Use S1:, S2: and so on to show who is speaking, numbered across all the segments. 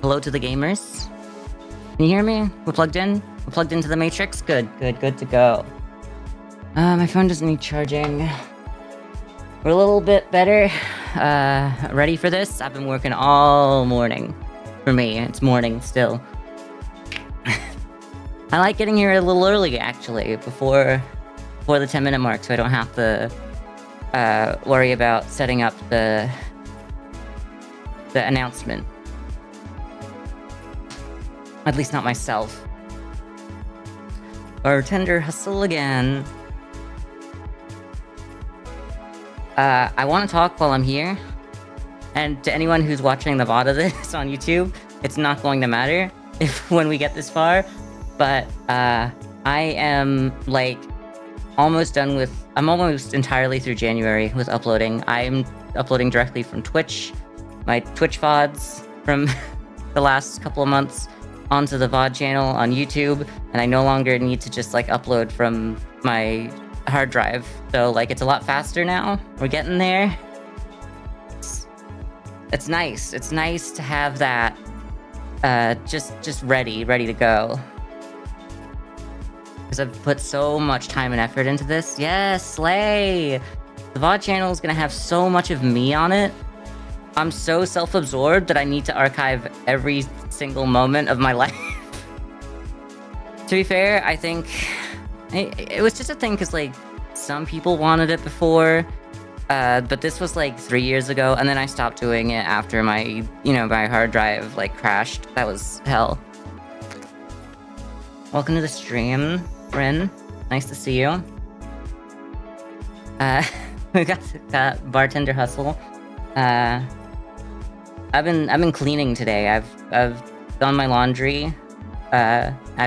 S1: Hello to the gamers. Can you hear me? We're plugged in? We're plugged into the Matrix? Good to go. My phone doesn't need charging. We're a little bit better. Ready for this? I've been working all morning. For me, it's morning still. I like getting here a little early, actually, before the 10-minute mark, so I don't have to worry about setting up the announcement. At least not myself. Bartender Hustle again. I want to talk while I'm here. And to anyone who's watching the VOD of this on YouTube, it's not going to matter when we get this far. But I am like almost done with. I'm almost entirely through January with uploading. I'm uploading directly from Twitch, my Twitch VODs from the last couple of months onto the VOD channel on YouTube, and I no longer need to just like upload from my hard drive. So like it's a lot faster now. We're getting there. It's nice. It's nice to have that just ready to go. Because I've put so much time and effort into this. Yes, slay! The VOD channel is gonna have so much of me on it. I'm so self-absorbed that I need to archive every single moment of my life. To be fair, I think it was just a thing because like some people wanted it before, but this was like 3 years ago, and then I stopped doing it after my hard drive like crashed. That was hell. Welcome to the stream, Rin. Nice to see you. We got Bartender Hustle. I've been cleaning today. I've done my laundry. I've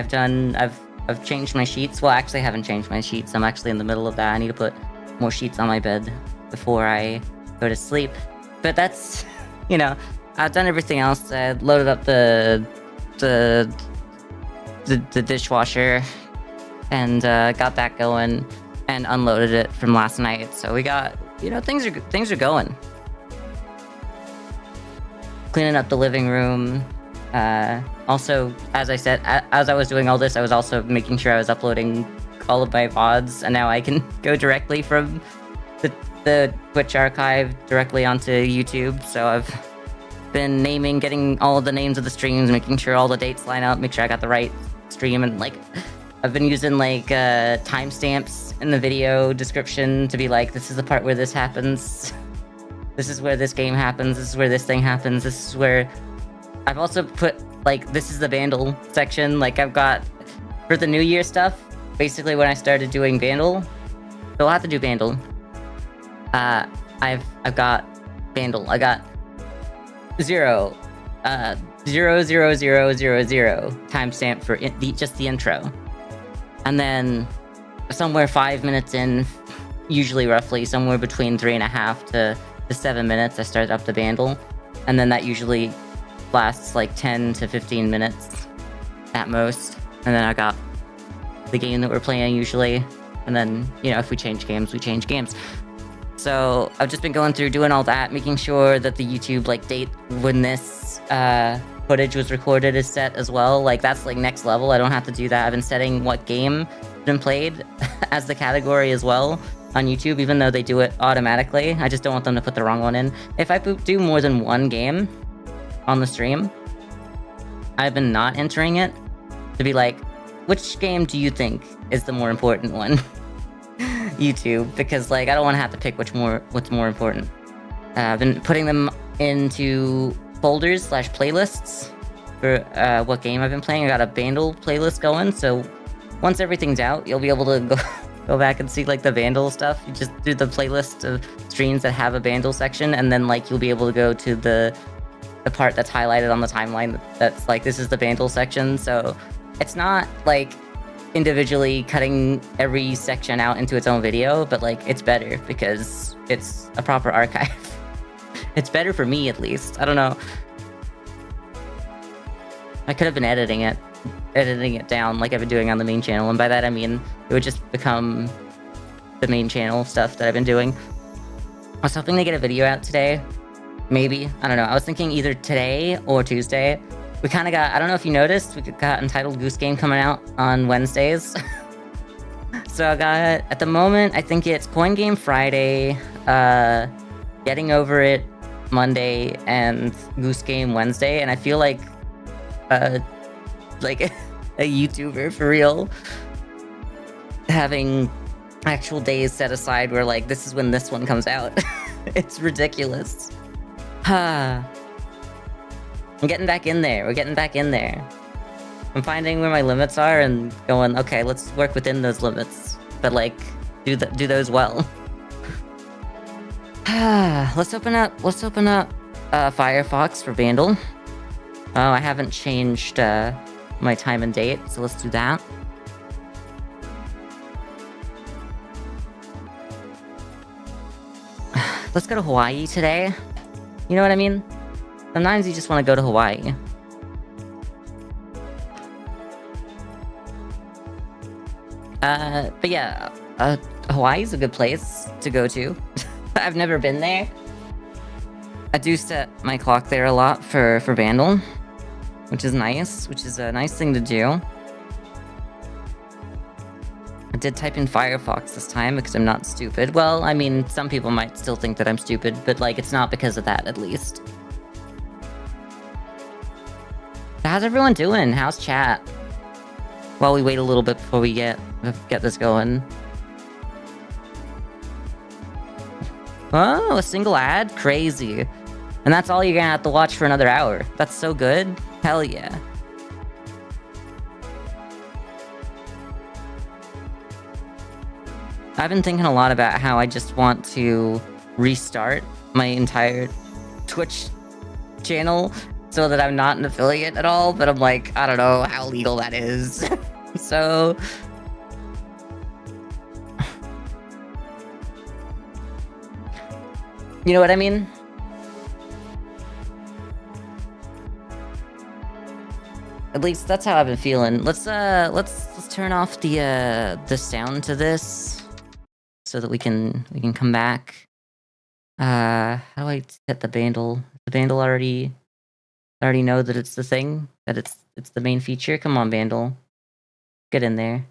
S1: changed my sheets. Well, actually, I haven't changed my sheets. I'm actually in the middle of that. I need to put more sheets on my bed before I go to sleep. But that's, I've done everything else. I loaded up the dishwasher and got that going and unloaded it from last night. So we got, things are going. Cleaning up the living room. Also, as I said, as I was doing all this, I was also making sure I was uploading all of my VODs, and now I can go directly from the Twitch archive directly onto YouTube. So I've been getting all of the names of the streams, making sure all the dates line up, make sure I got the right stream, and like I've been using like timestamps in the video description to be like, this is the part where this happens. This is where this game happens. This is where this thing happens. This is where... I've also put, like, this is the Bandle section. Like, I've got... For the New Year stuff, basically when I started doing Bandle... So I'll have to do Bandle. I've got Bandle. I got 0 timestamp for just the intro. And then somewhere 5 minutes in, usually roughly somewhere between 3.5 to 7 minutes, I start up the Bandle, and then that usually lasts like 10 to 15 minutes at most, and then I got the game that we're playing usually, and then, if we change games, we change games. So I've just been going through doing all that, making sure that the YouTube like date when this footage was recorded is set as well. Like that's like next level. I don't have to do that. I've been setting what game has been played as the category as well on YouTube, even though they do it automatically. I just don't want them to put the wrong one in. If I do more than one game on the stream, I've been not entering it to be like, which game do you think is the more important one? YouTube, because like I don't want to have to pick what's more important. I've been putting them into folders / playlists for what game I've been playing. I got a Bandle playlist going, so once everything's out, you'll be able to go back and see like the Bandle stuff. You just do the playlist of streams that have a Bandle section, and then like you'll be able to go to the part that's highlighted on the timeline that's like, this is the Bandle section. So it's not like individually cutting every section out into its own video, but like it's better because it's a proper archive. It's better for me, at least. I don't know. I could have been editing it down like I've been doing on the main channel, and by that I mean it would just become the main channel stuff that I've been doing. I was hoping to get a video out today. Maybe. I don't know. I was thinking either today or Tuesday, we kind of got, I don't know if you noticed, we got Entitled Goose Game coming out on Wednesdays. So I got, at the moment, I think it's Coin Game Friday, Getting Over It Monday, and Goose Game Wednesday, and I feel like a YouTuber for real, having actual days set aside where like this is when this one comes out. It's ridiculous. I'm getting back in there. We're getting back in there. I'm finding where my limits are and going, okay, let's work within those limits, but like do those well. Let's open up Firefox for Bandle. Oh, I haven't changed my time and date, so let's do that. Let's go to Hawaii today. You know what I mean? Sometimes you just want to go to Hawaii. But yeah, Hawaii's a good place to go to. I've never been there. I do set my clock there a lot for Bandle, which is nice, which is a nice thing to do. I did type in Firefox this time because I'm not stupid. Well, I mean, some people might still think that I'm stupid, but like, it's not because of that, at least. How's everyone doing? How's chat? While we wait a little bit before we get this going. Oh, a single ad? Crazy. And that's all you're gonna have to watch for another hour. That's so good. Hell yeah. I've been thinking a lot about how I just want to restart my entire Twitch channel so that I'm not an affiliate at all, but I'm like, I don't know how legal that is. So you know what I mean? At least that's how I've been feeling. Let's turn off the sound to this so that we can come back. How do I set the Bandle? The Bandle already know that it's the thing, that it's the main feature. Come on, Bandle. Get in there.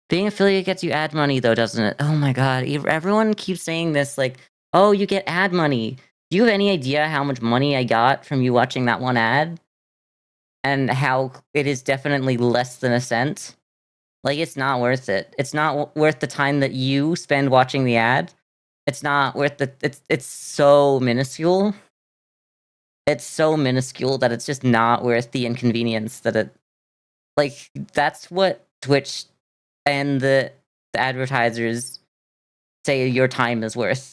S1: Being affiliate gets you ad money though, doesn't it? Oh my god, everyone keeps saying this, like, oh, you get ad money. Do you have any idea how much money I got from you watching that one ad? And how it is definitely less than a cent? Like, it's not worth it. It's not worth the time that you spend watching the ad. It's not worth it's so minuscule. It's so minuscule that it's just not worth the inconvenience that it... Like, that's what Twitch and the advertisers say your time is worth.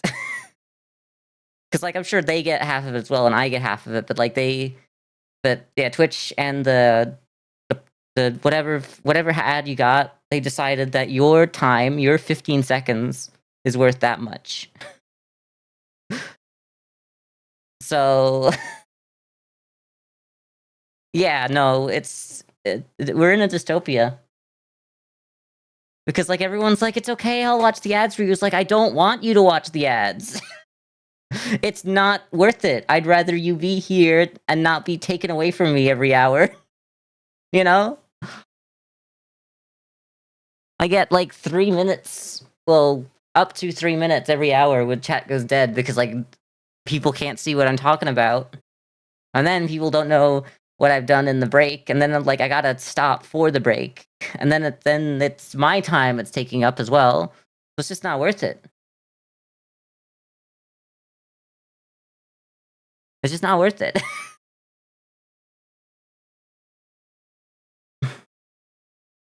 S1: Because, like, I'm sure they get half of it as well, and I get half of it, but, like, but, yeah, Twitch and the whatever ad you got, they decided that your time, your 15 seconds, is worth that much. So... yeah, no, we're in a dystopia. Because, like, everyone's like, it's okay, I'll watch the ads for you. It's like, I don't want you to watch the ads. It's not worth it. I'd rather you be here and not be taken away from me every hour. You know? I get, like, 3 minutes, well, up to 3 minutes every hour when chat goes dead because, like, people can't see what I'm talking about. And then people don't know what I've done in the break, and then I'm like, I gotta stop for the break. And then it's my time it's taking up as well. So it's just not worth it. It's just not worth it.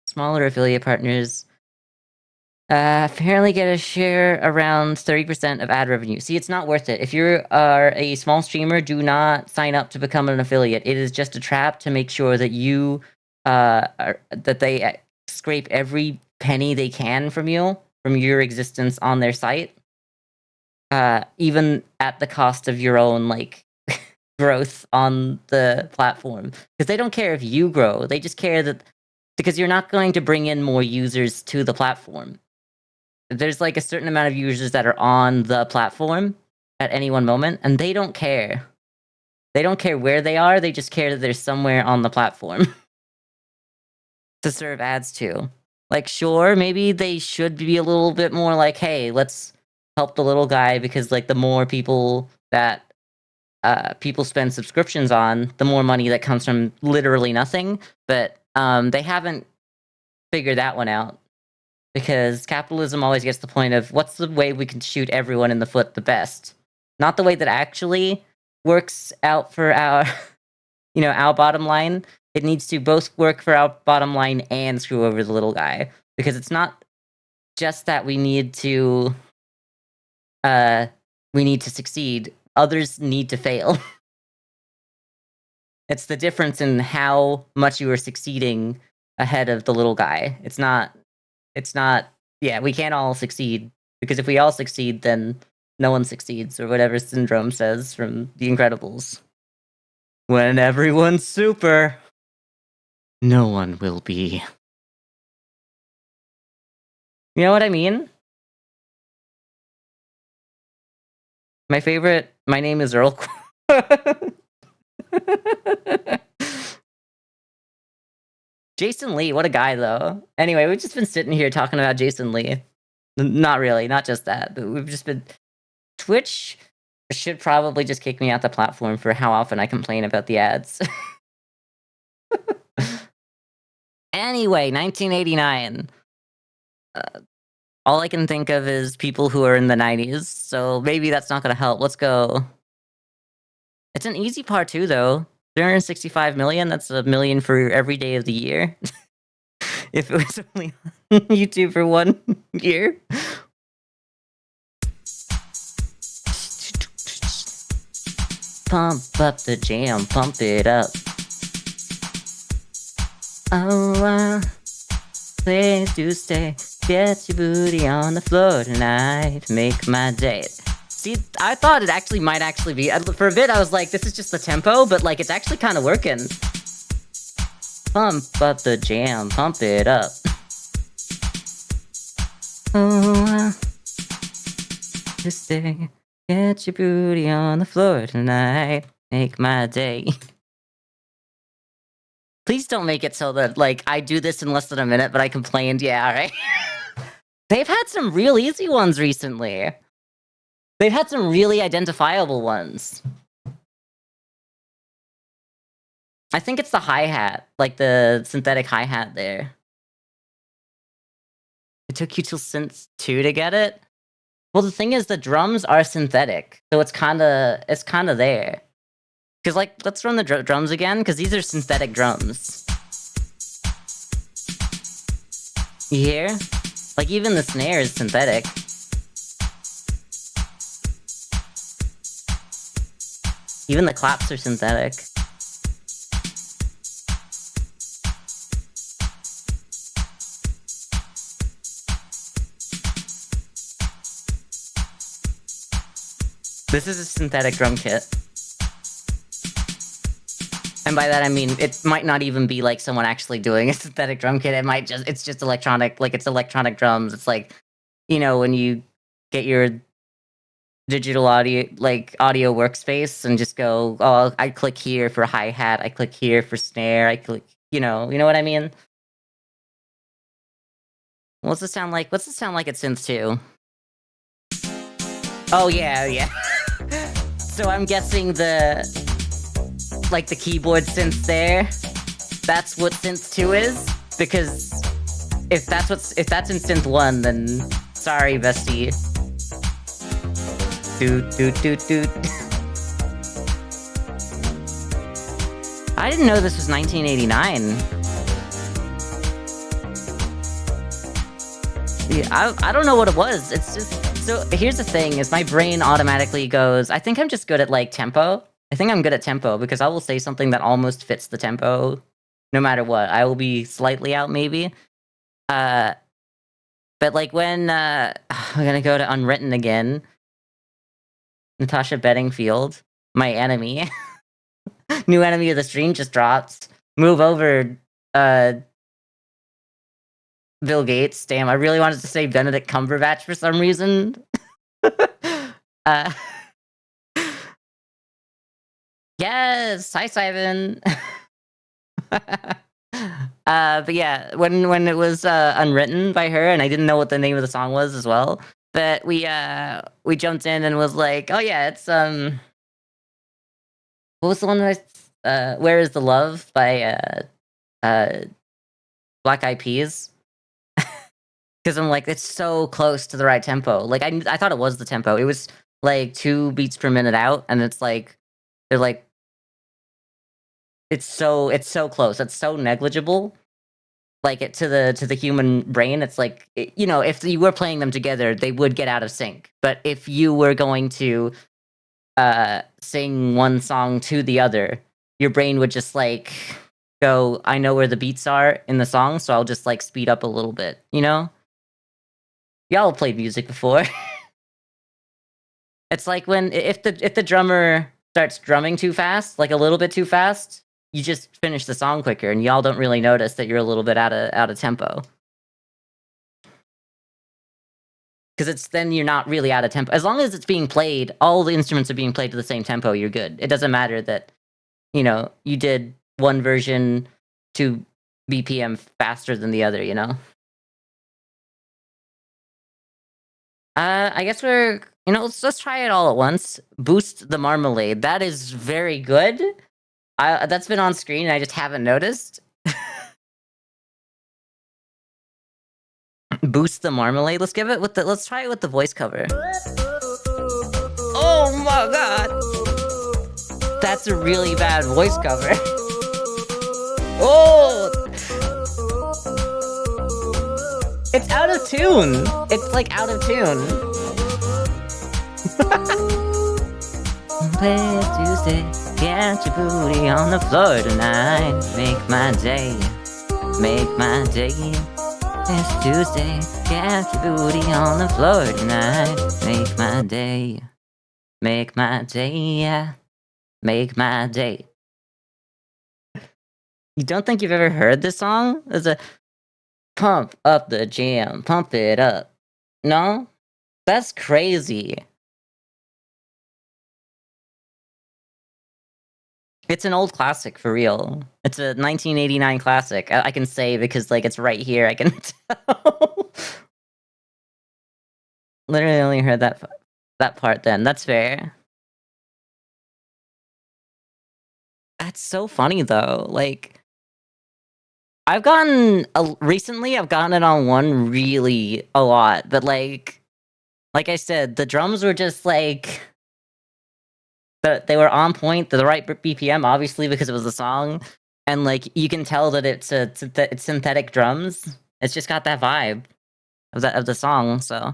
S1: Smaller affiliate partners apparently get a share around 30% of ad revenue. See, it's not worth it. If you are a small streamer, do not sign up to become an affiliate. It is just a trap to make sure that you that they scrape every penny they can from you, from your existence on their site, even at the cost of your own, like, growth on the platform. Because they don't care if you grow. They just care that because you're not going to bring in more users to the platform. There's, like, a certain amount of users that are on the platform at any one moment, and they don't care. They don't care where they are, they just care that they're somewhere on the platform to serve ads to. Like, sure, maybe they should be a little bit more like, "Hey, let's help the little guy," because, like, the more people that, people spend subscriptions on, the more money that comes from literally nothing, but, they haven't figured that one out, because capitalism always gets the point of, "What's the way we can shoot everyone in the foot the best?" Not the way that actually works out for our our bottom line. It needs to both work for our bottom line and screw over the little guy, because it's not just that uh, we need to succeed. Others need to fail. It's the difference in how much you are succeeding ahead of the little guy. It's not yeah, we can't all succeed, because if we all succeed, then no one succeeds, or whatever Syndrome says from The Incredibles. When everyone's super, no one will be. You know what I mean? My name is Earl. Jason Lee, what a guy, though. Anyway, we've just been sitting here talking about Jason Lee. Not really, not just that, but we've just been. Twitch should probably just kick me out the platform for how often I complain about the ads. Anyway, 1989. All I can think of is people who are in the 90s, so maybe that's not gonna help. Let's go. It's an easy part too, though. 365 million, that's a million for every day of the year. If it was only on YouTube for 1 year. Pump up the jam, pump it up. Oh, place to stay. Get your booty on the floor tonight. Make my day. See, I thought it might actually be. For a bit, I was like, this is just the tempo, but like, it's actually kind of working. Pump up the jam, pump it up. Oh, just stay. Get your booty on the floor tonight. Make my day. Please don't make it so that, like, I do this in less than a minute, but I complained. Yeah, alright. They've had some real easy ones recently. They've had some really identifiable ones. I think it's the hi-hat, like the synthetic hi-hat there. It took you till Synth 2 to get it? Well, the thing is the drums are synthetic, so it's kinda there. 'Cause, like, let's run the drums again, 'cause these are synthetic drums. You hear? Like, even the snare is synthetic. Even the claps are synthetic. This is a synthetic drum kit. And by that I mean, it might not even be like someone actually doing a synthetic drum kit. It's just electronic, like it's electronic drums. It's like, when you get your digital audio workspace and just go, oh, I click here for hi-hat, I click here for snare, I click, you know what I mean? What's this sound like? What's this sound like at Synth 2? Oh, yeah. So I'm guessing the keyboard synth there, that's what Synth 2 is? Because if that's in Synth 1, then sorry, bestie. Doot. I didn't know this was 1989. Yeah, I don't know what it was. It's just... So, here's the thing, is my brain automatically goes, I think I'm just good at, like, tempo. I think I'm good at tempo, because I will say something that almost fits the tempo, no matter what. I will be slightly out, maybe. But, like, when, I'm gonna go to Unwritten again. Natasha Bedingfield, my enemy. New enemy of the stream just dropped. Move over, Bill Gates. Damn, I really wanted to say Benedict Cumberbatch for some reason. Yes! Hi, Simon! But yeah, when it was unwritten by her, and I didn't know what the name of the song was as well, but we jumped in and was like, oh yeah, it's what was the one that Where Is the Love by uh Black Eyed Peas? Because I'm like, it's so close to the right tempo. Like I thought it was the tempo. It was like 2 beats per minute out, and it's like they're like it's so close. It's so negligible. Like it to the human brain, it's like you know, if you were playing them together, they would get out of sync. But if you were going to sing one song to the other, your brain would just like go, I know where the beats are in the song, so I'll just like speed up a little bit, you know? Y'all played music before. It's like when if the drummer starts drumming too fast, like a little bit too fast, you just finish the song quicker, and y'all don't really notice that you're a little bit out of tempo. Because it's then you're not really out of tempo. As long as it's being played, all the instruments are being played to the same tempo, you're good. It doesn't matter that, you know, you did one version 2 BPM faster than the other, you know? I guess we're, you know, let's try it all at once. Boost the Marmalade. That is very good. That's been on screen and I just haven't noticed. Boost the Marmalade. Let's give it with the, let's try it with the voice cover. Oh my god. That's a really bad voice cover. Oh! It's out of tune. It's like out of tune. Please Tuesday, get your booty on the floor tonight. Make my day. Make my day. It's Tuesday, get your booty on the floor tonight. Make my day. Make my day, yeah. Make my day. You don't think you've ever heard this song? There's a pump up the jam, pump it up. No? That's crazy. It's an old classic for real. It's a 1989 classic. I can say because like it's right here. I can tell. Literally only heard that part then. That's fair. That's so funny though. Like I've gotten recently I've gotten it on one really a lot, but like I said, the drums were just like they were on point, the right BPM, obviously because it was a song, and like you can tell that it's synthetic drums. It's just got that vibe of the song. So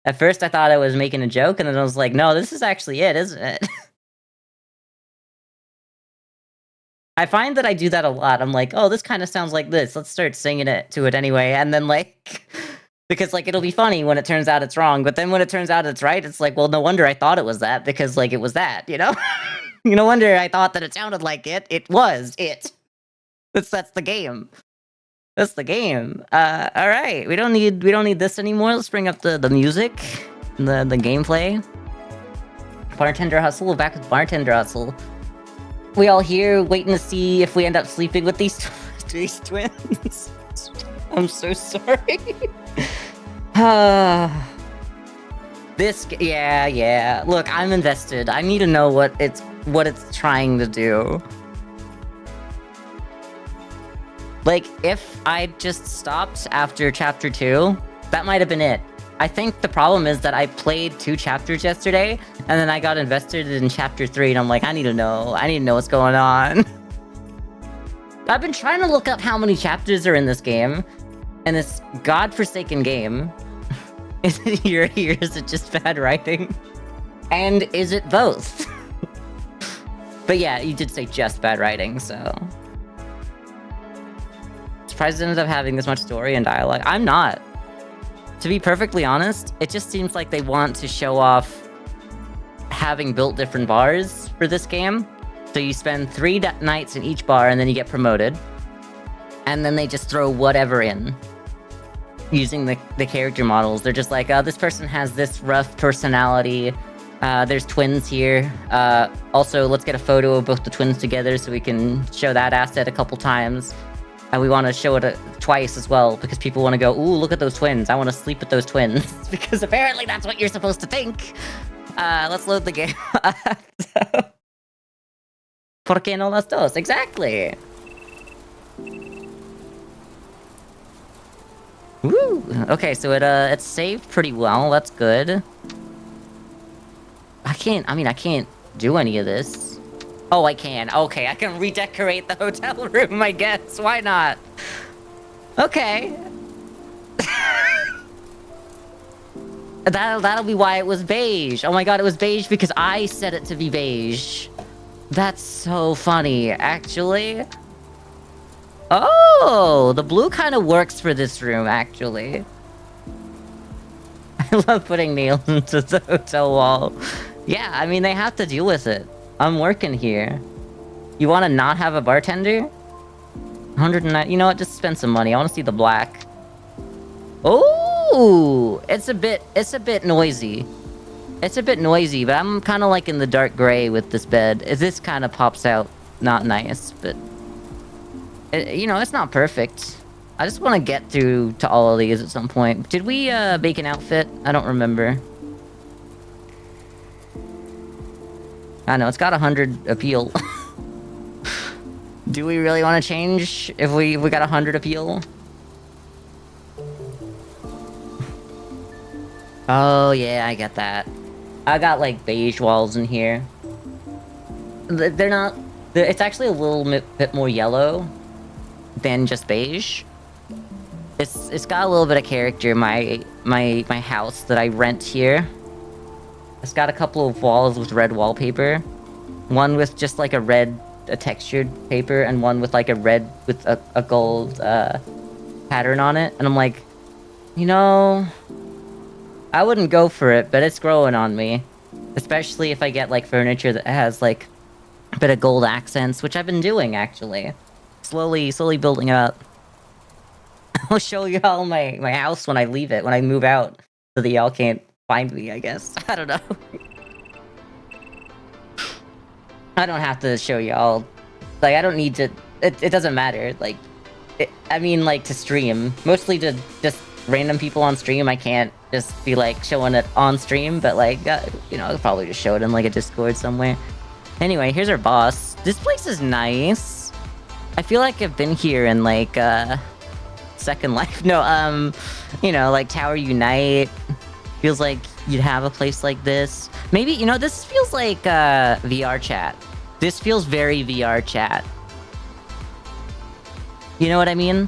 S1: at first I thought I was making a joke, and then I was like, no, this is actually it, isn't it? I find that I do that a lot. I'm like, oh, this kind of sounds like this. Let's start singing it to it anyway, and then like. Because, like, it'll be funny when it turns out it's wrong, but then when it turns out it's right, it's like, well, no wonder I thought it was that, because, like, it was that, you know? No wonder I thought that it sounded like it. It was it. That's the game. That's the game. Alright. We don't need this anymore. Let's bring up the music, the gameplay. Bartender Hustle. We're back with Bartender Hustle. We all here waiting to see if we end up sleeping with these twins. I'm so sorry. Yeah. Look, I'm invested. I need to know what it's trying to do. Like, if I just stopped after chapter 2, that might have been it. I think the problem is that I played 2 chapters yesterday, and then I got invested in chapter 3, and I'm like, I need to know what's going on. I've been trying to look up how many chapters are in this game, and this godforsaken game. Is it here? Is it just bad writing? And is it both? But yeah, you did say just bad writing, so. Surprised it ended up having this much story and dialogue. I'm not. To be perfectly honest, it just seems like they want to show off having built different bars for this game. So you spend 3 nights in each bar and then you get promoted. And then they just throw whatever in. Using the character models. They're just like, oh, this person has this rough personality. There's twins here. Also, let's get a photo of both the twins together so we can show that asset a couple times. And we want to show it twice as well, because people want to go, ooh, look at those twins. I want to sleep with those twins. Because apparently that's what you're supposed to think. Let's load the game. ¿Por qué no las dos? Exactly. Woo! Okay, so it's saved pretty well. That's good. I can't do any of this. Oh, I can. Okay, I can redecorate the hotel room, I guess. Why not? Okay. That'll be why it was beige. Oh my god, it was beige because I set it to be beige. That's so funny, actually. Oh, the blue kind of works for this room, actually. I love putting nails into the hotel wall. Yeah, I mean, they have to deal with it. I'm working here. You want to not have a bartender? 109. You know what? Just spend some money. I want to see the black. Oh, it's a bit noisy. It's a bit noisy, but I'm kind of like in the dark gray with this bed. This kind of pops out not nice, but you know, it's not perfect. I just want to get through to all of these at some point. Did we make an outfit? I don't remember. I know, it's got 100 appeal. Do we really want to change if we got 100 appeal? Oh yeah, I get that. I got like beige walls in here. They're not... It's actually a little bit more yellow than just beige. It's got a little bit of character. My house that I rent here. It's got a couple of walls with red wallpaper. One with just like a textured paper, and one with like a red with a gold pattern on it. And I'm like, you know, I wouldn't go for it, but it's growing on me. Especially if I get like furniture that has like a bit of gold accents, which I've been doing actually. Slowly building it up. I'll show y'all my house when I leave it, when I move out, so that y'all can't find me, I guess. I don't know. I don't have to show y'all. Like, I don't need to... It doesn't matter. Like, I mean, like, to stream. Mostly to just random people on stream. I can't just be, like, showing it on stream. But, like, you know, I'll probably just show it in, like, a Discord somewhere. Anyway, here's our boss. This place is nice. I feel like I've been here in, like, Second Life. No, you know, like, Tower Unite. Feels like you'd have a place like this. Maybe, you know, this feels like VR chat. This feels very VR chat. You know what I mean?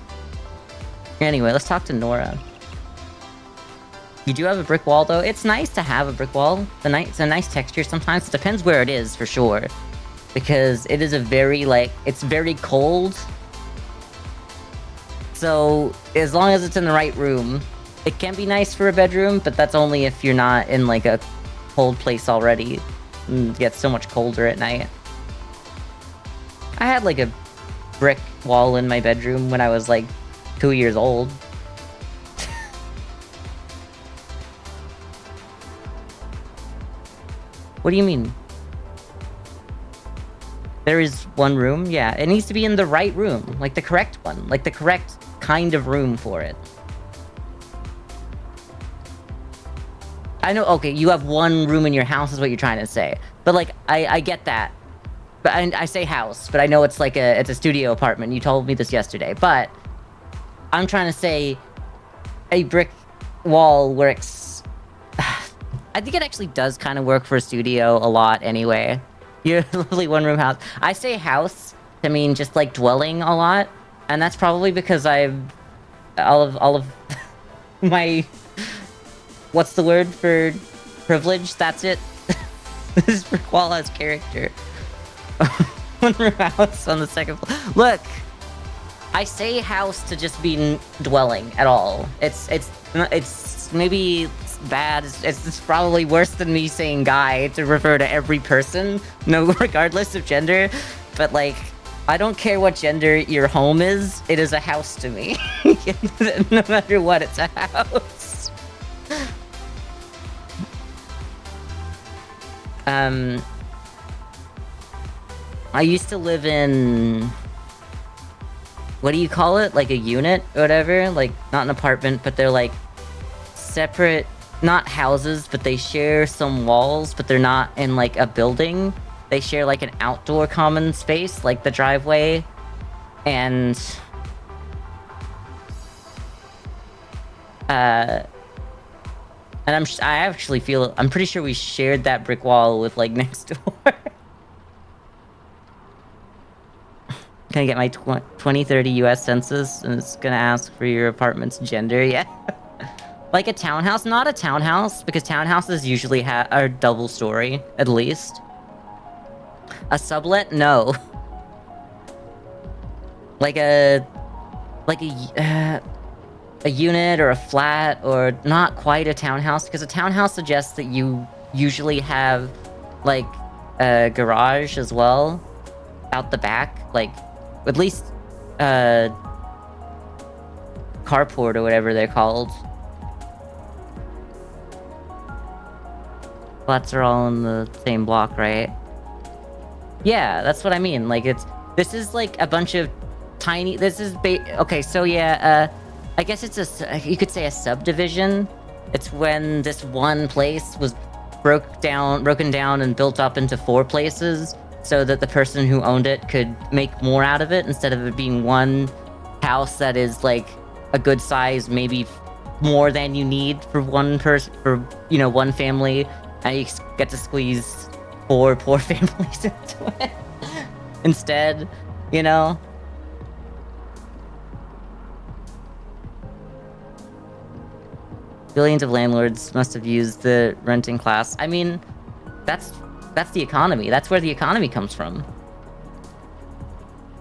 S1: Anyway, let's talk to Nora. You do have a brick wall, though. It's nice to have a brick wall. It's a nice texture sometimes. It depends where it is, for sure. Because it is a very, like, it's very cold. So, as long as it's in the right room, it can be nice for a bedroom, but that's only if you're not in, like, a cold place already. It gets so much colder at night. I had, like, a brick wall in my bedroom when I was, like, 2 years old. What do you mean? There is one room? Yeah, it needs to be in the right room. Like, the correct one. Like, the correct kind of room for it. I know, okay, you have one room in your house is what you're trying to say. But, like, I get that. But I say house, but I know it's like it's a studio apartment. You told me this yesterday. But I'm trying to say a brick wall works. I think it actually does kind of work for a studio a lot anyway. You're a lovely one-room house. I say house to mean just like dwelling a lot. And that's probably because I've... All of my... What's the word for privilege? That's it. This brick wall has character. One-room house on the second floor. Look! I say house to just be dwelling at all. It's maybe it's bad. It's probably worse than me saying guy to refer to every person, no, regardless of gender. But like, I don't care what gender your home is. It is a house to me. No matter what, it's a house. I used to live in... What do you call it? Like a unit or whatever? Like, not an apartment, but they're like separate... Not houses, but they share some walls, but they're not in like a building. They share like an outdoor common space, like the driveway. And... And I'm pretty sure we shared that brick wall with, like, next door. Can I get my 2030 US census? And it's gonna ask for your apartment's gender, yeah. Like a townhouse? Not a townhouse, because townhouses usually are double story, at least. A sublet? No. Like a unit or a flat, or not quite a townhouse, because a townhouse suggests that you usually have, like, a garage as well, out the back, like, at least, carport or whatever they're called. Flats are all in the same block, right? Yeah, that's what I mean, like, this is, like, a bunch of tiny, okay, so yeah, I guess you could say a subdivision. It's when this one place was broken down and built up into 4 places, so that the person who owned it could make more out of it, instead of it being one house that is like a good size, maybe more than you need for one person, for, you know, one family, and you get to squeeze 4 poor families into it instead, you know? Billions of landlords must have used the renting class. I mean, that's the economy. That's where the economy comes from.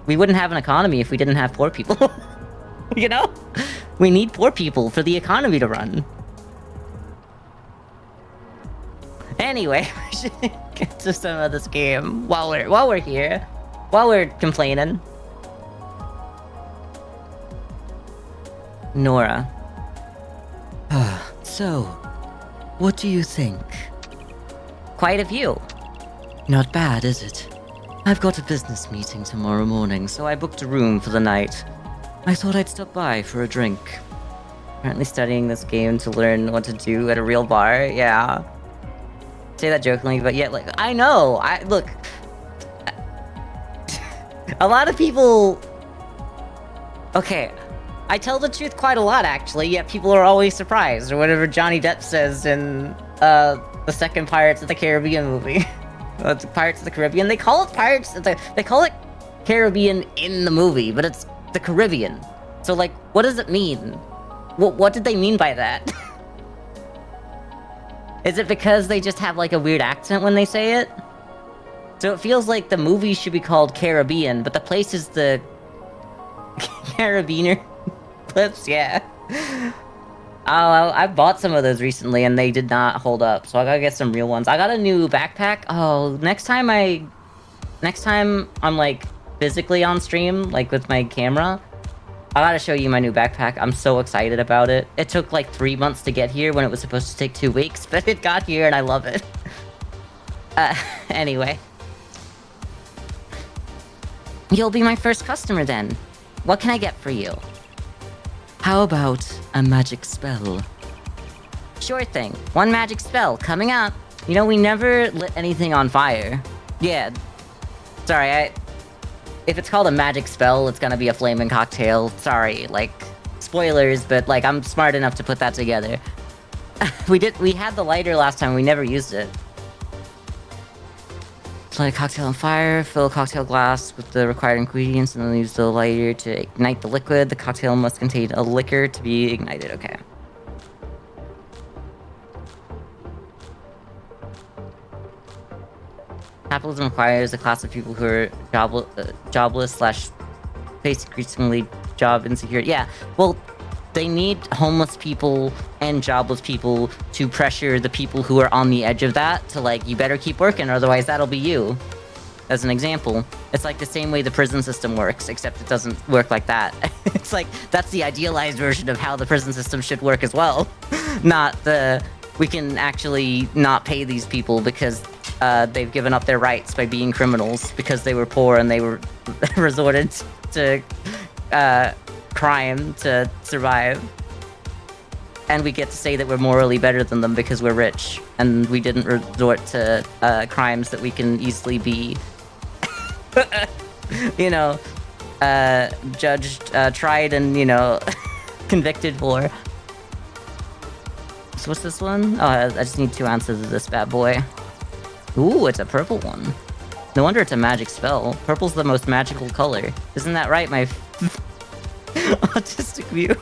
S1: We wouldn't have an economy if we didn't have poor people. You know? We need poor people for the economy to run. Anyway, we should get to some of this game while we're here. While we're complaining. Nora.
S2: So, what do you think?
S1: Quite a view.
S2: Not bad, is it? I've got a business meeting tomorrow morning, so I booked a room for the night. I thought I'd stop by for a drink.
S1: Currently studying this game to learn what to do at a real bar, yeah. Say that jokingly, but yeah, like, I know, look. A lot of people... Okay, I tell the truth quite a lot, actually, yet people are always surprised, or whatever Johnny Depp says in, the second Pirates of the Caribbean movie. It's Pirates of the Caribbean. They call it they call it Caribbean in the movie, but it's the Caribbean. So, like, what does it mean? What did they mean by that? Is it because they just have, like, a weird accent when they say it? So it feels like the movie should be called Caribbean, but the place is the... Carabiner clips, yeah. I bought some of those recently, and they did not hold up, so I gotta get some real ones. I got a new backpack. Oh, next time I'm, like, physically on stream, like, with my camera, I gotta show you my new backpack. I'm so excited about it. It took, like, 3 months to get here when it was supposed to take 2 weeks, but it got here, and I love it. Anyway. You'll be my first customer, then. What can I get for you?
S2: How about a magic spell?
S1: Sure thing. 1 magic spell coming up. You know, we never lit anything on fire. Yeah. Sorry, if it's called a magic spell, it's gonna be a flaming cocktail. Sorry, like, spoilers, but, like, I'm smart enough to put that together. We had the lighter last time, we never used it. Light a cocktail on fire, fill a cocktail glass with the required ingredients, and then use the lighter to ignite the liquid. The cocktail must contain a liquor to be ignited. Okay. Capitalism requires a class of people who are jobless / face increasingly job insecurity. Yeah, well, they need homeless people and jobless people to pressure the people who are on the edge of that to, like, you better keep working, or otherwise that'll be you. As an example, it's like the same way the prison system works, except it doesn't work like that. It's like, that's the idealized version of how the prison system should work as well. Not the, we can actually not pay these people because they've given up their rights by being criminals because they were poor and they were resorted to crime to survive. And we get to say that we're morally better than them because we're rich and we didn't resort to crimes that we can easily be, you know, judged, tried, and, you know, convicted for. So what's this one? Oh, I just need 2 ounces of this bad boy. Ooh, it's a purple one. No wonder it's a magic spell. Purple's the most magical color. Isn't that right, my autistic viewers?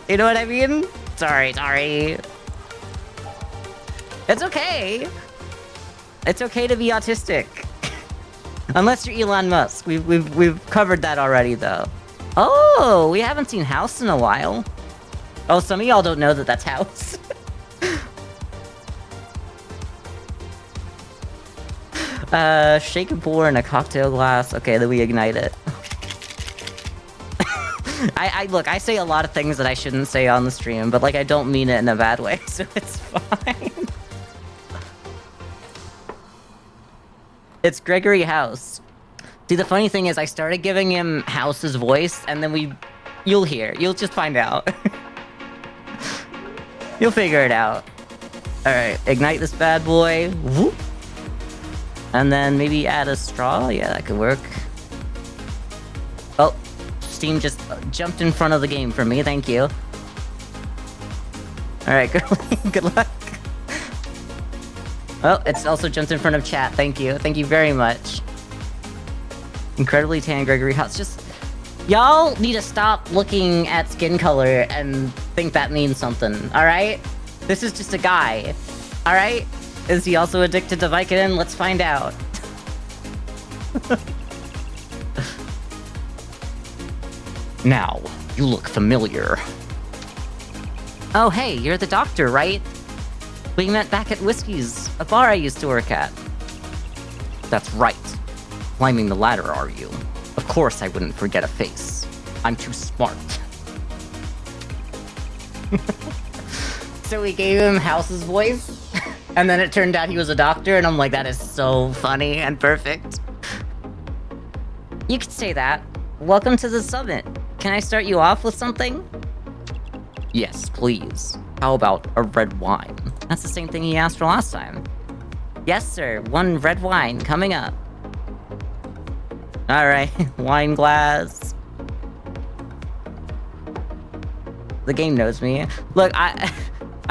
S1: You know what I mean? Sorry. It's okay. It's okay to be autistic. Unless you're Elon Musk. We've covered that already, though. Oh, we haven't seen House in a while. Oh, some of y'all don't know that that's House. Shake a pour in a cocktail glass. Okay, then we ignite it. Look, I say a lot of things that I shouldn't say on the stream, but, like, I don't mean it in a bad way, so it's fine. It's Gregory House. See, the funny thing is I started giving him House's voice, and then you'll hear. You'll just find out. You'll figure it out. Alright, ignite this bad boy. Whoop. And then maybe add a straw? Yeah, that could work. Oh, Steam just jumped in front of the game for me, thank you. Alright, good luck. Oh, it's also jumped in front of chat, thank you. Thank you very much. Incredibly tan Gregory House. Just, y'all need to stop looking at skin color and think that means something, alright? This is just a guy, alright? Is he also addicted to Vicodin? Let's find out. Now, you look familiar. Oh, hey, you're the doctor, right? We met back at Whiskey's, a bar I used to work at. That's right. Climbing the ladder, are you? Of course I wouldn't forget a face. I'm too smart. So we gave him House's voice, and then it turned out he was a doctor, and I'm like, that is so funny and perfect. You could say that. Welcome to the summit. Can I start you off with something? Yes, please. How about a red wine? That's the same thing he asked for last time. Yes, sir. 1 red wine coming up. Alright, wine glass. The game knows me. Look, I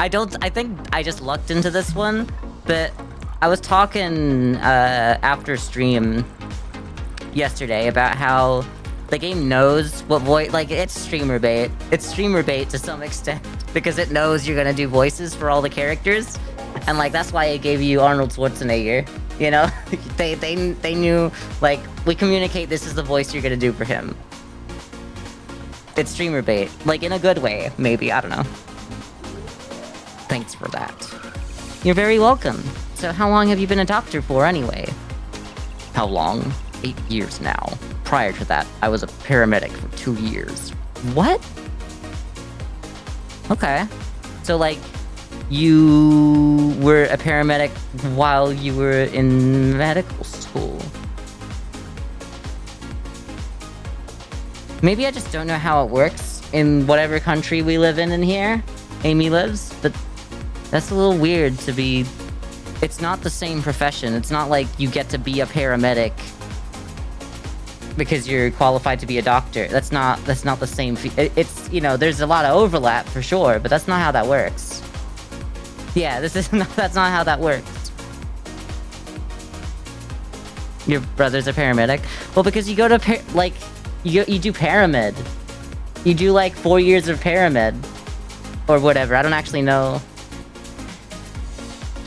S1: think I just lucked into this one, but I was talking after stream yesterday about how the game knows what voice, like, it's streamer bait. It's streamer bait to some extent, because it knows you're gonna do voices for all the characters, and, like, that's why it gave you Arnold Schwarzenegger, you know? they knew, like, we communicate this is the voice you're gonna do for him. It's streamer bait, like, in a good way, maybe, I don't know. Thanks for that. You're very welcome. So how long have you been a doctor for, anyway? How long? 8 years now. Prior to that, I was a paramedic for 2 years. What? Okay. So, like, you were a paramedic while you were in medical school. Maybe I just don't know how it works in whatever country we live in here. Amy lives, but that's a little weird to be... It's not the same profession. It's not like you get to be a paramedic because you're qualified to be a doctor. That's not the same. It's, you know, there's a lot of overlap for sure, but that's not how that works. Yeah, that's not how that works. Your brother's a paramedic? Well, because you go to, you do paramed. You do, like, 4 years of paramed. Or whatever, I don't actually know.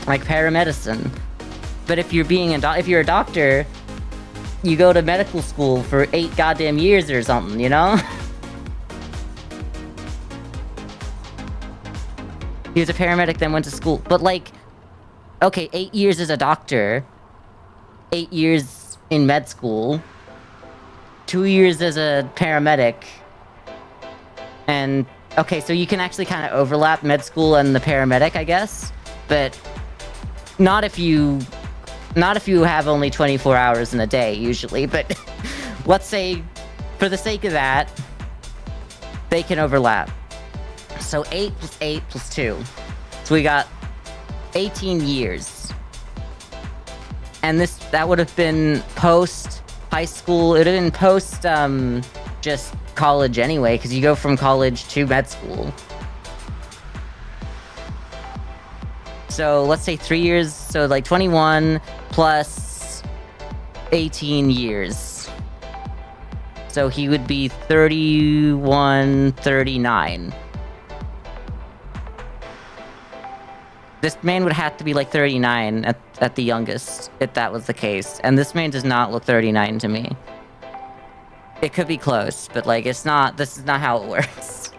S1: Like, paramedicine. But if you're if you're a doctor, you go to medical school for 8 goddamn years or something, you know? He was a paramedic, then went to school. But, like, okay, 8 years as a doctor, 8 years in med school, 2 years as a paramedic, and, okay, so you can actually kind of overlap med school and the paramedic, I guess, but Not if you have only 24 hours in a day, usually, but let's say, for the sake of that, they can overlap. So 8 plus 8 plus 2. So we got 18 years. And that would have been post high school. It would have been post just college anyway, because you go from college to med school. So let's say 3 years, so like 21 plus 18 years. So he would be 31, 39. This man would have to be like 39 at the youngest, if that was the case. And this man does not look 39 to me. It could be close, but like this is not how it works.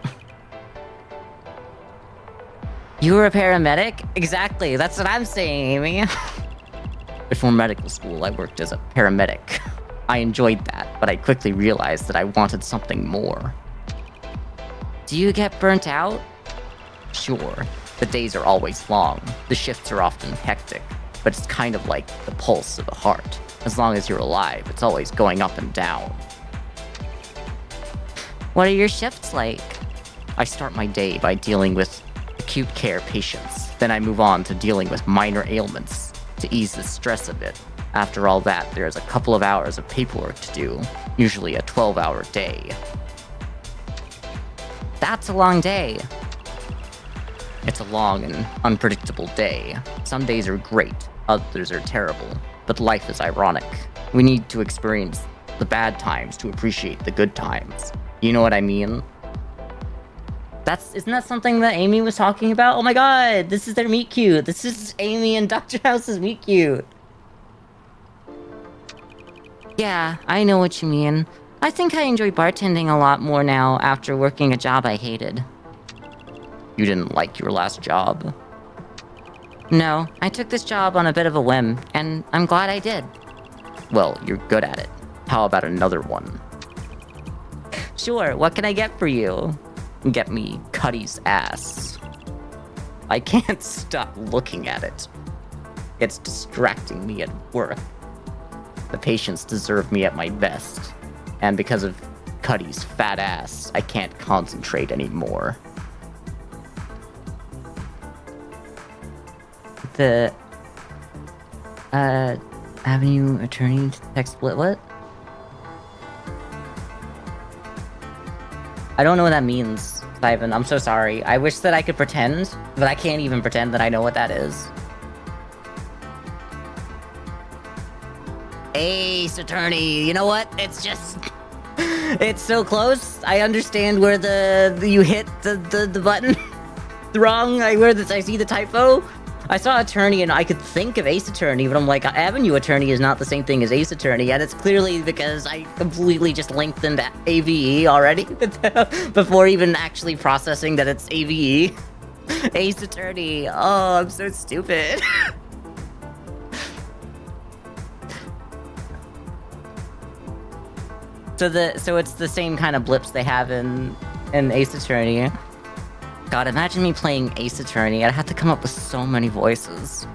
S1: You were a paramedic? Exactly, that's what I'm saying, Amy. Before medical school, I worked as a paramedic. I enjoyed that, but I quickly realized that I wanted something more. Do you get burnt out? Sure. The days are always long. The shifts are often hectic, but it's kind of like the pulse of the heart. As long as you're alive, it's always going up and down. What are your shifts like? I start my day by dealing with acute care patients. Then I move on to dealing with minor ailments to ease the stress a bit. After all that, there's a couple of hours of paperwork to do, usually a 12-hour day. That's a long day. It's a long and unpredictable day. Some days are great, others are terrible, but life is ironic. We need to experience the bad times to appreciate the good times. You know what I mean? Isn't that something that Amy was talking about? Oh my god, this is their meet cute. This is Amy and Dr. House's meet cute. Yeah, I know what you mean. I think I enjoy bartending a lot more now after working a job I hated. You didn't like your last job? No, I took this job on a bit of a whim, and I'm glad I did. Well, you're good at it. How about another one? Sure, what can I get for you? Get me Cuddy's ass. I can't stop looking at it. It's distracting me at work. The patients deserve me at my best. And because of Cuddy's fat ass, I can't concentrate anymore. The Avenue attorney text split what? I don't know what that means, Ivan. I'm so sorry. I wish that I could pretend, but I can't even pretend that I know what that is. Ace attorney, you know what? It's just... it's so close. I understand where you hit the button wrong. I see the typo. I saw attorney and I could think of Ace Attorney, but I'm like, Avenue Attorney is not the same thing as Ace Attorney, and it's clearly because I completely just lengthened AVE already before even actually processing that it's AVE. Ace Attorney. Oh, I'm so stupid. So it's the same kind of blips they have in Ace Attorney. God, imagine me playing Ace Attorney. I'd have to come up with so many voices.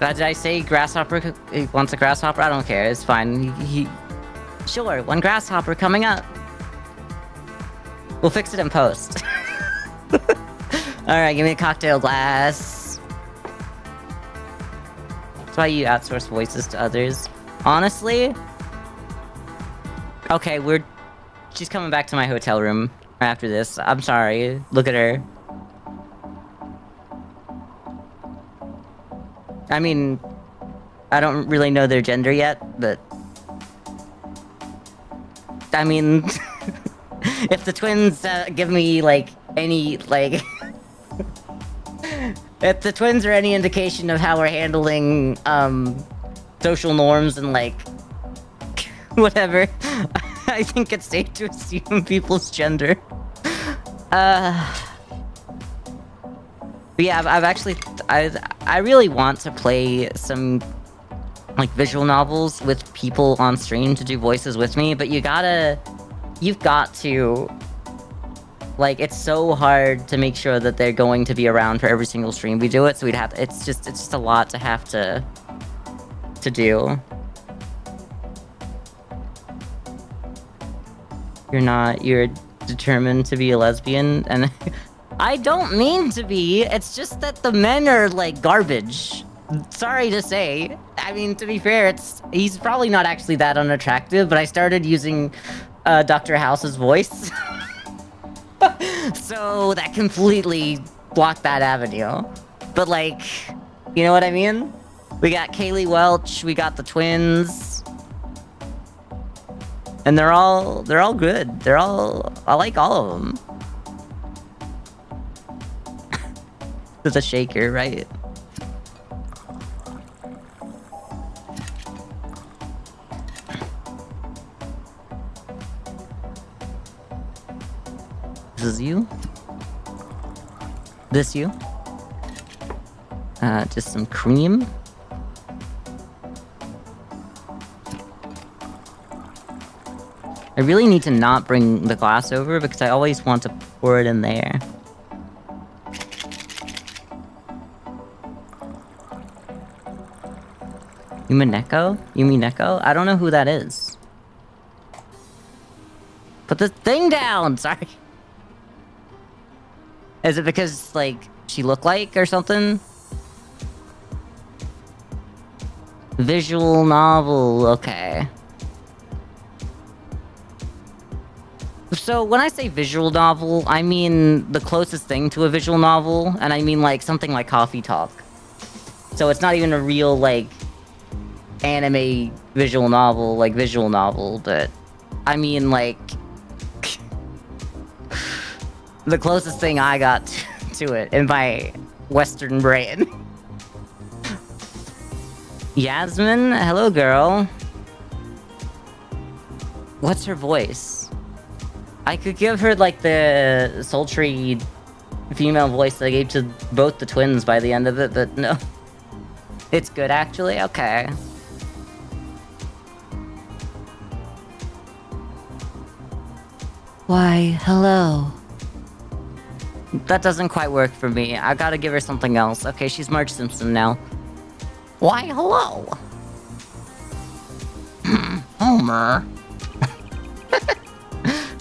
S1: Did I say grasshopper wants a grasshopper? I don't care. It's fine. Sure, one grasshopper coming up. We'll fix it in post. Alright, give me a cocktail glass. That's why you outsource voices to others. Honestly... Okay, she's coming back to my hotel room after this. I'm sorry. Look at her. I mean, I don't really know their gender yet, but... I mean... if the twins give me, like, any, like... if the twins are any indication of how we're handling, social norms and, like... whatever. I think it's safe to assume people's gender. But yeah, I really want to play some like visual novels with people on stream to do voices with me, but you've got to Like, it's so hard to make sure that they're going to be around for every single stream we do it, so we'd have to, it's just a lot to have to do. You're determined to be a lesbian, and I don't mean to be, it's just that the men are, like, garbage. Sorry to say. I mean, to be fair, he's probably not actually that unattractive, but I started using Dr. House's voice. So that completely blocked that avenue. But, like, you know what I mean? We got Kaylee Welch, we got the twins. And they're all good. I like all of them. With a shaker, right? This is you? This you? Just some cream. I really need to not bring the glass over because I always want to pour it in there. Yumineko? I don't know who that is. Put the thing down! Sorry. Is it because, like, she looked like or something? Visual novel, okay. So, when I say visual novel, I mean the closest thing to a visual novel, and I mean, like, something like Coffee Talk. So it's not even a real, like, anime visual novel, but I mean, like, the closest thing I got to it in my Western brain. Yasmin? Hello, girl. What's her voice? I could give her, like, the sultry female voice that I gave to both the twins by the end of it, but no. It's good, actually? Okay. Why, hello. That doesn't quite work for me. I gotta give her something else. Okay, she's Marge Simpson now. Why, hello. Homer.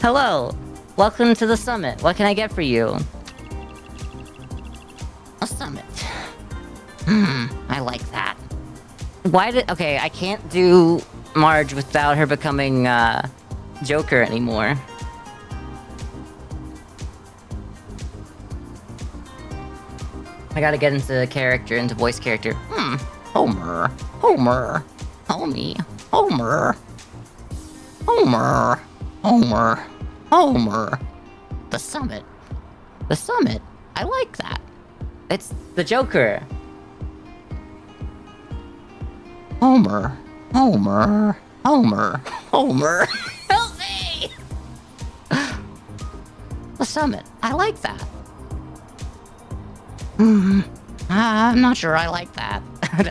S1: Hello. Welcome to the summit. What can I get for you? A summit. I like that. Okay, I can't do Marge without her becoming, Joker anymore. I gotta get into character, into voice character. Homer. Homie. Homer. The summit. I like that. It's the Joker. Homer. Help me! The summit. I like that. I'm not sure I like that.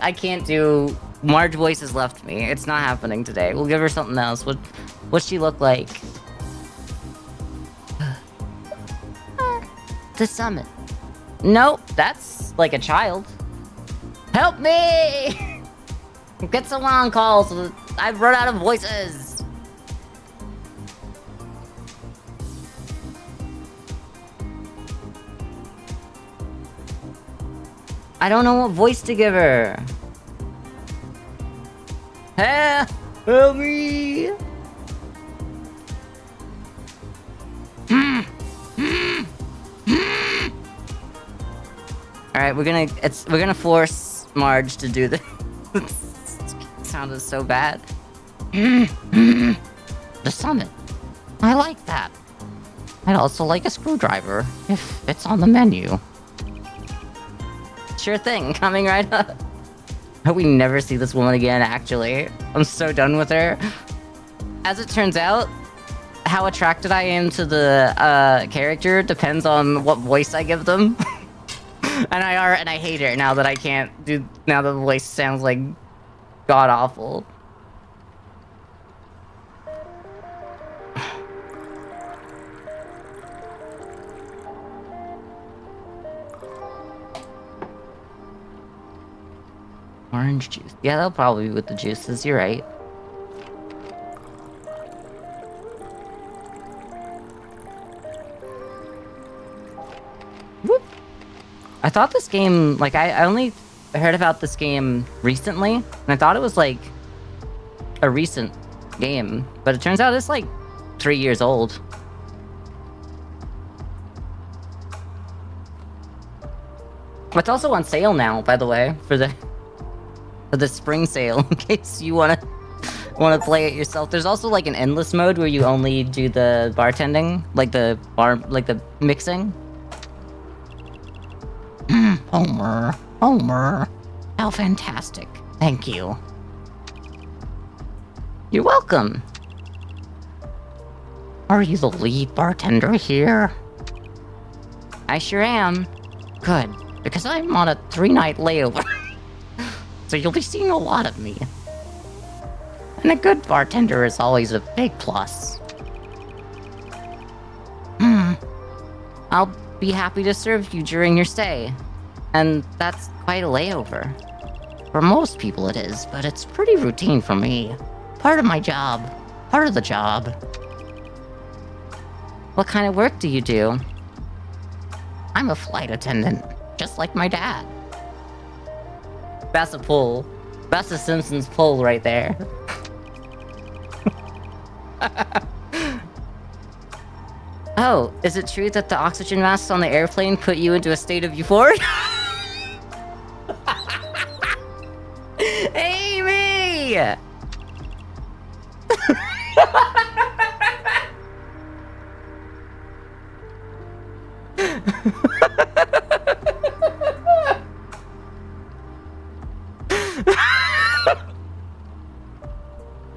S1: I can't do... Marge voice has left me. It's not happening today. We'll give her something else. What's she look like? The summit. Nope, that's like a child. Help me! Get someone on calls. I've run out of voices. I don't know what voice to give her. Help me! Alright, we're gonna force Marge to do this. It sounded so bad. The summit. I like that. I'd also like a screwdriver, if it's on the menu. Sure thing, coming right up. I hope we never see this woman again, actually. I'm so done with her. As it turns out, how attracted I am to the character depends on what voice I give them. And I hate her now that I can't do... Now the voice sounds like god-awful. orange juice. Yeah, that'll probably be with the juices. You're right. Whoop. I thought this game, like, I only heard about this game recently, and I thought it was, like, a recent game, but it turns out it's, like, 3 years old. It's also on sale now, by the way, for the spring sale, in case you wanna play it yourself. There's also, like, an endless mode where you only do the bartending, like the mixing. Homer, how fantastic. Thank you. You're welcome. Are you the lead bartender here? I sure am. Good, because I'm on a 3-night layover. So you'll be seeing a lot of me. And a good bartender is always a big plus. I'll be happy to serve you during your stay. And that's quite a layover. For most people it is, but it's pretty routine for me. Part of my job. Part of the job. What kind of work do you do? I'm a flight attendant, just like my dad. That's a pull. That's a Simpsons pull right there. Oh, is it true that the oxygen masks on the airplane put you into a state of euphoria? Amy!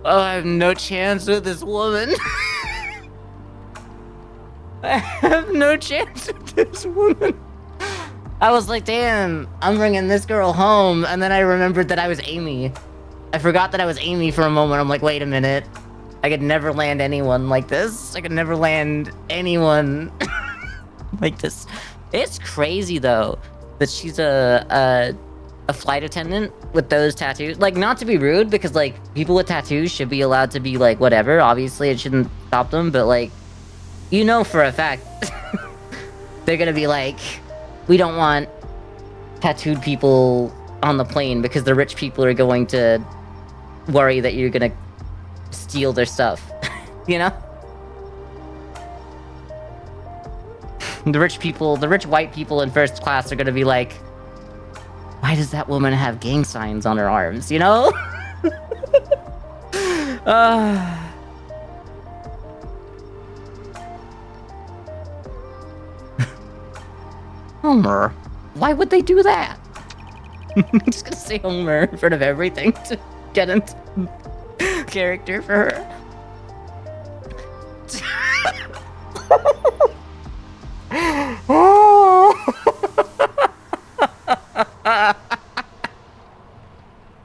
S1: Oh, I have no chance with this woman. I have no chance with this woman. I was like, damn, I'm bringing this girl home, and then I remembered that I was Amy. I forgot that I was Amy for a moment. I'm like, wait a minute. I could never land anyone like this. I could never land anyone like this. It's crazy, though, that she's a flight attendant with those tattoos. Like, not to be rude, because, like, people with tattoos should be allowed to be, like, whatever. Obviously, it shouldn't stop them, but, like, you know for a fact they're gonna be like, we don't want tattooed people on the plane because the rich people are going to worry that you're gonna steal their stuff. You know? The rich white people in first class are gonna be like, why does that woman have gang signs on her arms, you know? Homer, why would they do that? I'm just gonna say Homer in front of everything to get into character for her.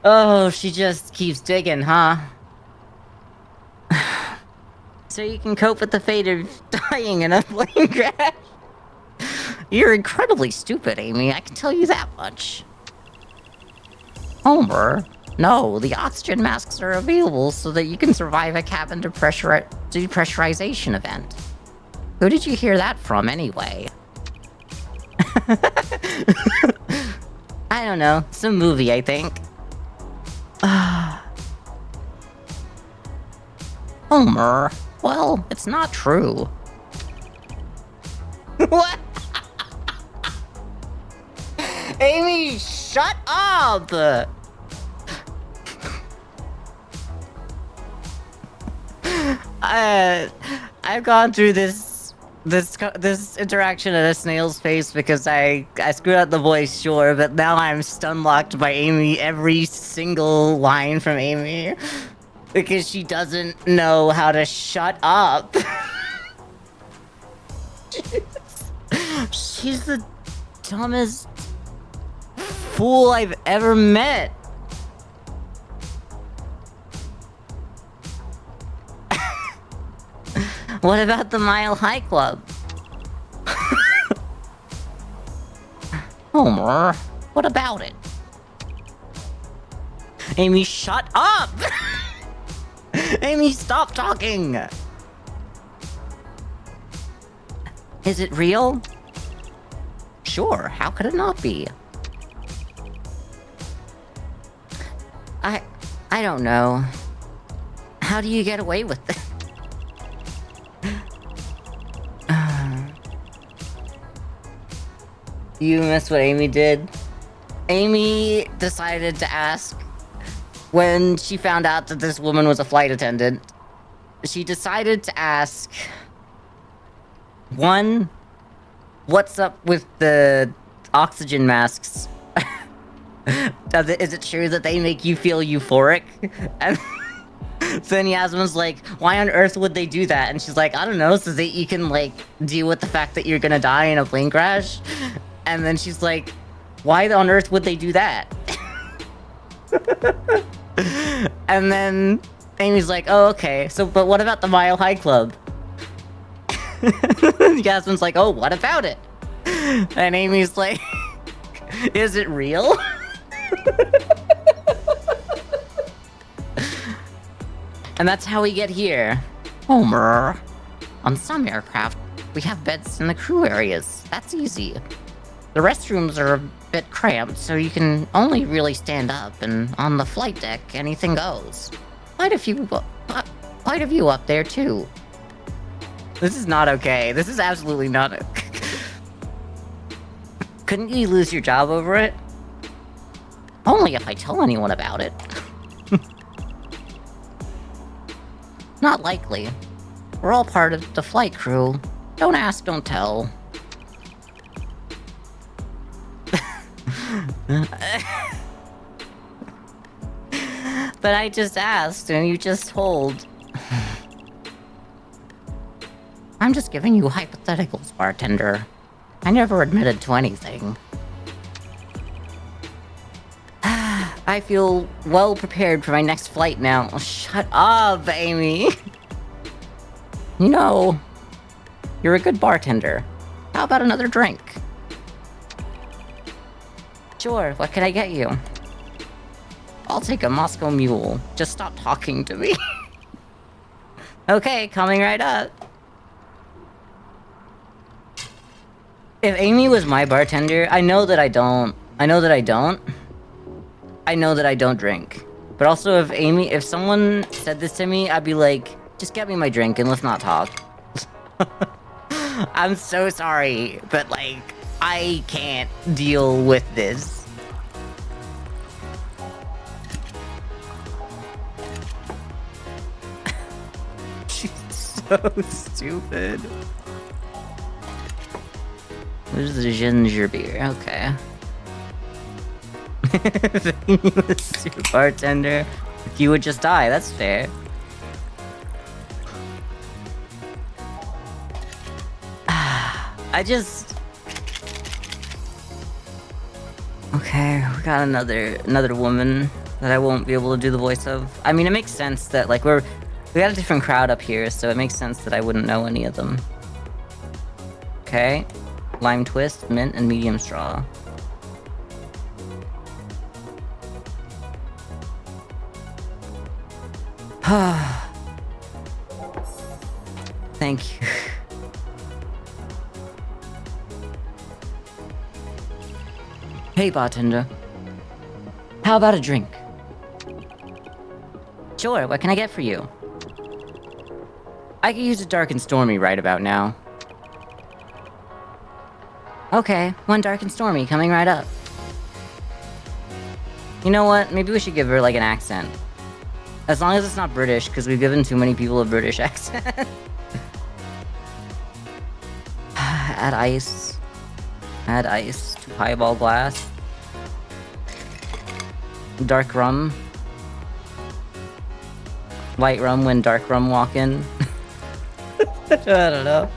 S1: Oh, she just keeps digging, huh? So you can cope with the fate of dying in a plane crash? You're incredibly stupid, Amy, I can tell you that much. Homer, no, the oxygen masks are available so that you can survive a cabin depressurization event. Who did you hear that from, anyway? I don't know, some movie, I think. Homer, well, it's not true. What? Amy, shut up! I've gone through this interaction at a snail's pace because I screwed up the voice, sure, but now I'm stun-locked by Amy, every single line from Amy, because she doesn't know how to shut up. She's the dumbest fool I've ever met. What about the Mile High Club? Homer, what about it? Amy, shut up! Amy, stop talking! Is it real? Sure, how could it not be? I don't know. How do you get away with this? You miss what Amy did? Amy decided to ask when she found out that this woman was a flight attendant. She decided to ask, one, what's up with the oxygen masks? Is it true that they make you feel euphoric? And then Yasmin's like, why on earth would they do that? And she's like, I don't know, so that you can, like, deal with the fact that you're gonna die in a plane crash? And then she's like, why on earth would they do that? And then Amy's like, oh, okay, so, but what about the Mile High Club? Yasmin's like, oh, what about it? And Amy's like, is it real? And that's how we get here. Homer. On some aircraft, we have beds in the crew areas. That's easy. The restrooms are a bit cramped, so you can only really stand up, and on the flight deck, anything goes. Quite a few up there, too. This is not okay. This is absolutely not okay. Couldn't you lose your job over it? Only if I tell anyone about it. Not likely. We're all part of the flight crew. Don't ask, don't tell. But I just asked, and you just told. I'm just giving you hypotheticals, bartender. I never admitted to anything. I feel well prepared for my next flight now. Oh, shut up, Amy. You know, you're a good bartender. How about another drink? Sure, what can I get you? I'll take a Moscow Mule. Just stop talking to me. Okay, coming right up. If Amy was my bartender, I know that I don't drink. But also if someone said this to me, I'd be like, just get me my drink and let's not talk. I'm so sorry, but like, I can't deal with this. She's so stupid. There's the ginger beer, okay. If you bartender, you would just die, that's fair. Okay, we got another woman that I won't be able to do the voice of. I mean, it makes sense that, like, we got a different crowd up here, so it makes sense that I wouldn't know any of them. Okay. Lime twist, mint, and medium straw. Thank you. Hey, bartender. How about a drink? Sure, what can I get for you? I could use a dark and stormy right about now. Okay, one dark and stormy coming right up. You know what? Maybe we should give her, like, an accent. As long as it's not British, because we've given too many people a British accent. Add ice. Add ice to highball glass. Dark rum. Light rum when dark rum walk in. I don't know.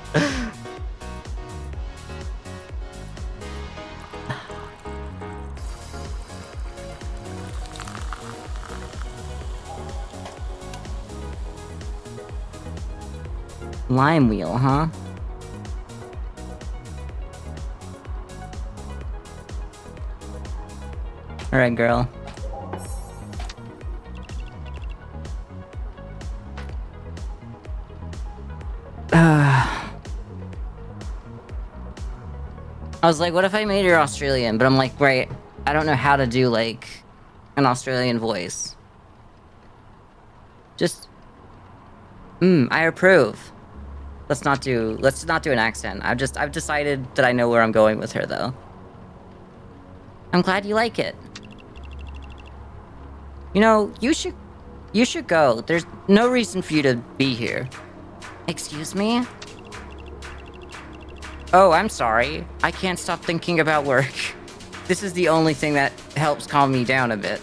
S1: Lime wheel, huh? Alright, girl. I was like, what if I made her Australian? But I'm like, right, I don't know how to do, like, an Australian voice. Just, I approve. Let's not do an accent. I've decided that I know where I'm going with her, though. I'm glad you like it. You know, you should go. There's no reason for you to be here. Excuse me? Oh, I'm sorry. I can't stop thinking about work. This is the only thing that helps calm me down a bit.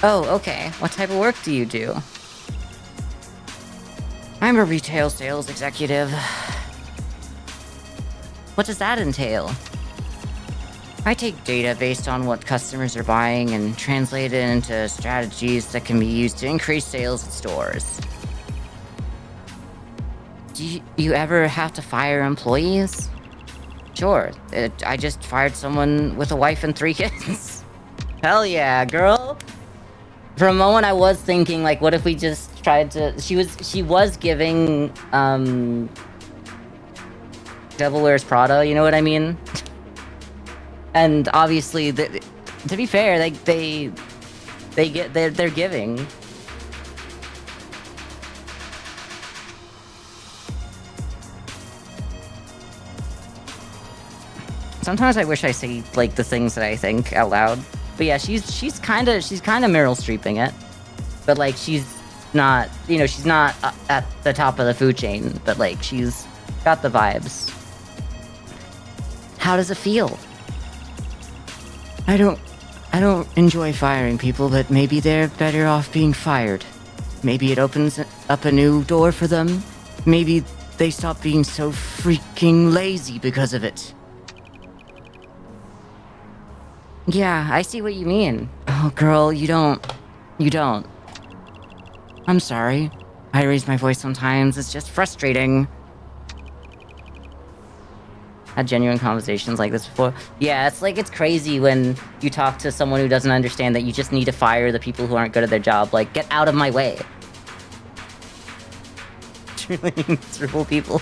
S1: Oh, okay. What type of work do you do? I'm a retail sales executive. What does that entail? I take data based on what customers are buying and translate it into strategies that can be used to increase sales at stores. Do you ever have to fire employees? Sure. I just fired someone with a wife and 3 kids. Hell yeah, girl. For a moment, I was thinking, like, what if we just tried to... She was giving, Devil Wears Prada, you know what I mean? And obviously, to be fair, like, they're giving. Sometimes I wish I say, like, the things that I think out loud. But yeah, she's kind of Meryl Streeping it. But, like, she's not, you know, she's not at the top of the food chain, but, like, she's got the vibes. How does it feel? I don't enjoy firing people, but maybe they're better off being fired. Maybe it opens up a new door for them. Maybe they stop being so freaking lazy because of it. Yeah, I see what you mean. Oh, girl, you don't. I'm sorry. I raise my voice sometimes. It's just frustrating. Had genuine conversations like this before. Yeah, it's crazy when you talk to someone who doesn't understand that you just need to fire the people who aren't good at their job. Like, get out of my way. Truly miserable people.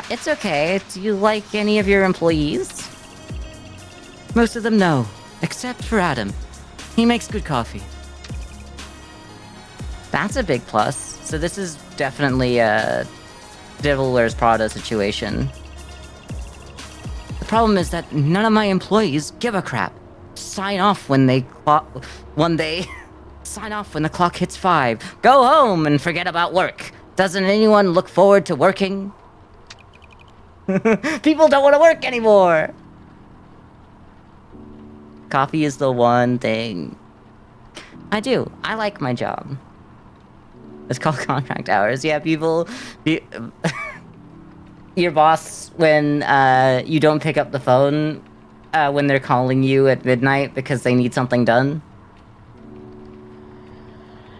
S1: It's okay. Do you like any of your employees? Most of them no, except for Adam. He makes good coffee. That's a big plus. So this is definitely a Devil Wears Prada situation. The problem is that none of my employees give a crap. Sign off when the clock hits 5. Go home and forget about work. Doesn't anyone look forward to working? People don't want to work anymore. Coffee is the one thing. I do. I like my job. It's called contract hours. Yeah, people... Your boss, when you don't pick up the phone when they're calling you at midnight because they need something done.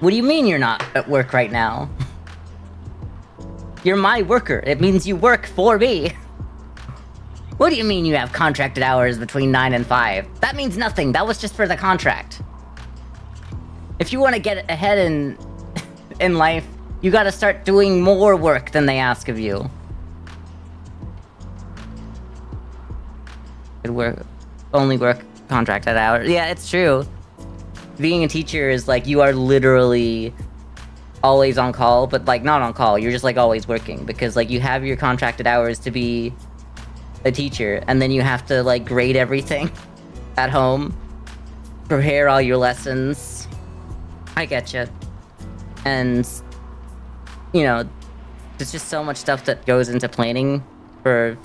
S1: What do you mean you're not at work right now? You're my worker. It means you work for me. What do you mean you have contracted hours between 9 and 5? That means nothing. That was just for the contract. If you want to get ahead in life, you gotta start doing more work than they ask of you. Only work contracted hours. Yeah, it's true. Being a teacher is like, you are literally always on call, but like not on call. You're just like always working because like you have your contracted hours to be a teacher, and then you have to like grade everything at home, prepare all your lessons. I get you. And you know, there's just so much stuff that goes into planning for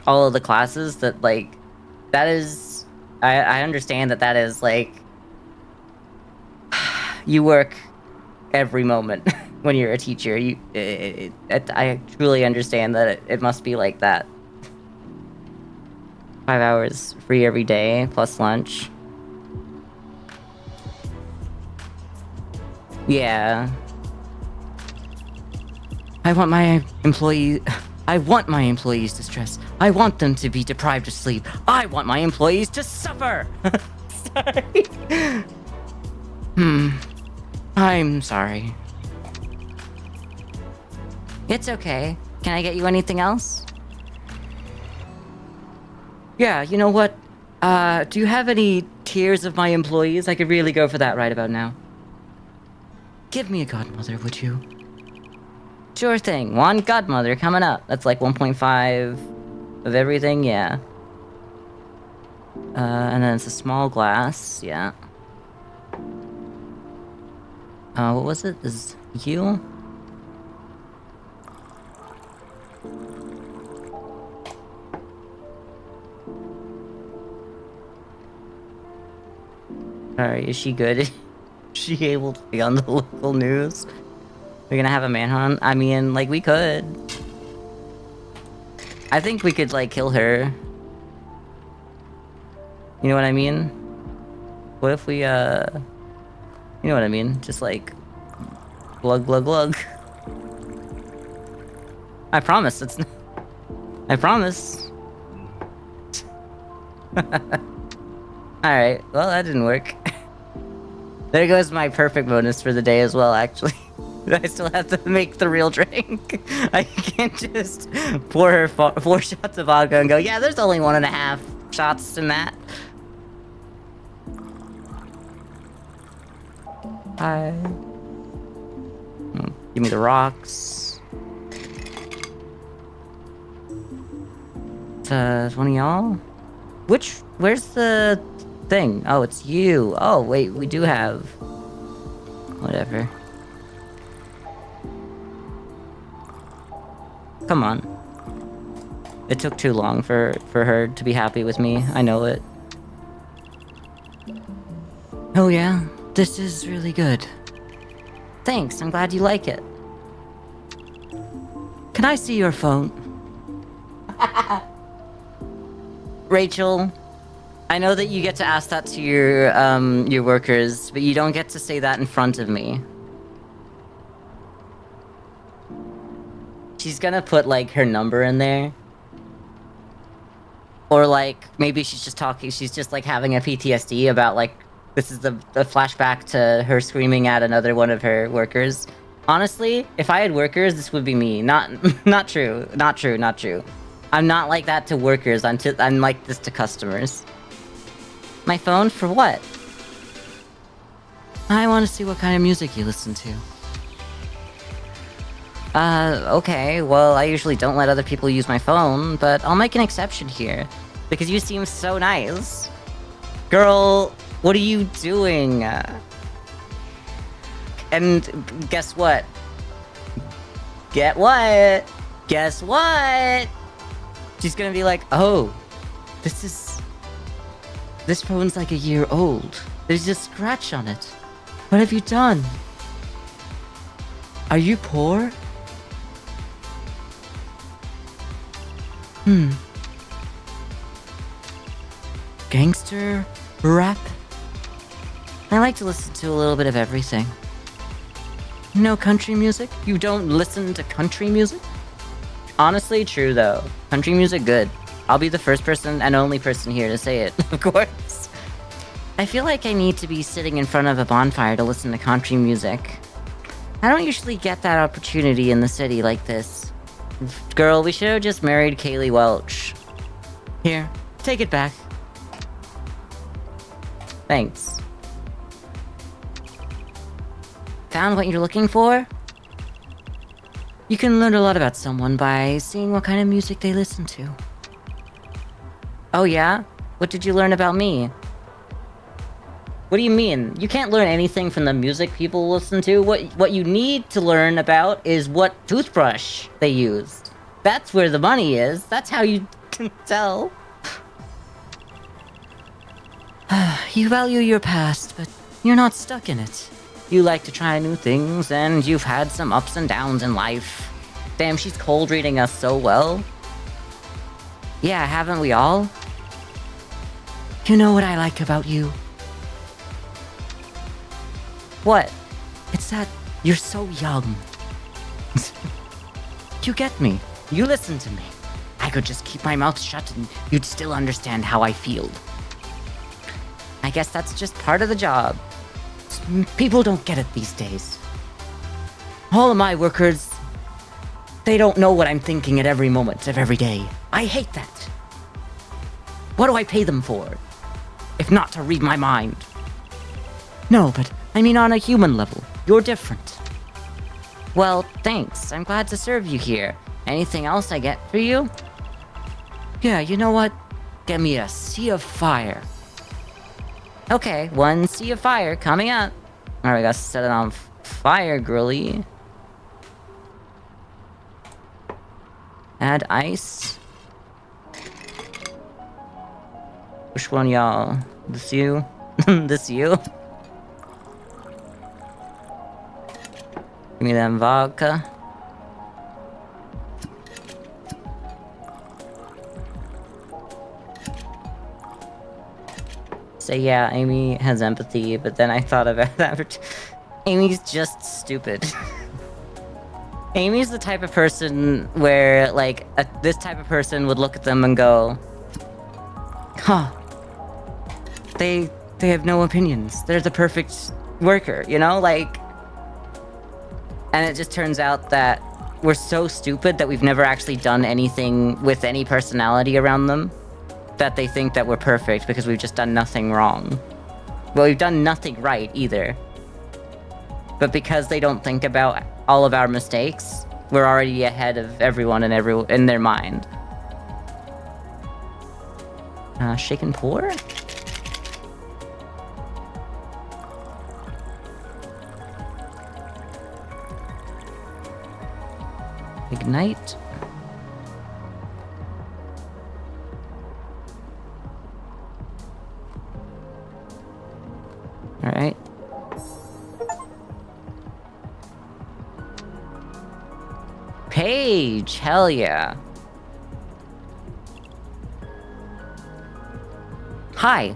S1: all of the classes that like that is I understand that is like you work every moment when you're a teacher. I truly understand that it must be like that. 5 hours free every day, plus lunch. Yeah. I want my employees to stress. I want them to be deprived of sleep. I want my employees to suffer! Sorry. I'm sorry. It's okay. Can I get you anything else?
S2: Yeah, you know what? Do you have any tiers of my employees? I could really go for that right about now. Give me a godmother, would you?
S1: Sure thing. One godmother coming up. That's like 1.5 of everything, yeah. And then it's a small glass, yeah. What was it? Is you? Alright, is she good? Is she able to be on the local news? We're gonna have a manhunt? I mean, like, we could. I think we could, like, kill her. You know what I mean? What if we, You know what I mean? Just, like... Glug, glug, glug. I promise, it's... I promise. Alright, well, that didn't work. There goes my perfect bonus for the day as well, actually. I still have to make the real drink. I can't just pour her 4 shots of vodka and go, yeah, there's only 1.5 shots in that. Hi. Give me the rocks. It's one of y'all? Where's the thing? Oh, it's you. Oh, wait, we do have... Whatever. Come on. It took too long for her to be happy with me. I know it.
S2: Oh yeah? This is really good.
S1: Thanks, I'm glad you like it.
S2: Can I see your phone?
S1: Rachel, I know that you get to ask that to your workers, but you don't get to say that in front of me. She's gonna put, like, her number in there. Or, like, maybe she's just, like, having a PTSD about, like, this is the flashback to her screaming at another one of her workers. Honestly, if I had workers, this would be me. Not true. Not true, not true. I'm not like that to workers, I'm like this to customers. My phone? For what?
S2: I want to see what kind of music you listen to.
S1: Okay, well, I usually don't let other people use my phone, but I'll make an exception here. Because you seem so nice. Girl, what are you doing? And guess what? Get what? Guess what? She's gonna be like, oh, this phone's like a year old. There's a scratch on it.
S2: What have you done? Are you poor? Gangster? Rap?
S1: I like to listen to a little bit of everything.
S2: No country music?
S1: You don't listen to country music? Honestly, true though. Country music, good. I'll be the first person and only person here to say it, of course. I feel like I need to be sitting in front of a bonfire to listen to country music. I don't usually get that opportunity in the city like this. Girl, we should have just married Kaylee Welch.
S2: Here, take it back.
S1: Thanks. Found what you're looking for?
S2: You can learn a lot about someone by seeing what kind of music they listen to.
S1: Oh yeah? What did you learn about me? What do you mean? You can't learn anything from the music people listen to. What you need to learn about is what toothbrush they used. That's where the money is. That's how you can tell.
S2: You value your past, but you're not stuck in it.
S1: You like to try new things, and you've had some ups and downs in life. Damn, she's cold reading us so well. Yeah, haven't we all?
S2: You know what I like about you?
S1: What?
S2: It's that you're so young. You get me.
S1: You listen to me. I could just keep my mouth shut and you'd still understand how I feel. I guess that's just part of the job. People don't get it these days. All of my workers, they don't know what I'm thinking at every moment of every day. I hate that. What do I pay them for? If not to read my mind.
S2: No, but I mean on a human level. You're different.
S1: Well, thanks. I'm glad to serve you here. Anything else I get for you?
S2: Yeah, you know what? Get me a sea of fire.
S1: Okay, one sea of fire coming up. Alright, we gotta set it on fire, girly. Add ice. Which one, y'all? This you? This you? Give me that vodka. So yeah, Amy has empathy, but then I thought about that. Amy's just stupid. Amy's the type of person where, like, this type of person would look at them and go, huh, they have no opinions. They're the perfect worker, you know? Like, and it just turns out that we're so stupid that we've never actually done anything with any personality around them, that they think that we're perfect because we've just done nothing wrong. Well, we've done nothing right either. But because they don't think about all of our mistakes, we're already ahead of everyone in their mind. Shake and pour? Ignite. Alright. Page! Hell yeah. Hi.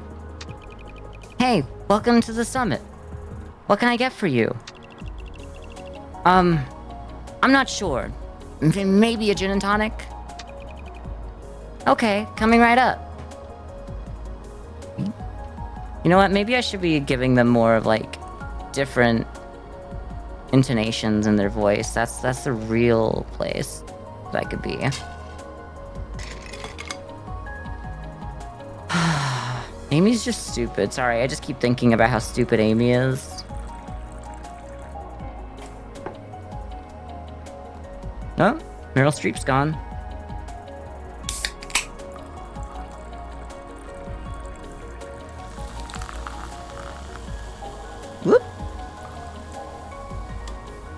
S1: Hey, welcome to the summit. What can I get for you? I'm not sure. Maybe a gin and tonic? Okay, coming right up. You know what, maybe I should be giving them more of, like, different intonations in their voice. That's the real place that I could be. Amy's just stupid. Sorry, I just keep thinking about how stupid Amy is. Oh, Meryl Streep's gone. Whoop.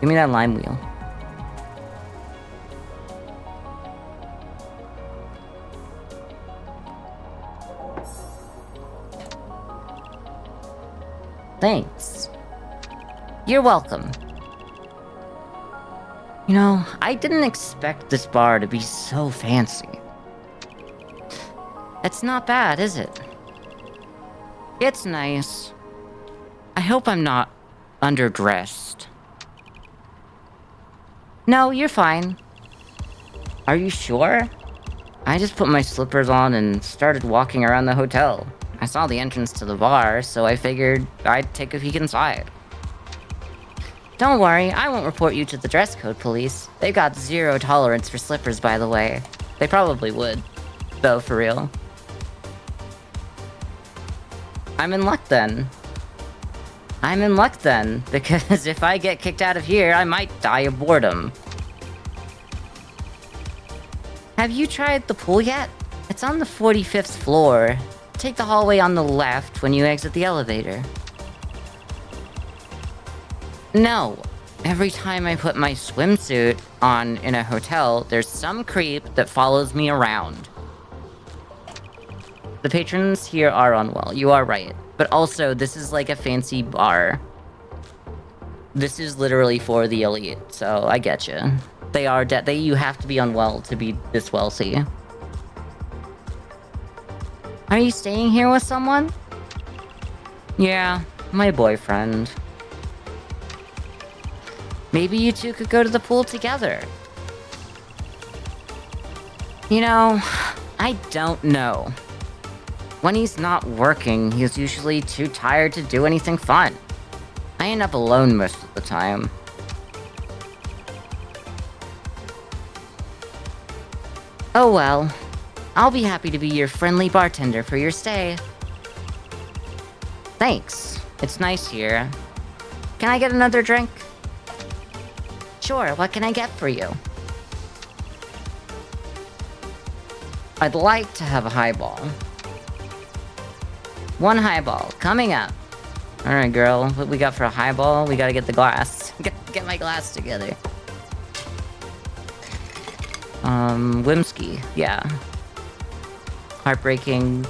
S1: Give me that lime wheel. Thanks. You're welcome. You know, I didn't expect this bar to be so fancy. It's not bad, is it? It's nice. I hope I'm not underdressed. No, you're fine. Are you sure? I just put my slippers on and started walking around the hotel. I saw the entrance to the bar, so I figured I'd take a peek inside. Don't worry, I won't report you to the dress code police. They've got zero tolerance for slippers, by the way. They probably would, though, for real. I'm in luck then. I'm in luck then, because if I get kicked out of here, I might die of boredom. Have you tried the pool yet? It's on the 45th floor. Take the hallway on the left when you exit the elevator. No. Every time I put my swimsuit on in a hotel, there's some creep that follows me around. The patrons here are unwell. You are right. But also, this is like a fancy bar. This is literally for the elite, so I get you. They are you have to be unwell to be this wealthy. Are you staying here with someone? Yeah, my boyfriend. Maybe you two could go to the pool together. You know, I don't know. When he's not working, he's usually too tired to do anything fun. I end up alone most of the time. Oh well. I'll be happy to be your friendly bartender for your stay. Thanks. It's nice here. Can I get another drink? Sure, what can I get for you? I'd like to have a highball. One highball, coming up. Alright, girl, what we got for a highball? We gotta get the glass. Get my glass together. Whimsky, yeah. Heartbreaking,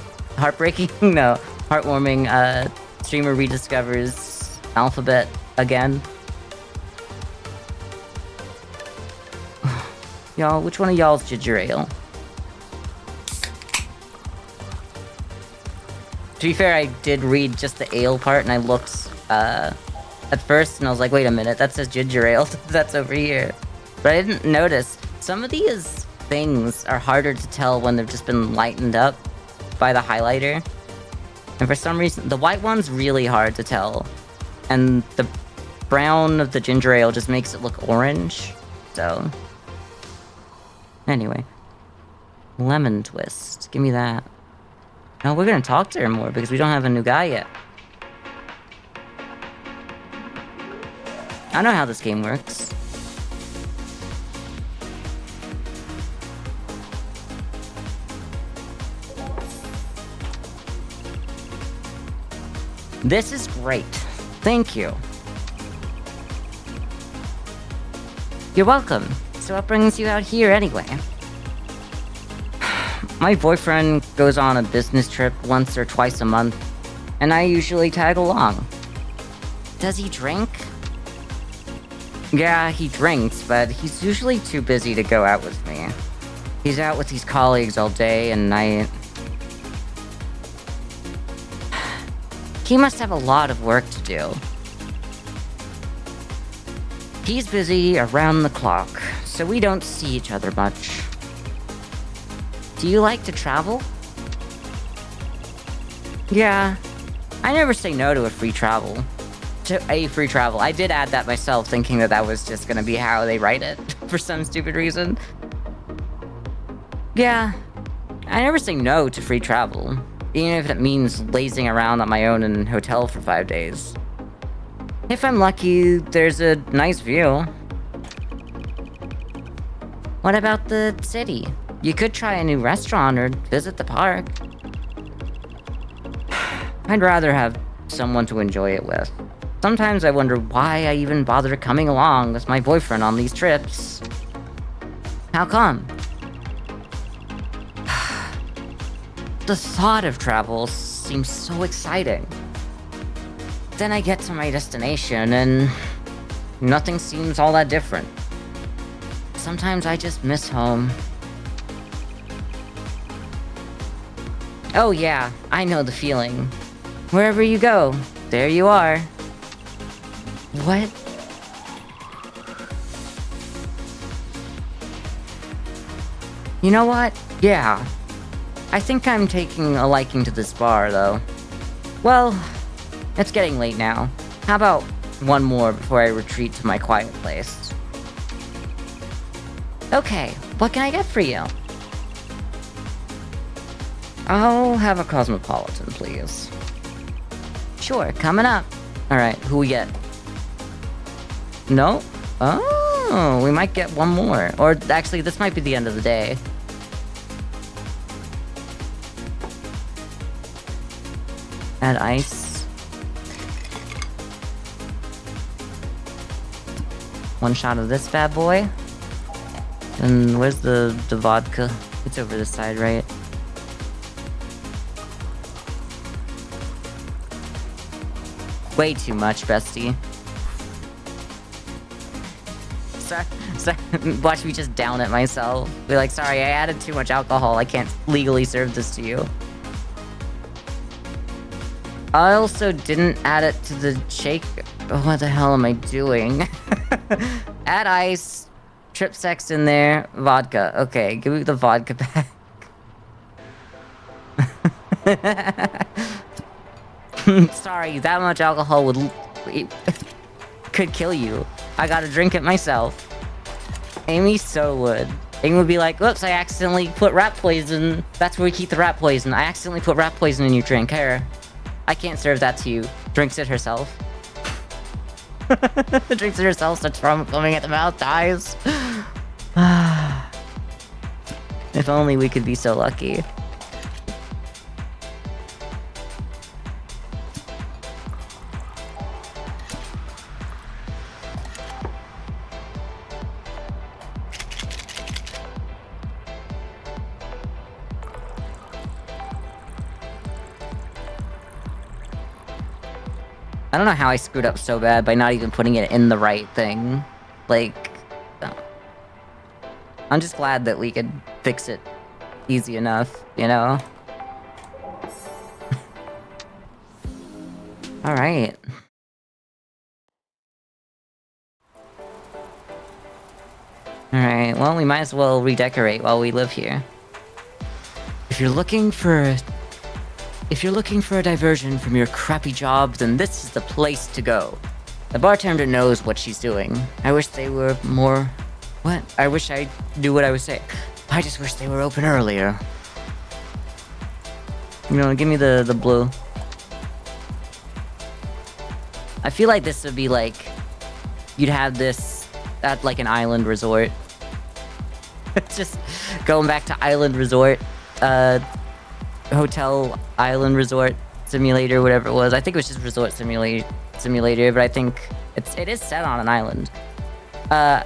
S1: no. Heartwarming, streamer rediscovers alphabet again. Y'all, which one of y'all's ginger ale? To be fair, I did read just the ale part, and I looked, at first, and I was like, wait a minute, that says ginger ale. That's over here. But I didn't notice. Some of these things are harder to tell when they've just been lightened up by the highlighter. And for some reason, the white one's really hard to tell. And the brown of the ginger ale just makes it look orange. So... anyway. Lemon twist. Give me that. No, we're gonna talk to her more because we don't have a new guy yet. I know how this game works. This is great. Thank you. You're welcome. So what brings you out here anyway? My boyfriend goes on a business trip once or twice a month, and I usually tag along. Does he drink? Yeah, he drinks, but he's usually too busy to go out with me. He's out with his colleagues all day and night. He must have a lot of work to do. He's busy around the clock, so we don't see each other much. Do you like to travel? Yeah. I never say no to a free travel. I did add that myself, thinking that that was just gonna be how they write it, for some stupid reason. Yeah. I never say no to free travel, even if it means lazing around on my own in a hotel for 5 days. If I'm lucky, there's a nice view. What about the city? You could try a new restaurant or visit the park. I'd rather have someone to enjoy it with. Sometimes I wonder why I even bother coming along with my boyfriend on these trips. How come? The thought of travel seems so exciting. Then I get to my destination and nothing seems all that different. Sometimes I just miss home. Oh yeah, I know the feeling. Wherever you go, there you are. What? You know what? Yeah. I think I'm taking a liking to this bar, though. Well, it's getting late now. How about one more before I retreat to my quiet place? Okay, what can I get for you? I'll have a cosmopolitan, please. Sure, coming up. Alright, who we get? No? Oh, we might get one more. Or actually, this might be the end of the day. Add ice. One shot of this bad boy. And where's the vodka? It's over this side, right? Way too much, bestie. Sorry, watch me just down it myself. Be like, sorry, I added too much alcohol. I can't legally serve this to you. I also didn't add it to the shake. Oh, what the hell am I doing? Add ice, trip sex in there, vodka. Okay, give me the vodka back. Sorry, that much alcohol could kill you. I gotta drink it myself. Amy so would. Aiden would be like, "Whoops, I accidentally put rat poison. That's where we keep the rat poison. I accidentally put rat poison in your drink. Here, I can't serve that to you." Drinks it herself. Drinks it herself, starts foaming at the mouth, dies. If only we could be so lucky. I don't know how I screwed up so bad by not even putting it in the right thing. Like, no. I'm just glad that we could fix it easy enough, you know? Alright. Alright, well, we might as well redecorate while we live here. If you're looking for a diversion from your crappy job, then this is the place to go. The bartender knows what she's doing. I wish they were more... What? I wish I knew what I was saying. I just wish they were open earlier. You know, give me the blue. I feel like this would be like... You'd have this at like an island resort. Just going back to island resort. Hotel Island Resort Simulator, whatever it was. I think it was just Resort Simulator, but I think it is set on an island. I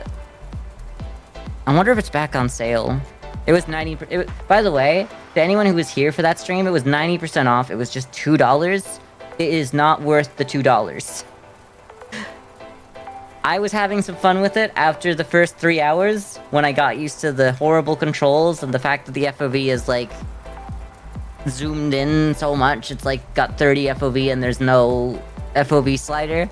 S1: wonder if it's back on sale. It was 90%. By the way, to anyone who was here for that stream, it was 90% off. It was just $2. It is not worth the $2. I was having some fun with it after the first 3 hours when I got used to the horrible controls and the fact that the FOV is like zoomed in so much. It's like got 30 FOV and there's no FOV slider.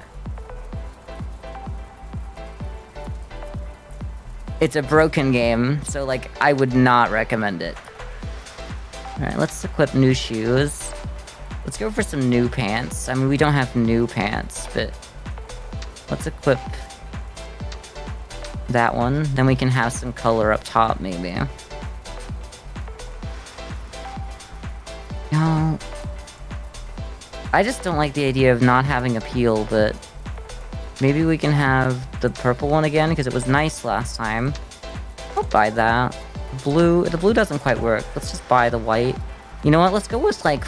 S1: It's a broken game, so like I would not recommend it. Alright, let's equip new shoes. Let's go for some new pants. I mean, we don't have new pants, but let's equip that one. Then we can have some color up top, maybe. No. I just don't like the idea of not having appeal, but maybe we can have the purple one again, because it was nice last time. I'll buy that. Blue, the blue doesn't quite work. Let's just buy the white. You know what, let's go with like,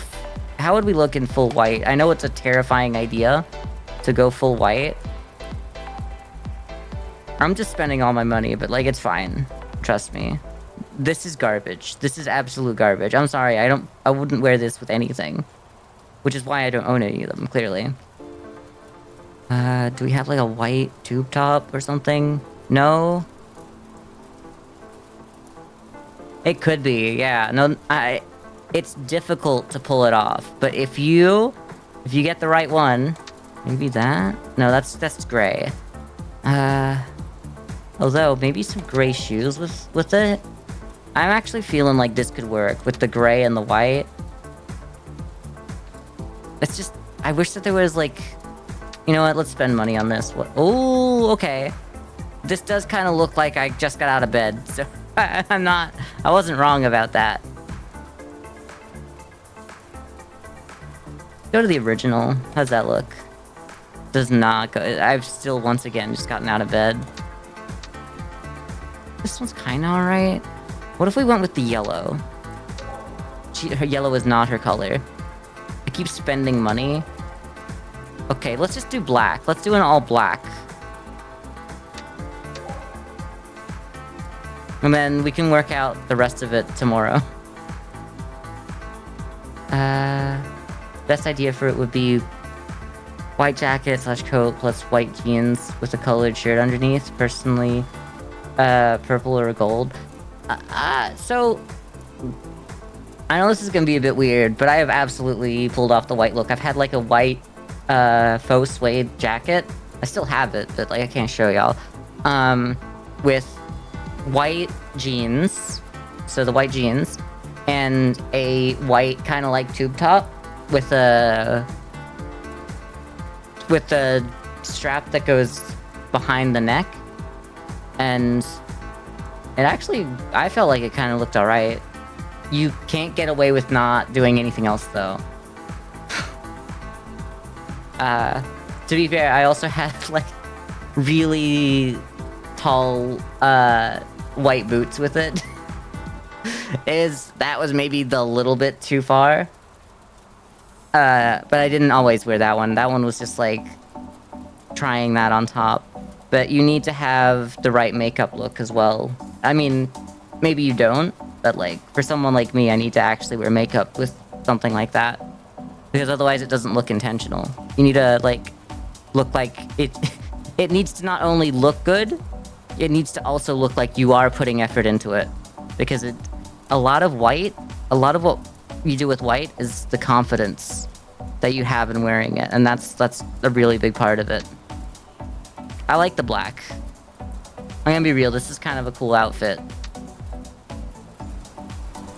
S1: how would we look in full white? I know it's a terrifying idea to go full white. I'm just spending all my money, but like, it's fine. Trust me. This is garbage. This is absolute garbage. I'm sorry, I wouldn't wear this with anything. Which is why I don't own any of them, clearly. Do we have like a white tube top or something? No? It could be, yeah. No, it's difficult to pull it off. But if you get the right one, maybe that? No, that's gray. Although, maybe some gray shoes with it? I'm actually feeling like this could work with the gray and the white. It's just, I wish that there was like, you know what, let's spend money on this. What? Oh, okay. This does kind of look like I just got out of bed, so I wasn't wrong about that. Go to the original. How's that look? Does not go. I've still, once again, just gotten out of bed. This one's kind of alright. What if we went with the yellow? Her yellow is not her color. I keep spending money. Okay, let's just do black. Let's do an all black. And then we can work out the rest of it tomorrow. Best idea for it would be white jacket / coat plus white jeans with a colored shirt underneath. Personally, purple or gold. So I know this is gonna be a bit weird, but I have absolutely pulled off the white look. I've had like a white faux suede jacket. I still have it, but like I can't show y'all. With white jeans, so the white jeans, and a white kind of like tube top with a strap that goes behind the neck, and It actually, I felt like it kind of looked alright. You can't get away with not doing anything else, though. To be fair, I also had, like, really tall, white boots with it. That was maybe the little bit too far. But I didn't always wear that one. That one was just, like, trying that on top. But you need to have the right makeup look as well. I mean, maybe you don't, but, like, for someone like me, I need to actually wear makeup with something like that. Because otherwise it doesn't look intentional. You need to, like, look like it... It needs to not only look good, it needs to also look like you are putting effort into it. Because a lot of what you do with white is the confidence that you have in wearing it. And that's a really big part of it. I like the black. I'm gonna be real, this is kind of a cool outfit.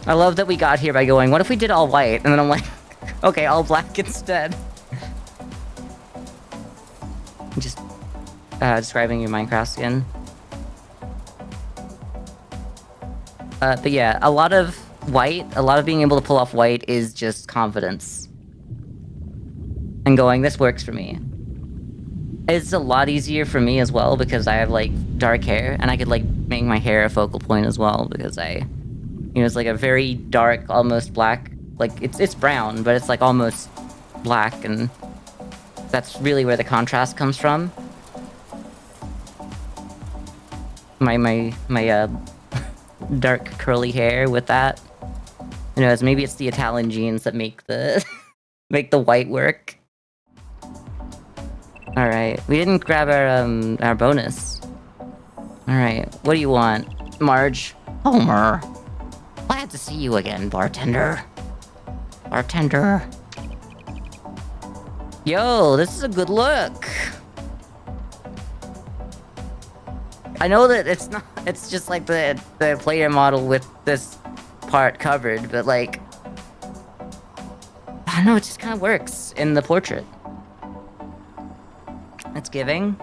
S1: I love that we got here by going, what if we did all white? And then I'm like, okay, all black instead. Just describing your Minecraft skin. But yeah, a lot of being able to pull off white is just confidence. And going, this works for me. It's a lot easier for me as well because I have, like, dark hair, and I could, like, make my hair a focal point as well because it's like a very dark, almost black, like, it's brown, but it's, like, almost black, and that's really where the contrast comes from. My dark curly hair with that. Maybe it's the Italian genes that make the make the white work. Alright, we didn't grab our bonus. Alright, what do you want? Marge? Homer. Glad to see you again, bartender. Bartender. Yo, this is a good look. I know that it's just like the player model with this part covered, but like, I don't know, it just kind of works in the portrait. It's giving.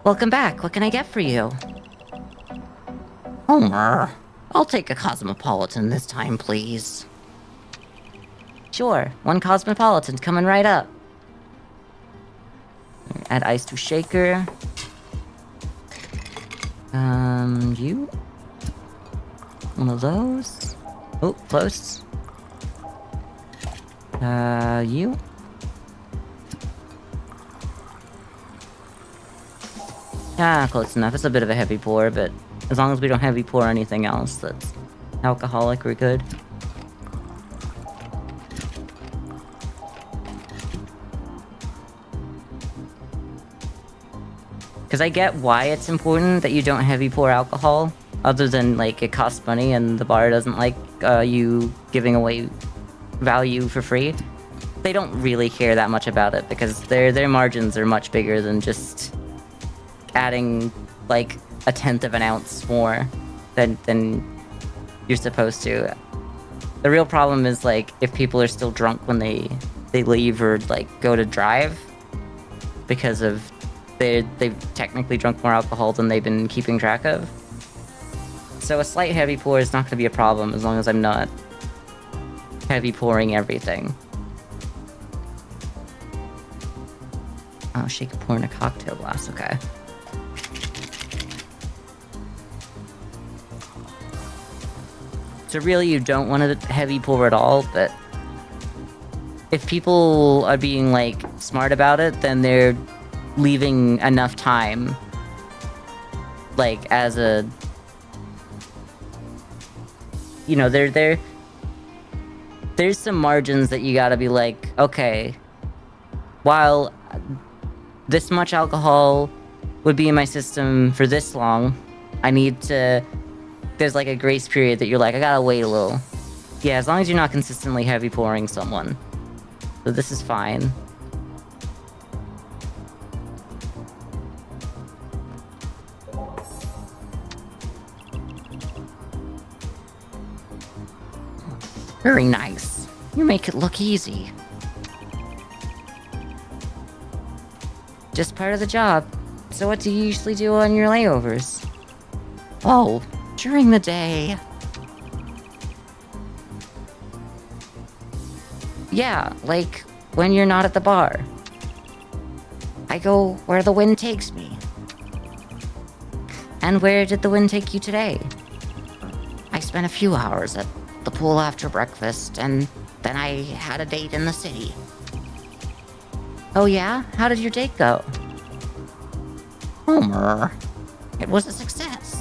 S1: Welcome back, what can I get for you? Homer, I'll take a Cosmopolitan this time, please. Sure, one Cosmopolitan coming right up. Add ice to shaker. You? One of those? Oh, close. You? Ah, close enough. It's a bit of a heavy pour, but as long as we don't heavy pour anything else that's alcoholic, we're good. Because I get why it's important that you don't heavy pour alcohol, other than, like, it costs money and the bar doesn't like you giving away value for free. They don't really care that much about it, because their margins are much bigger than just adding, like, 1/10 of an ounce more than you're supposed to. The real problem is, like, if people are still drunk when they leave or, like, go to drive, because of they've technically drunk more alcohol than they've been keeping track of. So a slight heavy pour is not going to be a problem as long as I'm not heavy pouring everything. Oh, shake a pour in a cocktail glass, okay. So really you don't want to heavy pour at all, but if people are being, like, smart about it, then they're leaving enough time, like, as a, there's some margins that you gotta be like, okay, while this much alcohol would be in my system for this long, there's like a grace period that you're like, I gotta wait a little. Yeah, as long as you're not consistently heavy pouring someone. So this is fine. Very nice. You make it look easy. Just part of the job. So what do you usually do on your layovers? Oh, During the day. Yeah, like when you're not at the bar. I go where the wind takes me. And where did the wind take you today? I spent a few hours at the pool after breakfast, and then I had a date in the city. Oh yeah? How did your date go? Homer. It was a success.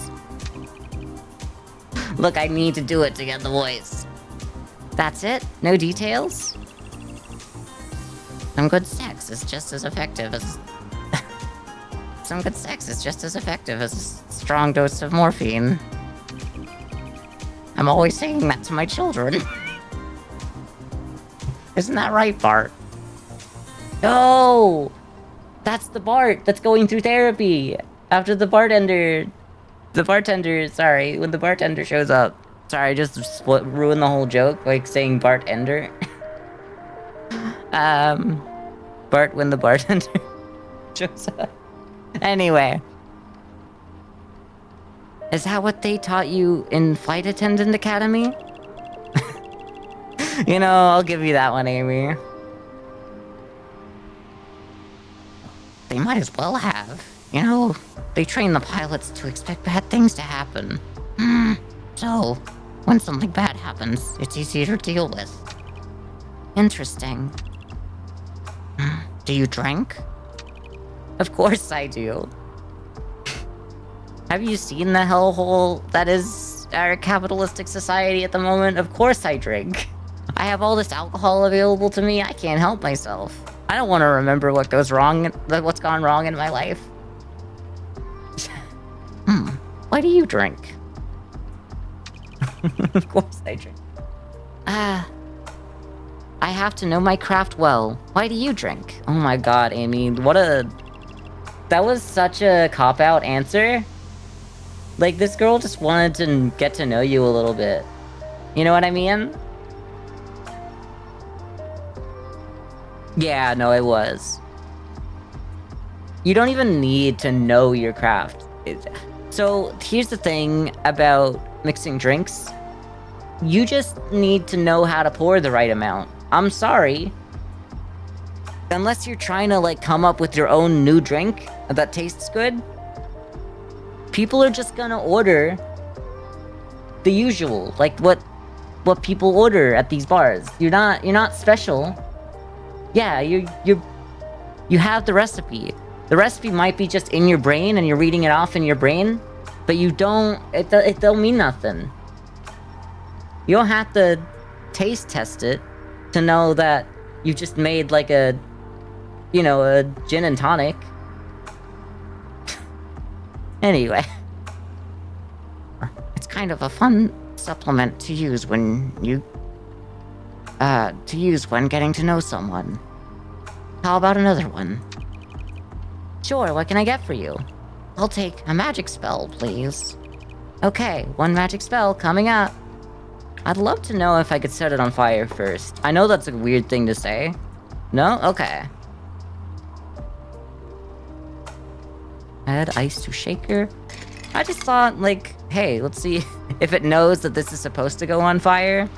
S1: Look, I need to do it to get the voice. That's it? No details? Some good sex is just as effective as... Some good sex is just as effective as a strong dose of morphine. I'm always saying that to my children. Isn't that right, Bart? No! That's the Bart that's going through therapy. After the bartender... sorry, when the bartender shows up. Sorry, I just ruined the whole joke, like saying bartender. Bart when the bartender shows up. Anyway. Is that what they taught you in Flight Attendant Academy? You know, I'll give you that one, Amy. They might as well have. You know, they train the pilots to expect bad things to happen. So, when something bad happens, it's easier to deal with. Interesting. Do you drink? Of course I do. Have you seen the hellhole that is our capitalistic society at the moment? Of course I drink. I have all this alcohol available to me, I can't help myself. I don't want to remember what goes wrong, what's gone wrong in my life. Why do you drink? Of course I drink. I have to know my craft well. Why do you drink? Oh my god, Amy, that was such a cop-out answer. Like, this girl just wanted to get to know you a little bit. You know what I mean? Yeah, no, it was. You don't even need to know your craft. So, here's the thing about mixing drinks. You just need to know how to pour the right amount. I'm sorry. Unless you're trying to, like, come up with your own new drink that tastes good, people are just gonna order the usual, like what people order at these bars. You're not special. Yeah, you have the recipe. The recipe might be just in your brain and you're reading it off in your brain, but it don't mean nothing. You don't have to taste test it to know that you just made like a gin and tonic. Anyway. It's kind of a fun supplement to use when getting to know someone. How about another one? Sure, what can I get for you? I'll take a magic spell, please. Okay, one magic spell coming up. I'd love to know if I could set it on fire first. I know that's a weird thing to say. No? Okay. Add ice to shaker. I just thought, like, hey, let's see if it knows that this is supposed to go on fire.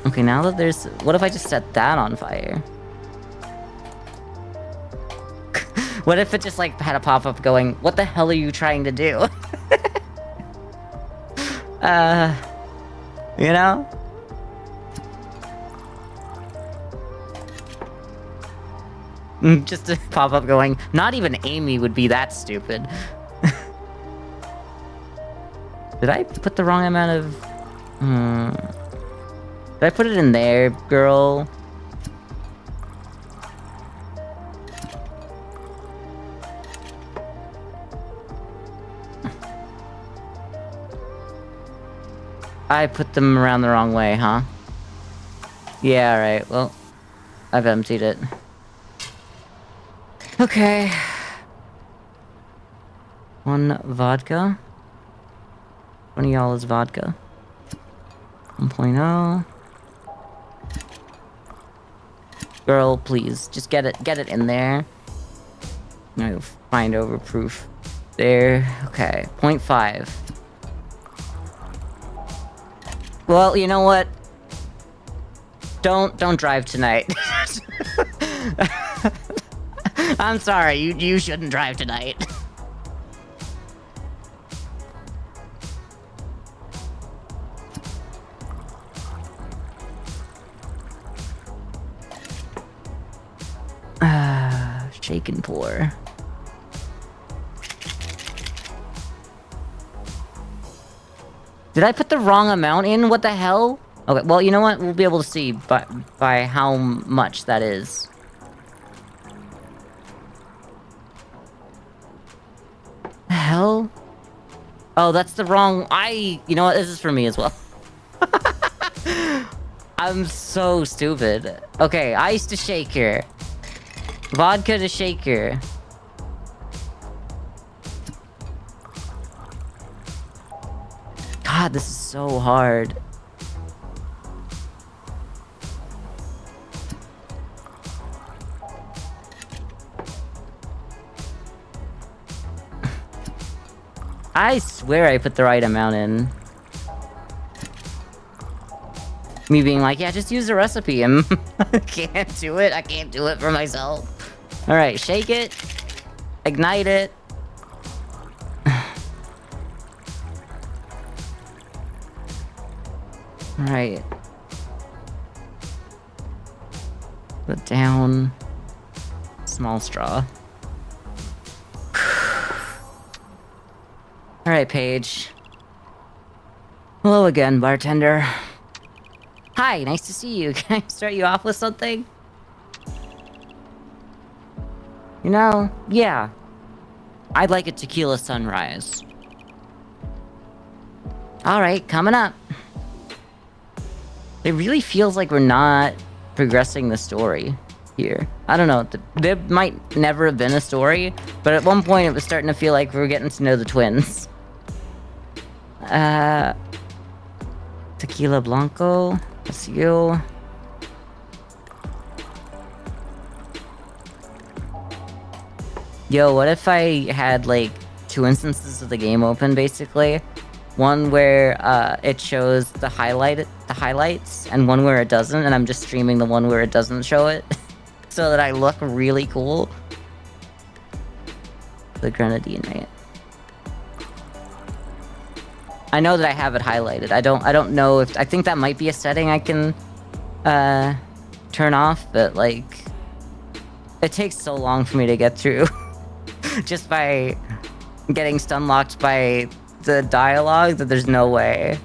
S1: Okay, now that there's... What if I just set that on fire? What if it just, like, had a pop-up going, what the hell are you trying to do? You know? Just a pop-up going, not even Amy would be that stupid. Did I put the wrong amount of... Did I put it in there, girl? I put them around the wrong way, huh? Yeah, alright, well, I've emptied it. Okay. One vodka. One of y'all is vodka. 1.0. Girl, please, just get it in there. No, find overproof. There. Okay. 0.5. Well, you know what? Don't drive tonight. I'm sorry, you shouldn't drive tonight. Shake and pour. Did I put the wrong amount in? What the hell? Okay, well, you know what? We'll be able to see by how much that is. The hell? Oh, that's the wrong... You know what? This is for me as well. I'm so stupid. Okay, ice to shaker. Vodka to shaker. God, this is so hard. I swear I put the right amount in. Me being like, yeah, just use the recipe. I can't do it. I can't do it for myself. Alright, shake it. Ignite it. Alright. Put down. Small straw. Alright, Paige. Hello again, bartender. Hi, nice to see you. Can I start you off with something? You know, yeah. I'd like a tequila sunrise. Alright, coming up. It really feels like we're not progressing the story here. I don't know. There might never have been a story, but at one point it was starting to feel like we were getting to know the twins. Tequila Blanco. That's you. Yo, what if I had, like, 2 instances of the game open, basically? One where, it shows the highlights, and one where it doesn't, and I'm just streaming the one where it doesn't show it. So that I look really cool. The grenadine, right? I know that I have it highlighted. I don't know if... I think that might be a setting I can, turn off, but, like... It takes so long for me to get through. Just by getting stun-locked by the dialogue that there's no way.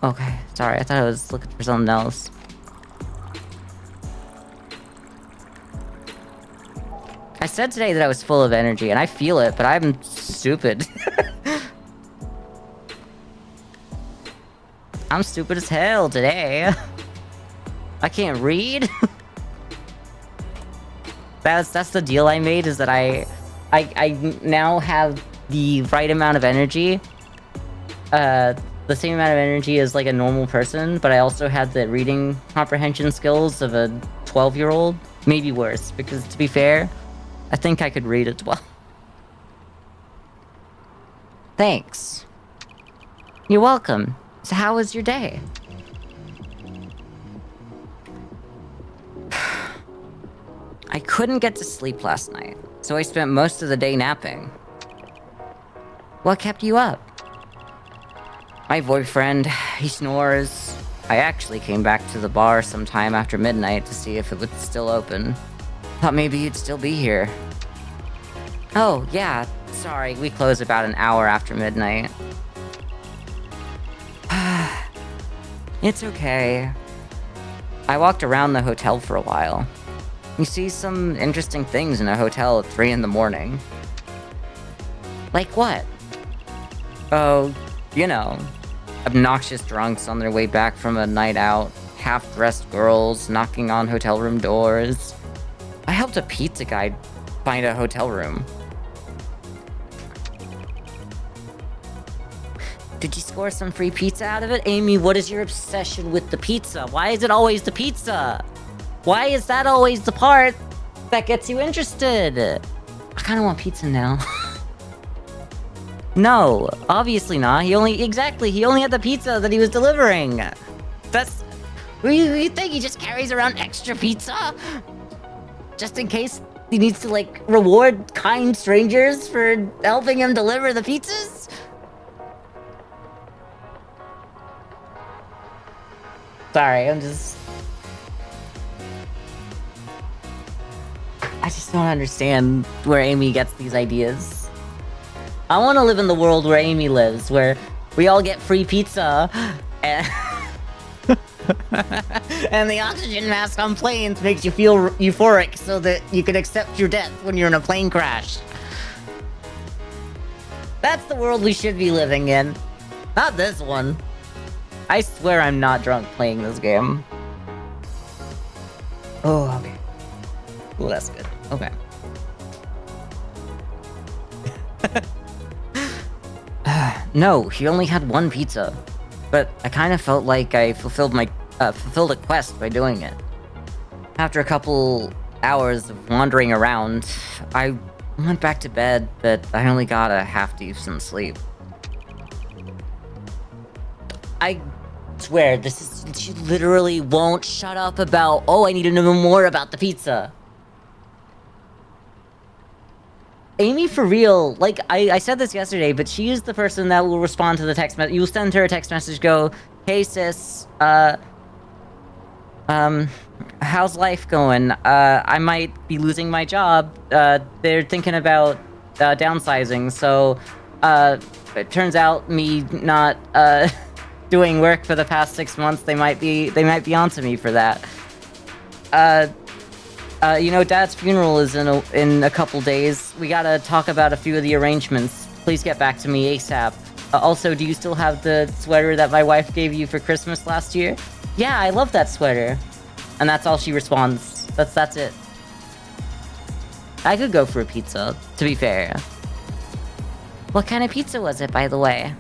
S1: Okay, sorry, I thought I was looking for something else. I said today that I was full of energy, and I feel it, but I'm stupid. I'm stupid as hell today. I can't read. That's the deal I made, is that I now have the right amount of energy. The same amount of energy as like a normal person, but I also had the reading comprehension skills of a 12-year-old. Maybe worse, because to be fair, I think I could read as well. Thanks. You're welcome. So how was your day? I couldn't get to sleep last night, so I spent most of the day napping. What kept you up? My boyfriend, he snores. I actually came back to the bar sometime after midnight to see if it was still open. Thought maybe you'd still be here. Oh, yeah, sorry, we close about an hour after midnight. It's okay. I walked around the hotel for a while. You see some interesting things in a hotel at 3 in the morning. Like what? Oh, you know, obnoxious drunks on their way back from a night out, half-dressed girls knocking on hotel room doors. I helped a pizza guy find a hotel room. Did you score some free pizza out of it? Amy, what is your obsession with the pizza? Why is it always the pizza? Why is that always the part that gets you interested? kind of want pizza now. No, obviously not. He only had the pizza that he was delivering. That's... You think he just carries around extra pizza? Just in case he needs to, like, reward kind strangers for helping him deliver the pizzas? Sorry, I just don't understand where Amy gets these ideas. I want to live in the world where Amy lives, where we all get free pizza, and, and the oxygen mask on planes makes you feel euphoric so that you can accept your death when you're in a plane crash. That's the world we should be living in. Not this one. I swear I'm not drunk playing this game. Oh, okay. Well, that's good. Okay. No, he only had one pizza. But I kind of felt like I fulfilled a quest by doing it. After a couple hours of wandering around, I went back to bed, but I only got a half-decent sleep. I swear, she literally won't shut up about, oh, I need to know more about the pizza. Amy, for real, like, I said this yesterday, but she is the person that will respond to the text message. You'll send her a text message, go, hey sis, how's life going? I might be losing my job. They're thinking about, downsizing, so, it turns out me not, doing work for the past 6 months, they might be onto me for that. You know, Dad's funeral is in a couple days. We gotta talk about a few of the arrangements. Please get back to me ASAP. Also, do you still have the sweater that my wife gave you for Christmas last year? Yeah, I love that sweater. And that's all she responds. That's it. I could go for a pizza, to be fair. What kind of pizza was it, by the way?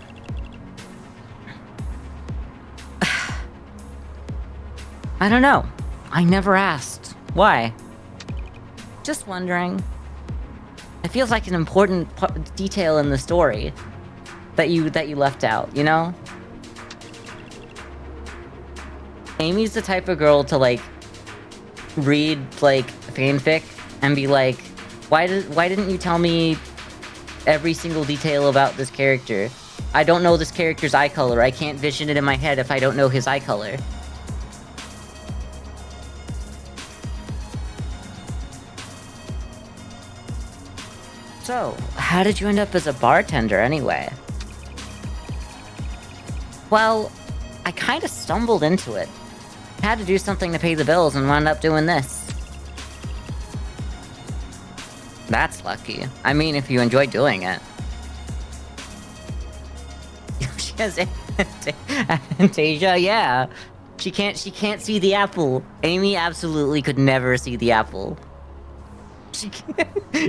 S1: I don't know. I never asked. Why? Just wondering. It feels like an important detail in the story that you left out, you know? Amy's the type of girl to, like, read, like, fanfic and be like, why didn't you tell me every single detail about this character? I don't know this character's eye color. I can't vision it in my head if I don't know his eye color. So, how did you end up as a bartender anyway? Well, I kind of stumbled into it. Had to do something to pay the bills and wound up doing this. That's lucky. I mean, if you enjoy doing it. She has Anastasia, yeah. She can't see the apple. Amy absolutely could never see the apple.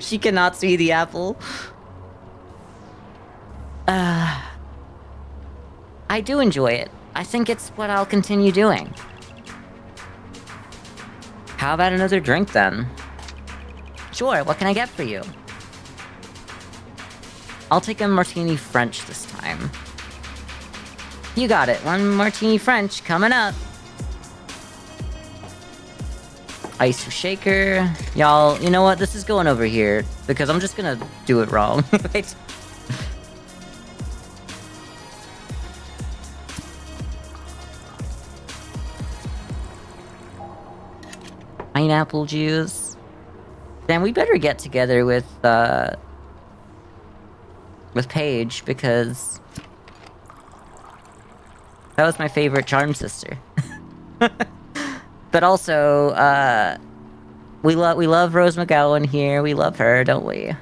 S1: She cannot see the apple. I do enjoy it. I think it's what I'll continue doing. How about another drink, then? Sure, what can I get for you? I'll take a martini French this time. You got it, one martini French coming up. Ice shaker. Y'all, you know what? This is going over here, because I'm just gonna do it wrong. Wait. Pineapple juice. Then we better get together with Paige, because that was my favorite charm sister. But also, we love Rose McGowan here. We love her, don't we?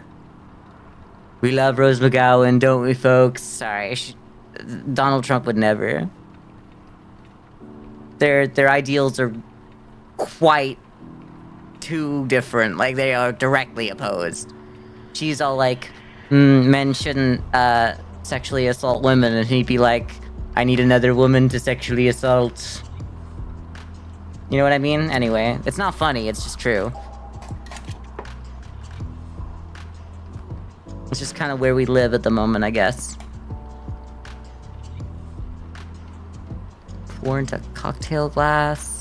S1: We love Rose McGowan, don't we, folks? Sorry, Donald Trump would never. Their ideals are quite too different. Like, they are directly opposed. She's all like, men shouldn't sexually assault women, and he'd be like, I need another woman to sexually assault. You know what I mean? Anyway, it's not funny, it's just true. It's just kind of where we live at the moment, I guess. Pour into cocktail glass.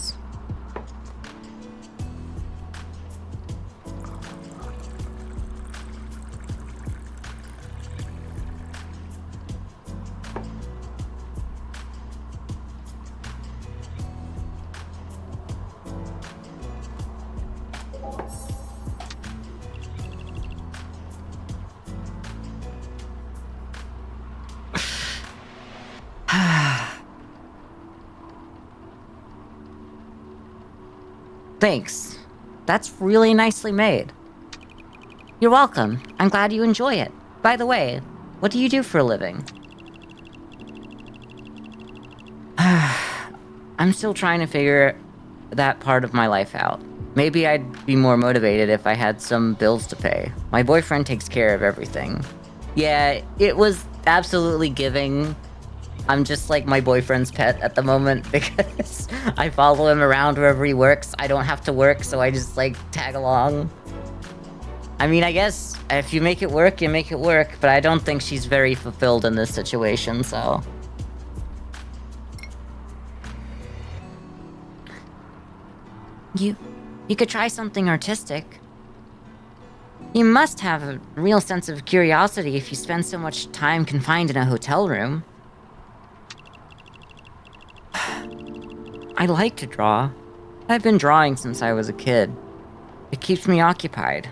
S1: Thanks. That's really nicely made. You're welcome. I'm glad you enjoy it. By the way, what do you do for a living? I'm still trying to figure that part of my life out. Maybe I'd be more motivated if I had some bills to pay. My boyfriend takes care of everything. Yeah, it was absolutely giving. I'm just like my boyfriend's pet at the moment because I follow him around wherever he works. I don't have to work, so I just like tag along. I mean, I guess if you make it work, you make it work, but I don't think she's very fulfilled in this situation, so. You could try something artistic. You must have a real sense of curiosity if you spend so much time confined in a hotel room. I like to draw. I've been drawing since I was a kid. It keeps me occupied.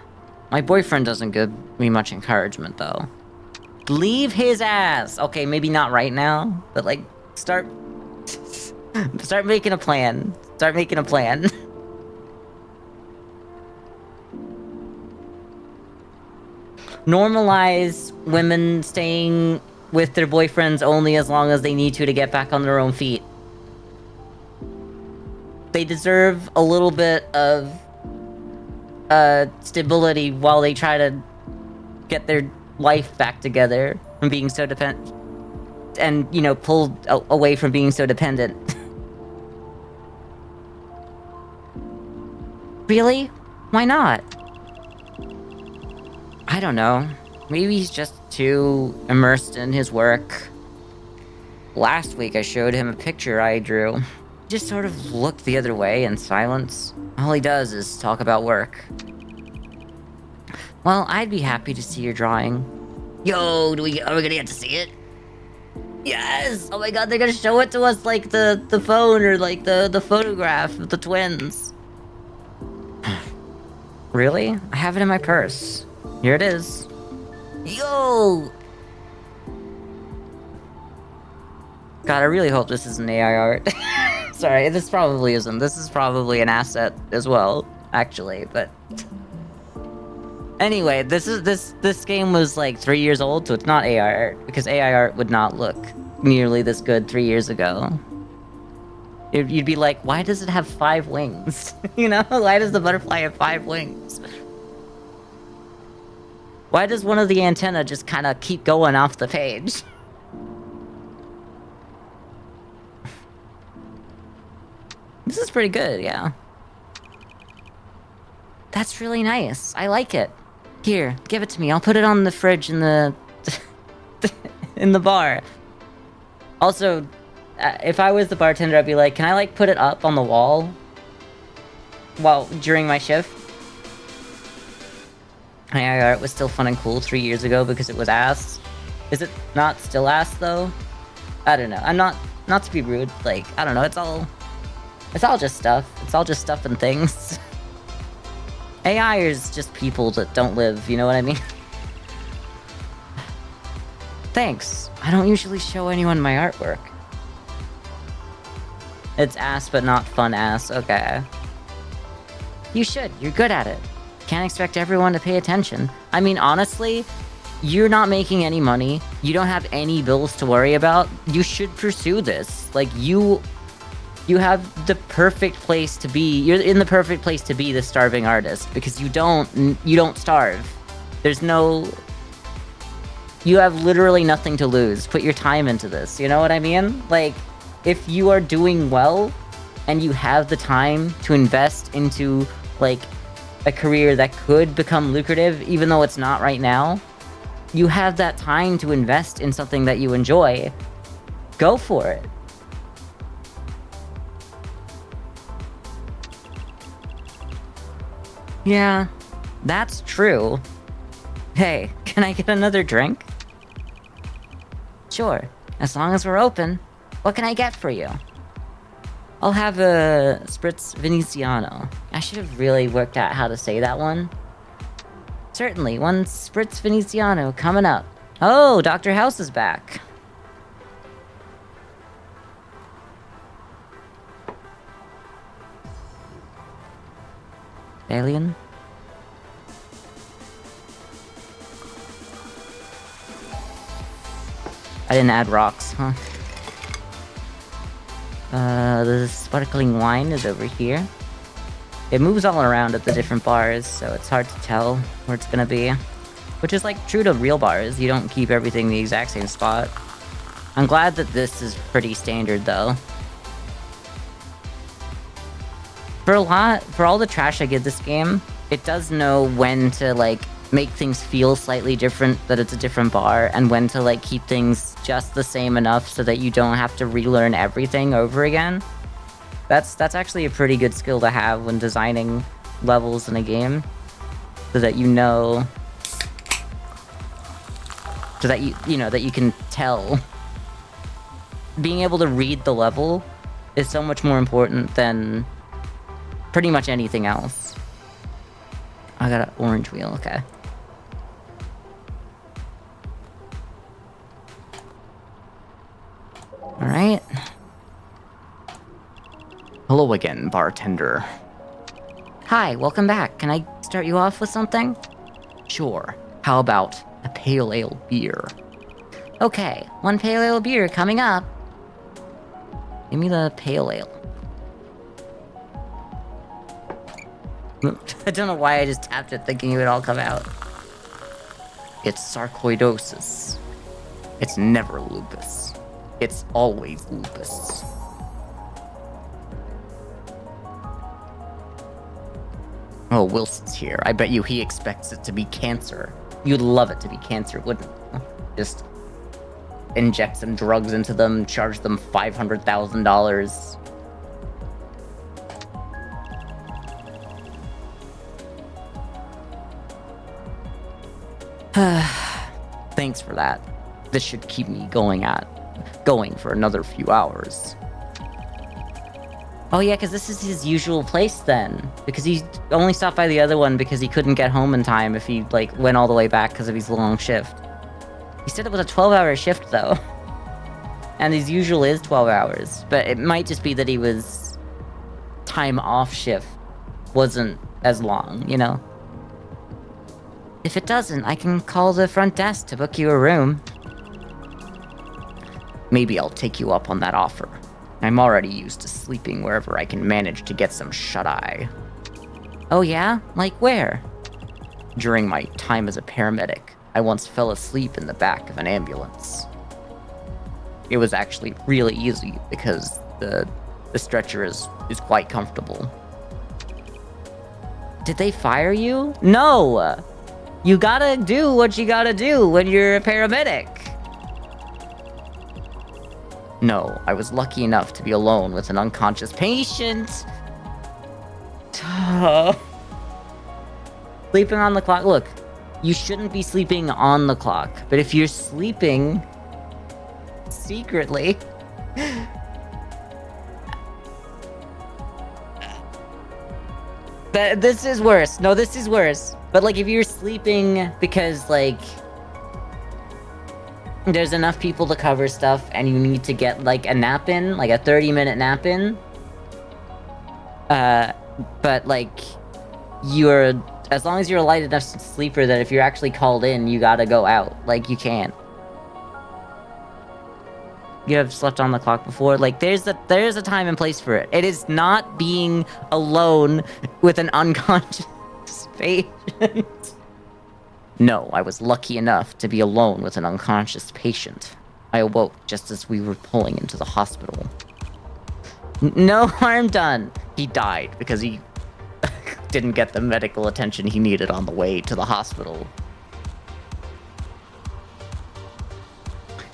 S1: My boyfriend doesn't give me much encouragement, though. Leave his ass! Okay, maybe not right now, but like, start making a plan. Start making a plan. Normalize women staying with their boyfriends only as long as they need to get back on their own feet. They deserve a little bit of stability while they try to get their life back together from being so dependent, and, you know, pulled away from being so dependent. Really? Why not? I don't know. Maybe he's just too immersed in his work. Last week I showed him a picture I drew. He just sort of looked the other way in silence. All he does is talk about work. Well, I'd be happy to see your drawing. Yo, are we gonna get to see it? Yes! Oh my god, they're gonna show it to us like the phone or like the photograph of the twins. Really? I have it in my purse. Here it is. Yo! God, I really hope this isn't AI art. Sorry, this probably isn't. This is probably an asset as well, actually, but... Anyway, this game was like 3 years old, so it's not AI art, because AI art would not look nearly this good 3 years ago. You'd be like, why does it have 5 wings? You know? Why does the butterfly have 5 wings? Why does one of the antenna just kind of keep going off the page? This is pretty good, yeah. That's really nice. I like it. Here, give it to me. I'll put it on the fridge in the... in the bar. Also, if I was the bartender, I'd be like, can I, like, put it up on the wall? During my shift? AI art was still fun and cool 3 years ago because it was ass. Is it not still ass, though? I don't know. I'm not to be rude, like, I don't know, it's all just stuff. It's all just stuff and things. AI is just people that don't live, you know what I mean? Thanks. I don't usually show anyone my artwork. It's ass, but not fun ass, okay. You should, you're good at it. Can't expect everyone to pay attention. I mean, honestly, you're not making any money. You don't have any bills to worry about. You should pursue this. Like, you have the perfect place to be. You're in the perfect place to be the starving artist because you don't starve. You have literally nothing to lose. Put your time into this. You know what I mean? Like, if you are doing well and you have the time to invest into, like, a career that could become lucrative, even though it's not right now, you have that time to invest in something that you enjoy, go for it. Yeah, that's true. Hey, can I get another drink? Sure, as long as we're open. What can I get for you? I'll have a Spritz Veneziano. I should have really worked out how to say that one. Certainly, one Spritz Veneziano coming up. Oh, Dr. House is back. Alien? I didn't add rocks, huh? The sparkling wine is over here. It moves all around at the different bars, so it's hard to tell where it's gonna be. Which is like true to real bars, you don't keep everything the exact same spot. I'm glad that this is pretty standard though. For all the trash I give this game, it does know when to like make things feel slightly different, that it's a different bar, and when to like keep things just the same enough so that you don't have to relearn everything over again. That's actually a pretty good skill to have when designing levels in a game, so that you know, so that you know that you can tell. Being able to read the level is so much more important than pretty much anything else. I got an orange wheel, okay. Alright.
S3: Hello again, bartender.
S1: Hi, welcome back. Can I start you off with something?
S3: Sure. How about a pale ale beer?
S1: Okay, one pale ale beer coming up. Give me the pale ale. I don't know why I just tapped it thinking it would all come out.
S3: It's sarcoidosis. It's never lupus. It's always lupus. Oh, Wilson's here. I bet you he expects it to be cancer.
S1: You'd love it to be cancer, wouldn't you?
S3: Just inject some drugs into them, charge them $500,000.
S1: Thanks for that.
S3: This should keep me going for another few hours.
S1: Oh yeah, because this is his usual place then. Because he only stopped by the other one because he couldn't get home in time if he, like, went all the way back because of his long shift. He said it was a 12-hour shift, though. And his usual is 12 hours. But it might just be that he was... time off shift wasn't as long, you know? If it doesn't, I can call the front desk to book you a room.
S3: Maybe I'll take you up on that offer. I'm already used to sleeping wherever I can manage to get some shut-eye.
S1: Oh yeah? Like where?
S3: During my time as a paramedic, I once fell asleep in the back of an ambulance. It was actually really easy because the stretcher is quite comfortable.
S1: Did they fire you? No! You gotta do what you gotta do when you're a paramedic.
S3: No, I was lucky enough to be alone with an unconscious patient.
S1: Sleeping on the clock. Look, you shouldn't be sleeping on the clock. But if you're sleeping secretly... This is worse. No, this is worse. But, like, if you're sleeping because, like... there's enough people to cover stuff and you need to get, like, a nap in, like a 30-minute nap in. But, like, you're... as long as you're a light enough sleeper that if you're actually called in, you gotta go out. Like, you can't. You have slept on the clock before? Like, there's a time and place for it. It is not being alone with an unconscious patient.
S3: No, I was lucky enough to be alone with an unconscious patient. I awoke just as we were pulling into the hospital.
S1: No harm done.
S3: He died because he didn't get the medical attention he needed on the way to the hospital.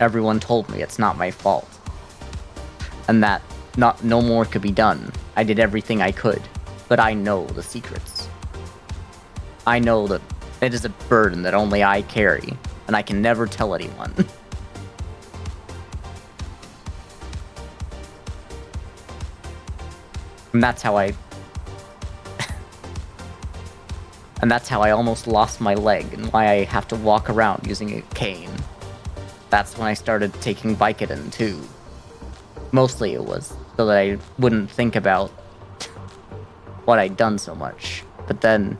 S3: everyone told me it's not my fault. And that no more could be done. I did everything I could, but I know the secrets. I know that it is a burden that only I carry, and I can never tell anyone. And that's how I... and that's how I almost lost my leg, and why I have to walk around using a cane. That's when I started taking Vicodin, too. Mostly it was so that I wouldn't think about what I'd done so much. But then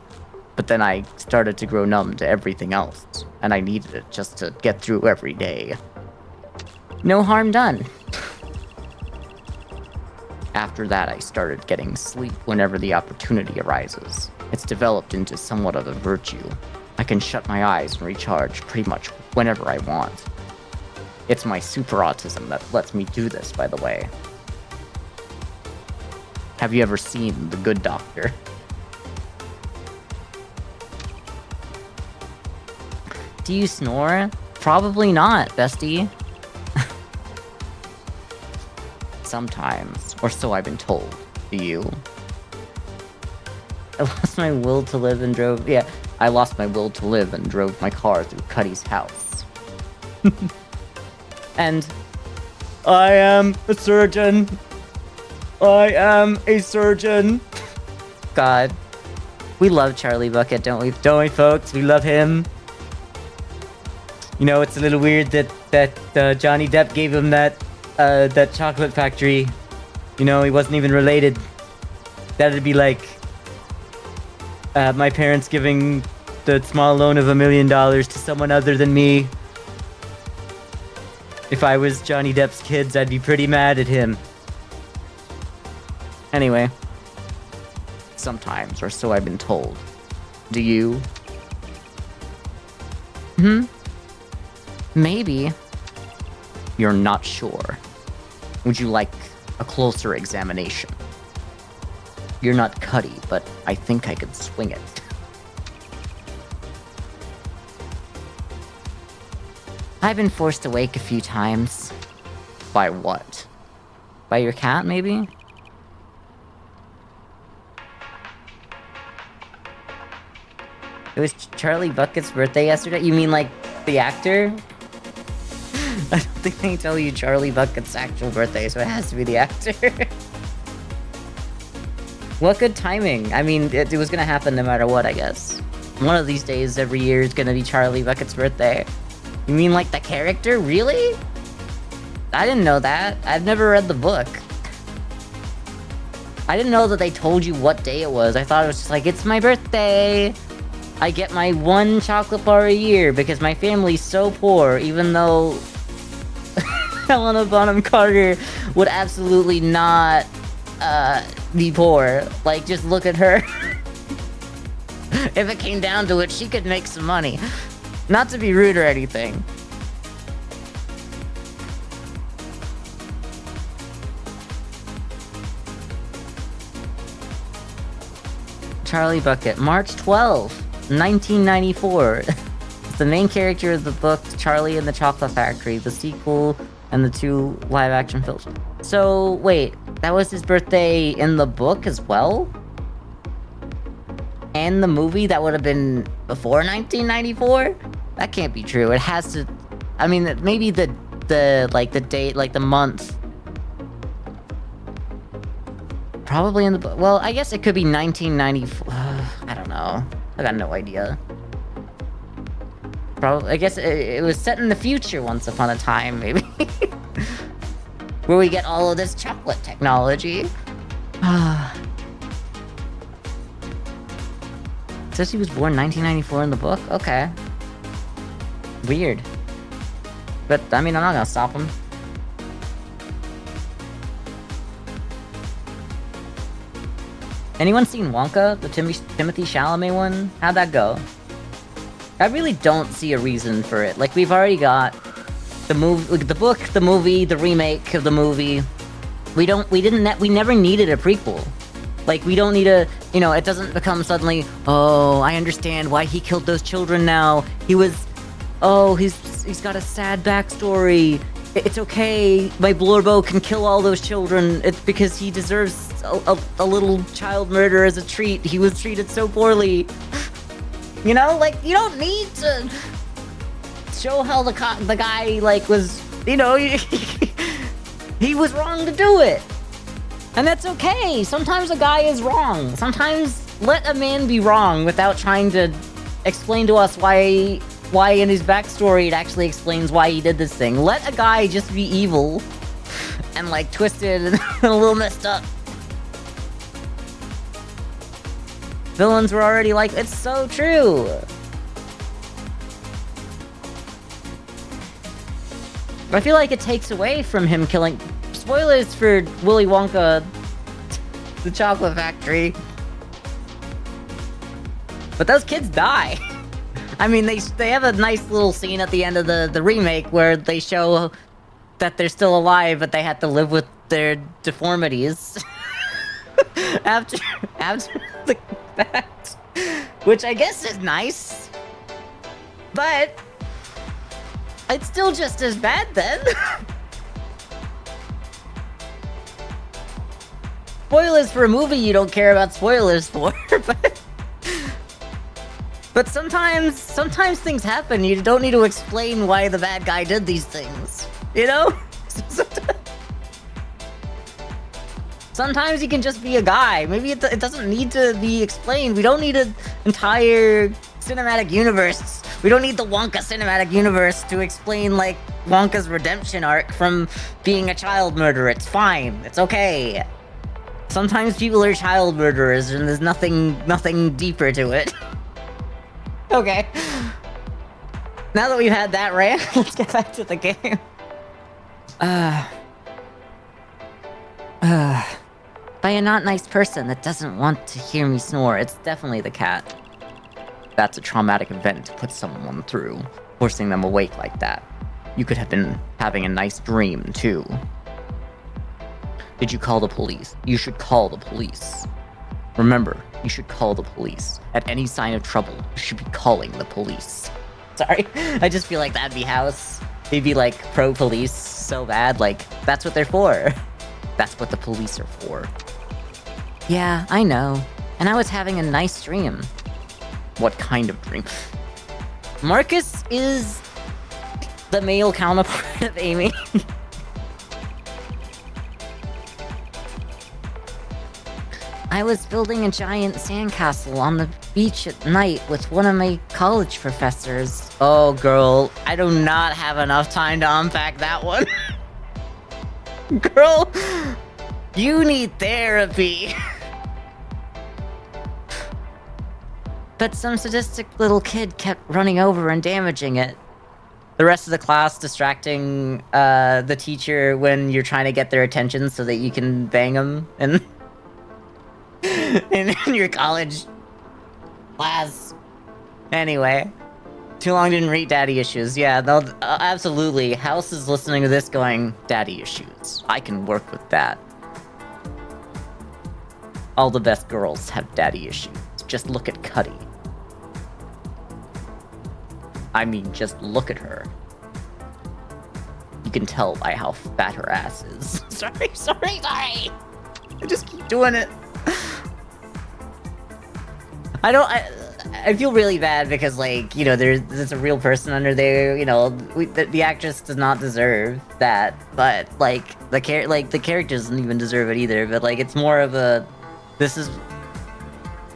S3: I started to grow numb to everything else, and I needed it just to get through every day. No harm done. After that, I started getting sleep whenever the opportunity arises. It's developed into somewhat of a virtue. I can shut my eyes and recharge pretty much whenever I want. It's my super autism that lets me do this, by the way. Have you ever seen The Good Doctor? Do you snore? Probably not, bestie. Sometimes, or so I've been told. Do you? I lost my will to live and drove... Yeah, I lost my will to live and drove my car through Cuddy's house. And... I am a surgeon. I am a surgeon. God. We love Charlie Bucket, don't we? Don't we, folks? We love him. You know, it's a little weird that Johnny Depp gave him that chocolate factory. You know, he wasn't even related. That'd be like my parents giving the small loan of $1 million to someone other than me. If I was Johnny Depp's kids, I'd be pretty mad at him. Anyway. Sometimes, or so I've been told. Do you? Maybe. You're not sure. Would you like a closer examination? You're not Cuddy, but I think I could swing it. I've been forced awake a few times. By what? By your cat, maybe? It was Charlie Bucket's birthday yesterday? You mean like the actor? I don't think they tell you Charlie Bucket's actual birthday, so it has to be the actor. What good timing. I mean, it was gonna happen no matter what, I guess. One of these days every year is gonna be Charlie Bucket's birthday. You mean like the character? Really? I didn't know that. I've never read the book. I didn't know that they told you what day it was. I thought it was just like, it's my birthday. I get my one chocolate bar a year because my family's so poor, even though Helena Bonham Carter would absolutely not be poor. Like, just look at her. If it came down to it, she could make some money. Not to be rude or anything. Charlie Bucket, March 12, 1994. The main character of the book, Charlie and the Chocolate Factory, the sequel, and the 2 live-action films. So, wait, that was his birthday in the book as well? And the movie that would have been before 1994? That can't be true. It has to... I mean, maybe the date, like the month. Probably in the book. Well, I guess it could be 1994. I don't know. I got no idea. Probably, I guess it was set in the future once upon a time, maybe. Where we get all of this chocolate technology. Says he was born 1994 in the book? Okay. Weird. But, I mean, I'm not gonna stop him. Anyone seen Wonka? The Timothy Chalamet one? How'd that go? I really don't see a reason for it. Like, we've already got the movie, the book, the movie, the remake of the movie. We never needed a prequel. Like, we don't need a, you know, it doesn't become suddenly, oh, I understand why he killed those children now. He's
S2: he's got a sad backstory. It's okay. My Blorbo can kill all those children. It's because he deserves a little child murder as a treat. He was treated so poorly. You know, like, you don't need to show how the guy, like, was, you know, he was wrong to do it. And that's okay. Sometimes a guy is wrong. Sometimes let a man be wrong without trying to explain to us why in his backstory it actually explains why he did this thing. Let a guy just be evil and, like, twisted and a little messed up. Villains were already like, it's so true. I feel like it takes away from him killing... Spoilers for Willy Wonka, the Chocolate Factory. But those kids die. I mean, they have a nice little scene at the end of the remake where they show that they're still alive, but they had to live with their deformities. after the fact. Which I guess is nice. But it's still just as bad then. Spoilers for a movie you don't care about spoilers for, but sometimes things happen. You don't need to explain why the bad guy did these things, you know? Sometimes he can just be a guy. Maybe it doesn't need to be explained. We don't need an entire cinematic universe. We don't need the Wonka cinematic universe to explain, like, Wonka's redemption arc from being a child murderer. It's fine. It's okay. Sometimes people are child murderers and there's nothing deeper to it. Okay. Now that we've had that rant, let's get back to the game. By a not nice person that doesn't want to hear me snore, it's definitely the cat. That's a traumatic event to put someone through, forcing them awake like that. You could have been having a nice dream, too. Did you call the police? You should call the police. Remember, you should call the police. At any sign of trouble, you should be calling the police. Sorry, I just feel like that'd be House. They'd be like pro-police so bad, like, that's what they're for. That's what the police are for. Yeah, I know. And I was having a nice dream. What kind of dream? Marcus is the male counterpart of Amy. I was building a giant sandcastle on the beach at night with one of my college professors. Oh, girl, I do not have enough time to unpack that one. Girl, you need therapy. But some sadistic little kid kept running over and damaging it. The rest of the class distracting the teacher when you're trying to get their attention so that you can bang them and... in your college class. Anyway, too long didn't read daddy issues. Yeah, absolutely. House is listening to this going, daddy issues. I can work with that. All the best girls have daddy issues. Just look at Cuddy. I mean, just look at her. You can tell by how fat her ass is. Sorry. I just keep doing it. I feel really bad because, like, you know, there's a real person under there, you know, the actress does not deserve that, but, like, the character doesn't even deserve it either, but, like, it's more of a, this is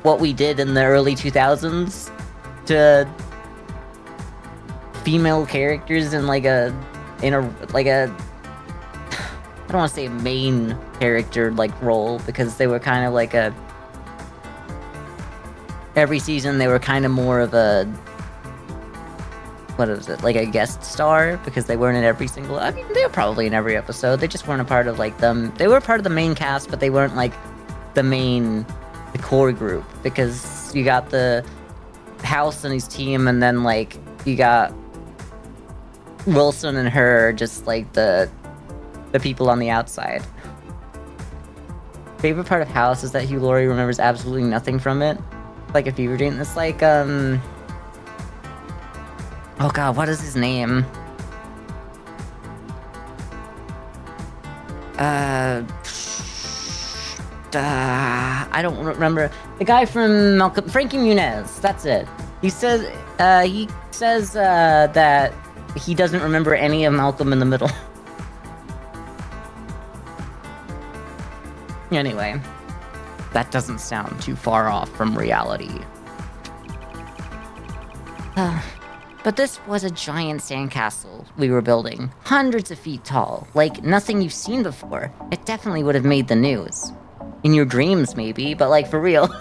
S2: what we did in the early 2000s to female characters in, like, I don't want to say a main character, like, role, because they were kind of like every season they were kind of more of a, what is it, like a guest star, because they weren't in every single, I mean, they were probably in every episode, they just weren't a part of, like, they were part of the main cast, but they weren't, like, the core group, because you got the House and his team, and then, like, you got Wilson and her, just, like, the people on the outside. Favorite part of House is that Hugh Laurie remembers absolutely nothing from it. Like a fever dream. It's like, oh Oh god, what is his name? I don't remember. The guy from Malcolm, Frankie Muniz. That's it. He says that he doesn't remember any of Malcolm in the Middle. Anyway,
S3: That doesn't sound too far off from reality.
S2: but this was a giant sandcastle we were building, hundreds of feet tall, like nothing you've seen before. It definitely would have made the news. In your dreams, maybe, but like for real.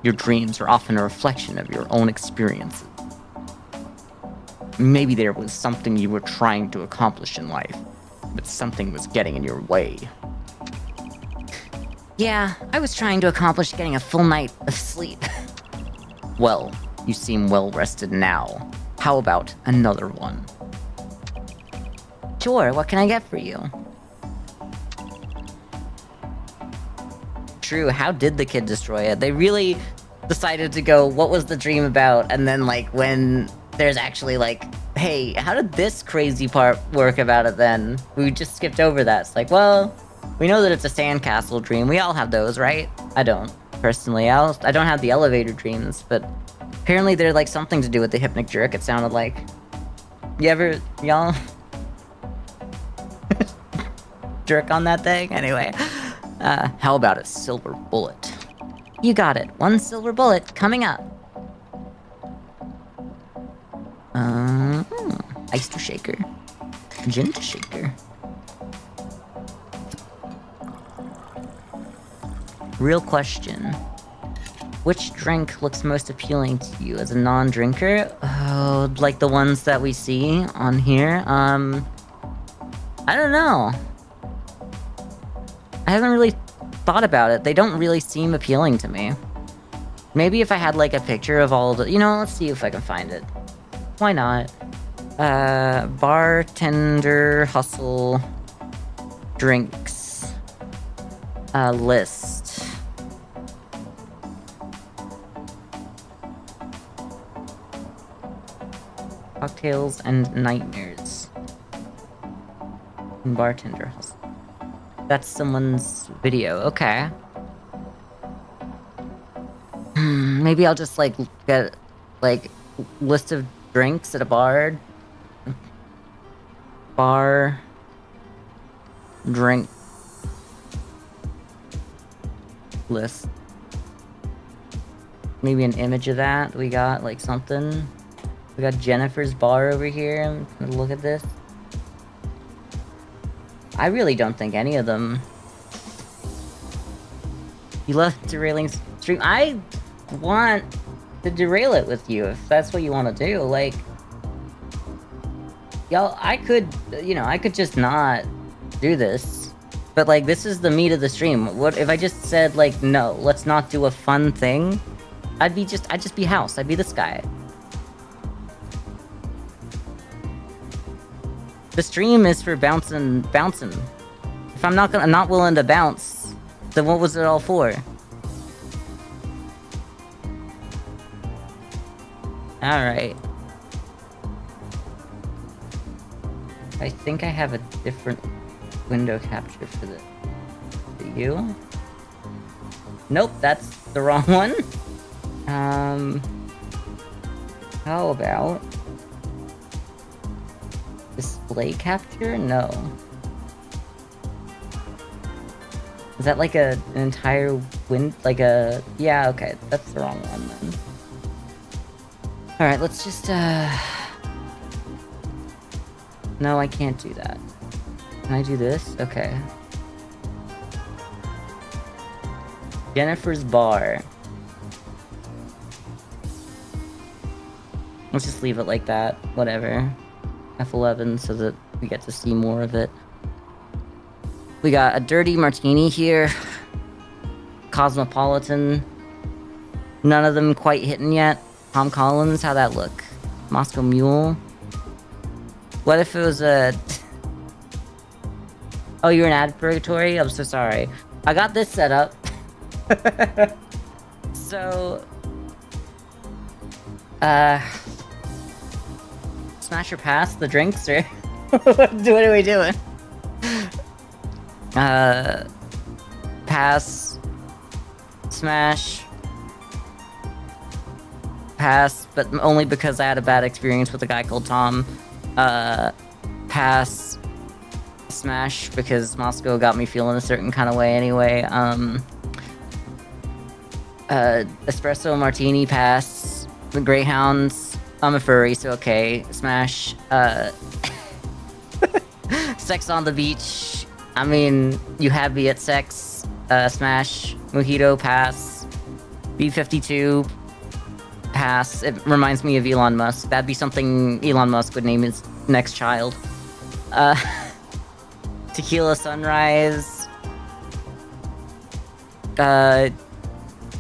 S3: Your dreams are often a reflection of your own experiences. Maybe there was something you were trying to accomplish in life, but something was getting in your way.
S2: Yeah, I was trying to accomplish getting a full night of sleep.
S3: Well, you seem well rested now. How about another one?
S2: Sure, what can I get for you? True, how did the kid destroy it? They really decided to go, what was the dream about? And then, like, when there's actually, like, hey, how did this crazy part work about it then? We just skipped over that. It's like, well, we know that it's a sandcastle dream. We all have those, right? I don't, personally. I don't have the elevator dreams, but apparently they're, like, something to do with the hypnic jerk, it sounded like. Y'all jerk on that thing? Anyway.
S3: How about a silver bullet?
S2: You got it. One silver bullet coming up. Ice to shaker. Gin to shaker. Real question. Which drink looks most appealing to you as a non-drinker? Oh, like the ones that we see on here? I don't know. I haven't really thought about it. They don't really seem appealing to me. Maybe if I had like a picture of all the, let's see if I can find it. Why not? Bartender Hustle drinks list. Cocktails and nightmares. Bartender Hustle. That's someone's video. Okay. Maybe I'll just like get like list of drinks at a bar. Bar drink list. Maybe an image of that. We got like something. We got Jennifer's bar over here. I'm gonna look at this. I really don't think any of them. You love derailing stream. I want to derail it with you if that's what you want to do. Like, y'all, I could just not do this. But like, this is the meat of the stream. What if I just said like, no, let's not do a fun thing? I'd just be house. I'd be this guy. The stream is for bouncing. If I'm not willing to bounce, then what was it all for? Alright. I think I have a different window capture for this. Do you? Nope, that's the wrong one. How about display capture? No. Is that like an entire yeah, okay, that's the wrong one then. Alright, let's just, no, I can't do that. Can I do this? Okay. Jennifer's bar. Let's just leave it like that. Whatever. F11 so that we get to see more of it. We got a dirty martini here. Cosmopolitan. None of them quite hitting yet. Tom Collins, how'd that look? Moscow Mule. What if it was a... Oh, you're in ad purgatory? I'm so sorry. I got this set up. So...
S1: Smash or pass the drinks, or what are we doing? Pass. Smash. Pass, but only because I had a bad experience with a guy called Tom. Pass. Smash, because Moscow got me feeling a certain kind of way anyway. Espresso martini, pass. The Greyhounds, I'm a furry, so okay. Smash. Sex on the beach, I mean, you have me at sex. Smash. Mojito, pass. B-52, pass. It reminds me of Elon Musk. That'd be something Elon Musk would name his next child. Tequila Sunrise.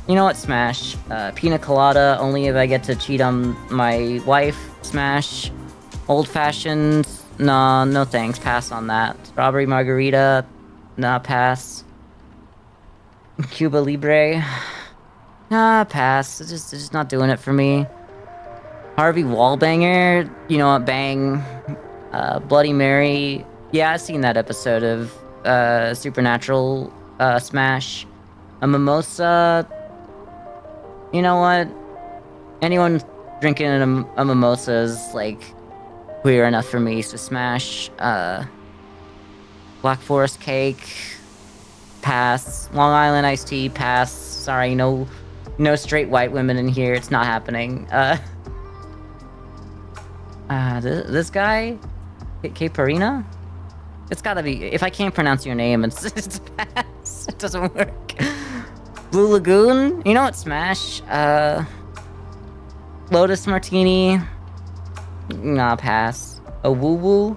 S1: You know what? Smash. Pina Colada, only if I get to cheat on my wife. Smash. Old Fashioned. No thanks. Pass on that. Strawberry Margarita. Nah, pass. Cuba Libre. Nah, pass. It's just not doing it for me. Harvey Wallbanger. You know what? Bang. Bloody Mary. Yeah, I've seen that episode of Supernatural. Smash. A mimosa. You know what? Anyone drinking a mimosa is, like, queer enough for me, so smash. Black Forest Cake, pass. Long Island Iced Tea, pass. Sorry, no straight white women in here, it's not happening. This guy? Parina? It's gotta be, if I can't pronounce your name, it's a pass. It doesn't work. Blue Lagoon? You know what? Smash. Lotus Martini? Nah, pass. A Woo Woo?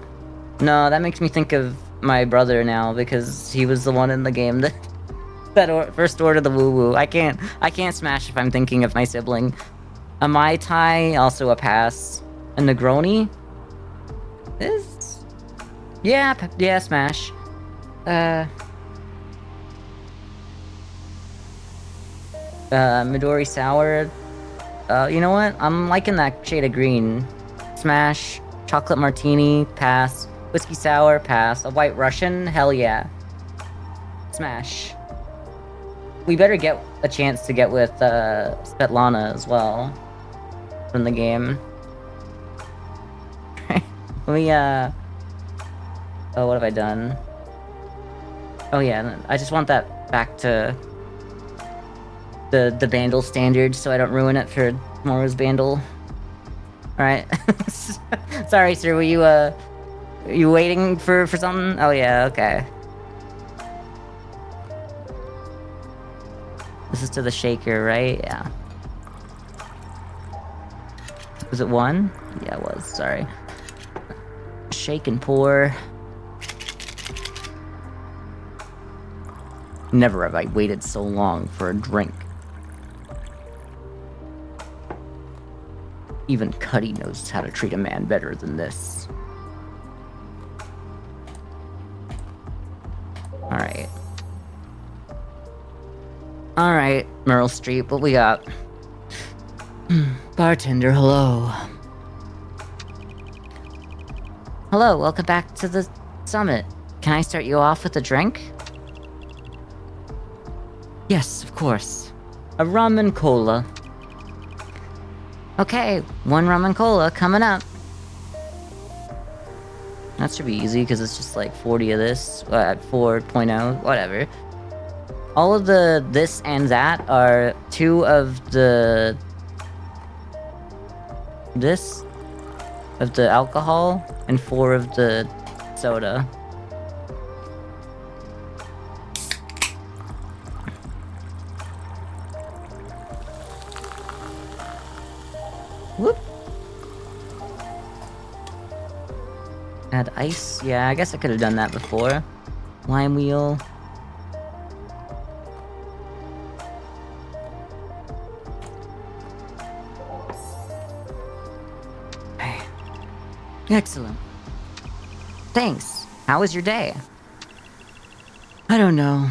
S1: No, that makes me think of my brother now, because he was the one in the game that first ordered the Woo Woo. I can't smash if I'm thinking of my sibling. A Mai Tai, also a pass. A Negroni? Yeah, smash. Midori Sour. You know what? I'm liking that shade of green. Smash. Chocolate Martini, pass. Whiskey Sour, pass. A White Russian, hell yeah. Smash. We better get a chance to get with Svetlana as well from the game. Let me oh, what have I done? Oh yeah, I just want that back to the Bandle standard so I don't ruin it for tomorrow's Bandle. Alright. Sorry, sir, were you waiting for something? Oh yeah, okay. This is to the shaker, right? Yeah. Was it one? Yeah, it was, sorry. Shake and pour. Never have I waited so long for a drink. Even Cuddy knows how to treat a man better than this. Alright. Alright, Meryl Streep, what we got? Bartender, hello. Hello, welcome back to the summit. Can I start you off with a drink? Yes, of course. A rum and cola. Okay, one rum and cola coming up. That should be easy because it's just like 40 of this, 4.0, whatever. All of the this and that are 2 of the this of the alcohol and 4 of the soda. Whoop. Add ice? Yeah, I guess I could have done that before. Lime wheel. Excellent. Thanks. How was your day? I don't know.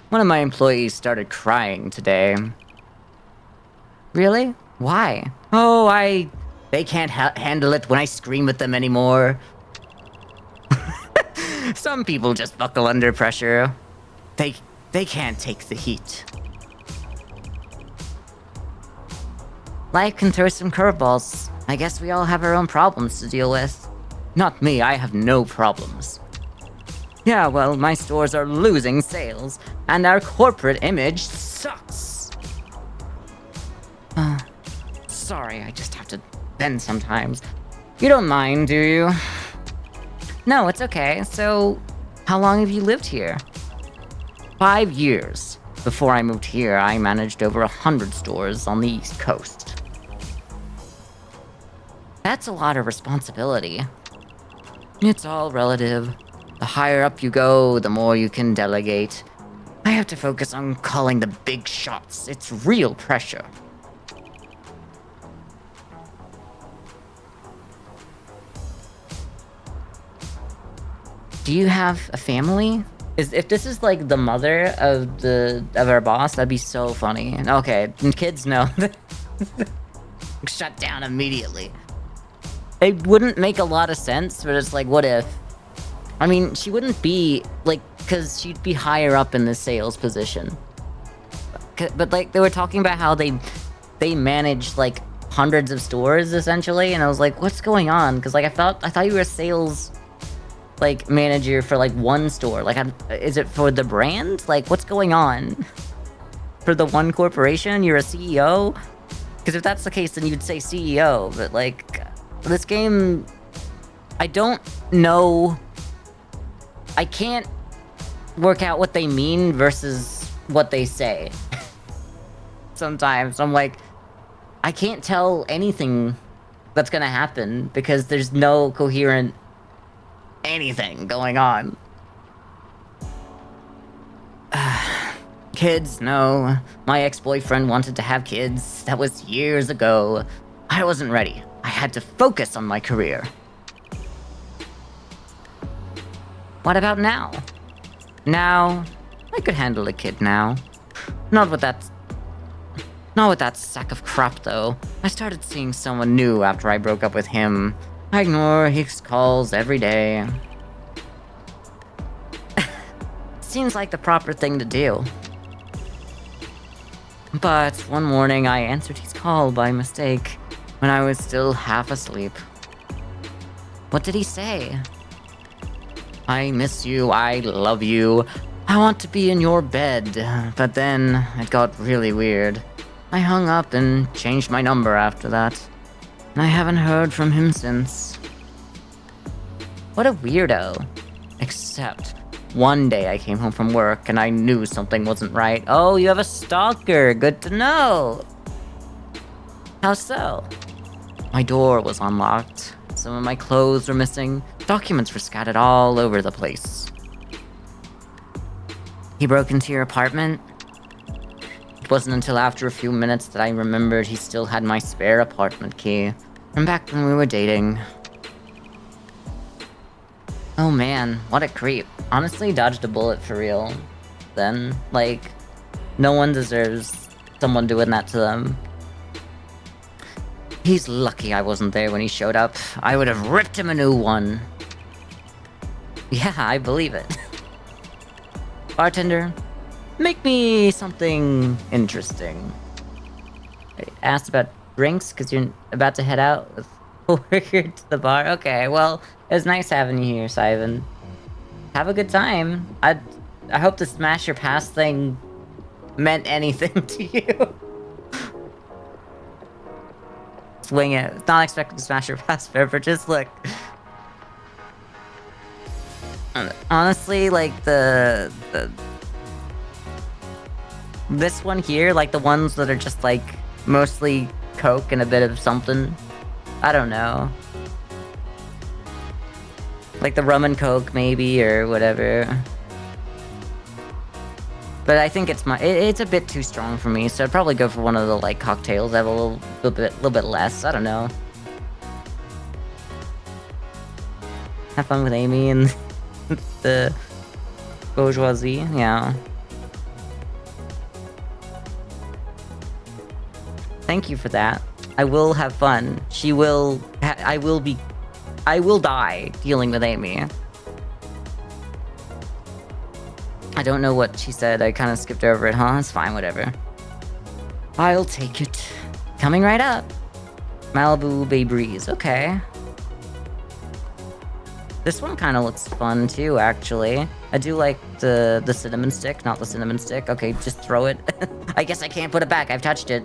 S1: One of my employees started crying today. Really? Why? Oh, I
S3: They can't handle it when I scream at them anymore. Some people just buckle under pressure. They can't take the heat.
S2: Life can throw some curveballs. I guess we all have our own problems to deal with.
S3: Not me, I have no problems.
S2: Yeah, well, my stores are losing sales, and our corporate image sucks.
S3: Sorry, I just have to bend sometimes. You don't mind, do you?
S2: No, it's okay. So, how long have you lived here?
S3: 5 years. Before I moved here, I managed over 100 stores on the East Coast.
S2: That's a lot of responsibility.
S3: It's all relative. The higher up you go, the more you can delegate. I have to focus on calling the big shots. It's real pressure.
S2: Do you have a family? If this is like the mother of our boss, that'd be so funny. Okay, kids, no.
S3: Shut down immediately.
S2: It wouldn't make a lot of sense, but it's like, what if? I mean, she wouldn't be like, because she'd be higher up in the sales position. But like, they were talking about how they manage like hundreds of stores essentially, and I was like, what's going on? Because like, I thought you were a sales like manager for like one store. Like, is it for the brand? Like, what's going on? For the one corporation, you're a CEO? Because if that's the case, then you'd say CEO. But like, this game, I don't know. I can't work out what they mean versus what they say. Sometimes I'm like, I can't tell anything that's gonna happen because there's no coherent anything going on.
S3: Kids, no. My ex-boyfriend wanted to have kids. That was years ago. I wasn't ready. I had to focus on my career.
S2: What about now?
S3: Now, I could handle a kid now. Not with that sack of crap, though. I started seeing someone new after I broke up with him. I ignore his calls every day.
S2: Seems like the proper thing to do.
S3: But one morning I answered his call by mistake when I was still half asleep.
S2: What did he say?
S3: I miss you, I love you, I want to be in your bed. But then it got really weird. I hung up and changed my number after that. And I haven't heard from him since.
S2: What a weirdo.
S3: Except one day I came home from work and I knew something wasn't right.
S2: Oh, you have a stalker. Good to know. How so?
S3: My door was unlocked. Some of my clothes were missing. Documents were scattered all over the place.
S2: He broke into your apartment?
S3: It wasn't until after a few minutes that I remembered he still had my spare apartment key from back when we were dating.
S2: Oh man, what a creep. Honestly, dodged a bullet for real. Then, like, no one deserves someone doing that to them.
S3: He's lucky I wasn't there when he showed up. I would have ripped him a new one.
S2: Yeah, I believe it. Bartender, make me something interesting. I asked about drinks because you're about to head out with worker to the bar. Okay, well, it was nice having you here, Simon. Have a good time. I hope the smash your pass thing meant anything to you. Swing it. Not expecting to smash your pass beverages. Look. Honestly, like this one here, like the ones that are just like mostly Coke and a bit of something. I don't know. Like the rum and Coke maybe or whatever. But I think it's a bit too strong for me, so I'd probably go for one of the like cocktails that have a little bit less. I don't know. Have fun with Amy and the bourgeoisie, yeah. Thank you for that. I will have fun. She will. I will die dealing with Amy. I don't know what she said. I kind of skipped over it, huh? It's fine, whatever. I'll take it. Coming right up. Malibu Bay Breeze. Okay. This one kind of looks fun too, actually. I do like the cinnamon stick, not the cinnamon stick. Okay, just throw it. I guess I can't put it back. I've touched it.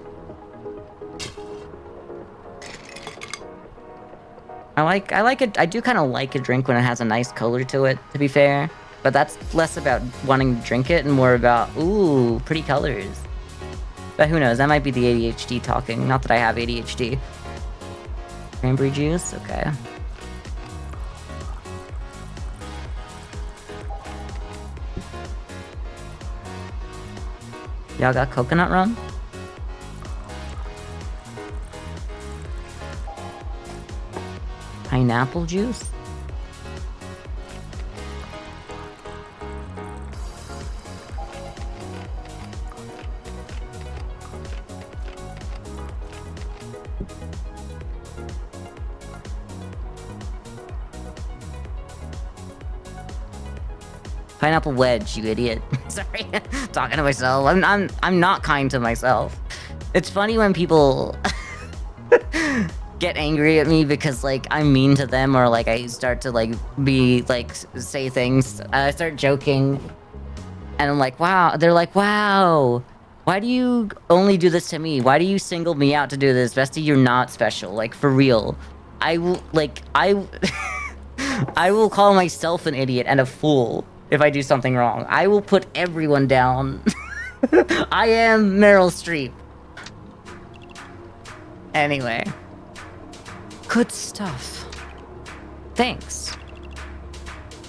S2: I like it. I do kind of like a drink when it has a nice color to it, to be fair. But that's less about wanting to drink it and more about, ooh, pretty colors. But who knows? That might be the ADHD talking. Not that I have ADHD. Cranberry juice? Okay. Y'all got coconut rum? Pineapple juice? Pineapple wedge, you idiot. Sorry, talking to myself. I'm not kind to myself. It's funny when people get angry at me because like I'm mean to them or like I start to like be like say things. I start joking, and I'm like, wow. They're like, wow. Why do you only do this to me? Why do you single me out to do this, Bestie? You're not special. Like for real. I will I will call myself an idiot and a fool if I do something wrong. I will put everyone down. I am Meryl Streep. Anyway. Good stuff. Thanks.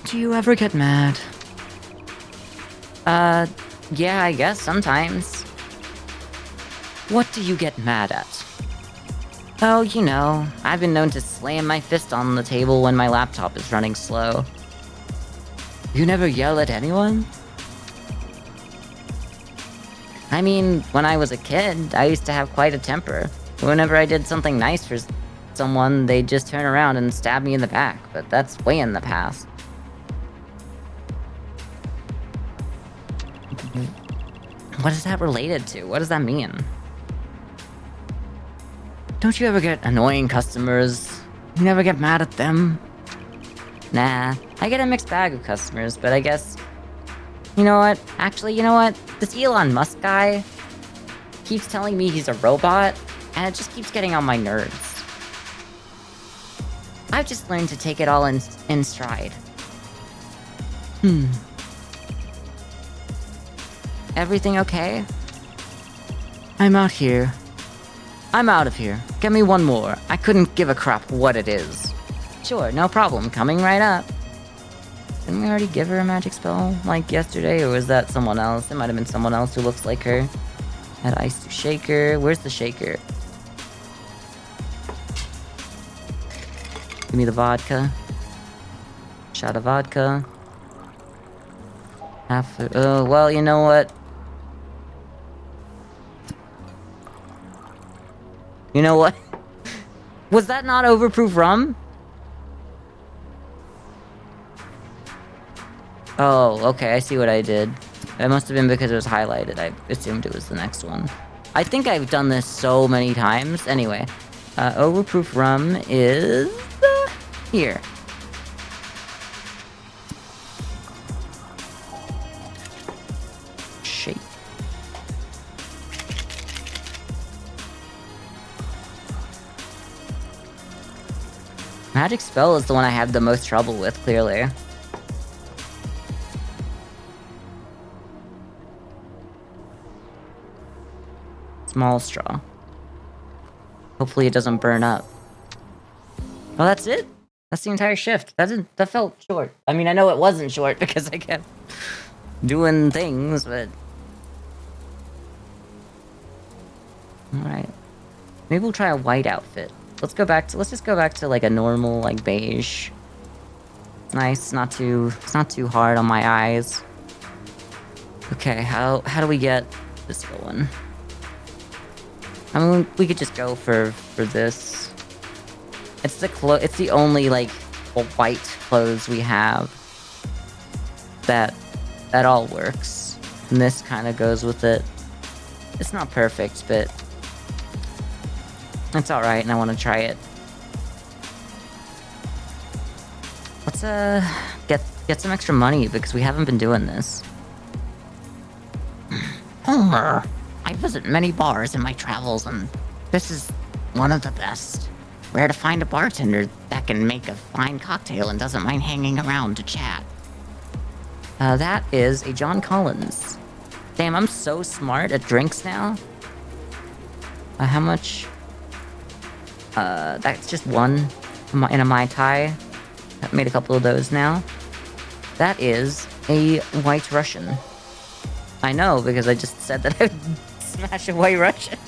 S2: Do you ever get mad? Yeah, I guess sometimes. What do you get mad at? Oh, you know, I've been known to slam my fist on the table when my laptop is running slow. You never yell at anyone? I mean, when I was a kid, I used to have quite a temper. Whenever I did something nice for someone, they'd just turn around and stab me in the back, but that's way in the past. What is that related to? What does that mean? Don't you ever get annoying customers? You never get mad at them? Nah, I get a mixed bag of customers, but I guess... You know what? Actually, you know what? This Elon Musk guy keeps telling me he's a robot, and it just keeps getting on my nerves. I've just learned to take it all in stride. Everything okay? I'm out here. I'm out of here. Get me one more. I couldn't give a crap what it is. Sure, no problem. Coming right up. Didn't we already give her a magic spell, like yesterday, or was that someone else? It might have been someone else who looks like her. Had ice to shaker. Where's the shaker? Give me the vodka. Shot of vodka. Oh, well, you know what? You know what? Was that not overproof rum? Oh, okay, I see what I did. It must have been because it was highlighted. I assumed it was the next one. I think I've done this so many times. Anyway, overproof rum is... here. Shake. Magic spell is the one I have the most trouble with, clearly. Small straw. Hopefully it doesn't burn up. Well, that's it. That's the entire shift. That felt short. I mean, I know it wasn't short because I kept doing things, but... Alright. Maybe we'll try a white outfit. Let's just go back to like a normal, like beige. Nice, it's not too hard on my eyes. Okay, how do we get this going?
S1: I mean, we could just go for this. It's the only like white clothes we have that all works, and this kind of goes with it. It's not perfect, but it's all right, and I want to try it. Let's get some extra money because we haven't been doing this.
S3: Homer, I visit many bars in my travels, and this is one of the best. Where to find a bartender that can make a fine cocktail and doesn't mind hanging around to chat.
S1: That is a John Collins. Damn, I'm so smart at drinks now. How much? That's just one in a Mai Tai. I've made a couple of those now. That is a White Russian. I know, because I just said that I would smash a White Russian.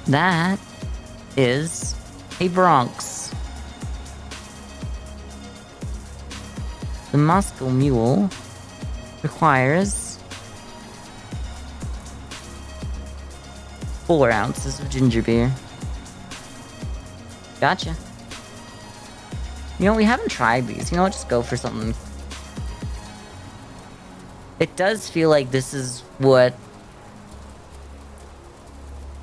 S1: That is a Bronx. The Moscow Mule requires 4 ounces of ginger beer. Gotcha. You know, we haven't tried these. You know what? Just go for something. It does feel like this is what...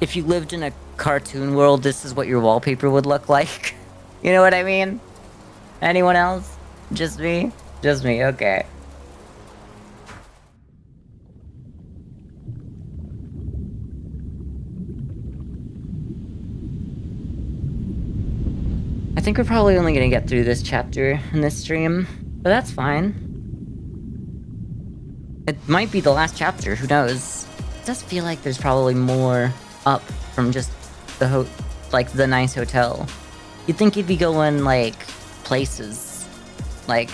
S1: If you lived in a cartoon world, this is what your wallpaper would look like. You know what I mean? Anyone else? Just me? Just me, okay. I think we're probably only gonna get through this chapter in this stream, but that's fine. It might be the last chapter, who knows? It does feel like there's probably more up from just the nice hotel. You'd think you'd be going, like, places. Like,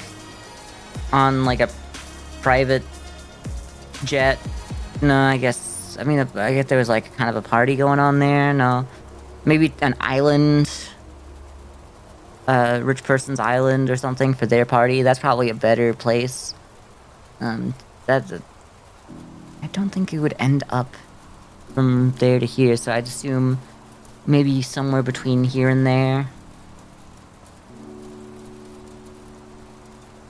S1: on, like, a private jet. No, I guess there was, like, kind of a party going on there. No. Maybe an island. Rich person's island or something for their party. That's probably a better place. I don't think it would end up from there to here, so I'd assume maybe somewhere between here and there.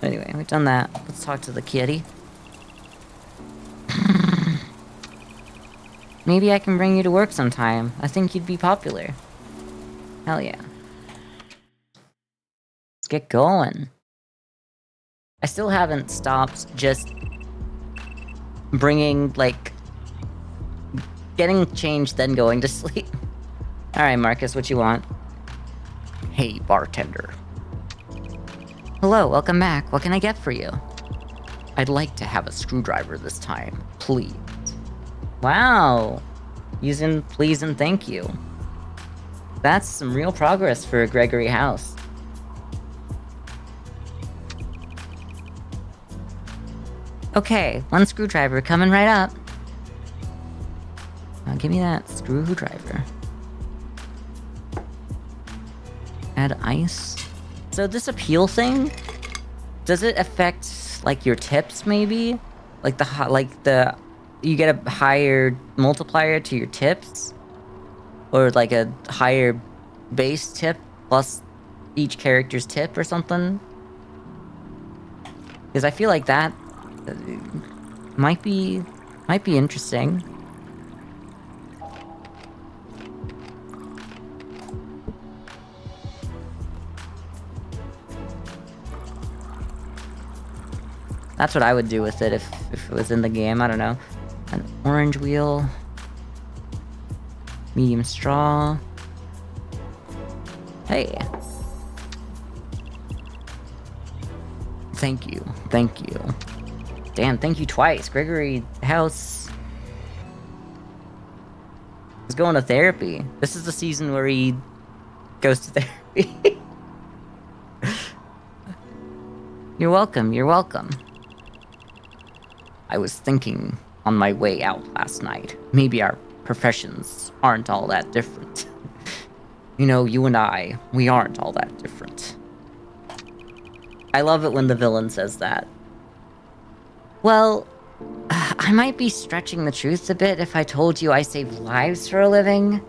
S1: Anyway, we've done that. Let's talk to the kitty. Maybe I can bring you to work sometime. I think you'd be popular. Hell yeah. Let's get going. I still haven't stopped just bringing, like, getting changed, then going to sleep. Alright, Marcus, what you want?
S3: Hey, bartender.
S1: Hello, welcome back. What can I get for you?
S3: I'd like to have a screwdriver this time, please.
S1: Wow. Using please and thank you. That's some real progress for a Gregory house. Okay, 1 screwdriver coming right up. Now give me that screwdriver. Add ice. So this appeal thing, does it affect like your tips maybe? Like you get a higher multiplier to your tips? Or like a higher base tip plus each character's tip or something? Because I feel like that might be interesting. That's what I would do with it if it was in the game. I don't know. An orange wheel. Medium straw. Hey. Thank you. Thank you. Damn, thank you twice. Gregory House is going to therapy. This is the season where he goes to therapy. You're welcome. You're welcome. I was thinking on my way out last night, maybe our professions aren't all that different. You know, you and I, we aren't all that different. I love it when the villain says that. Well,
S2: I might be stretching the truth a bit if I told you I save lives for a living.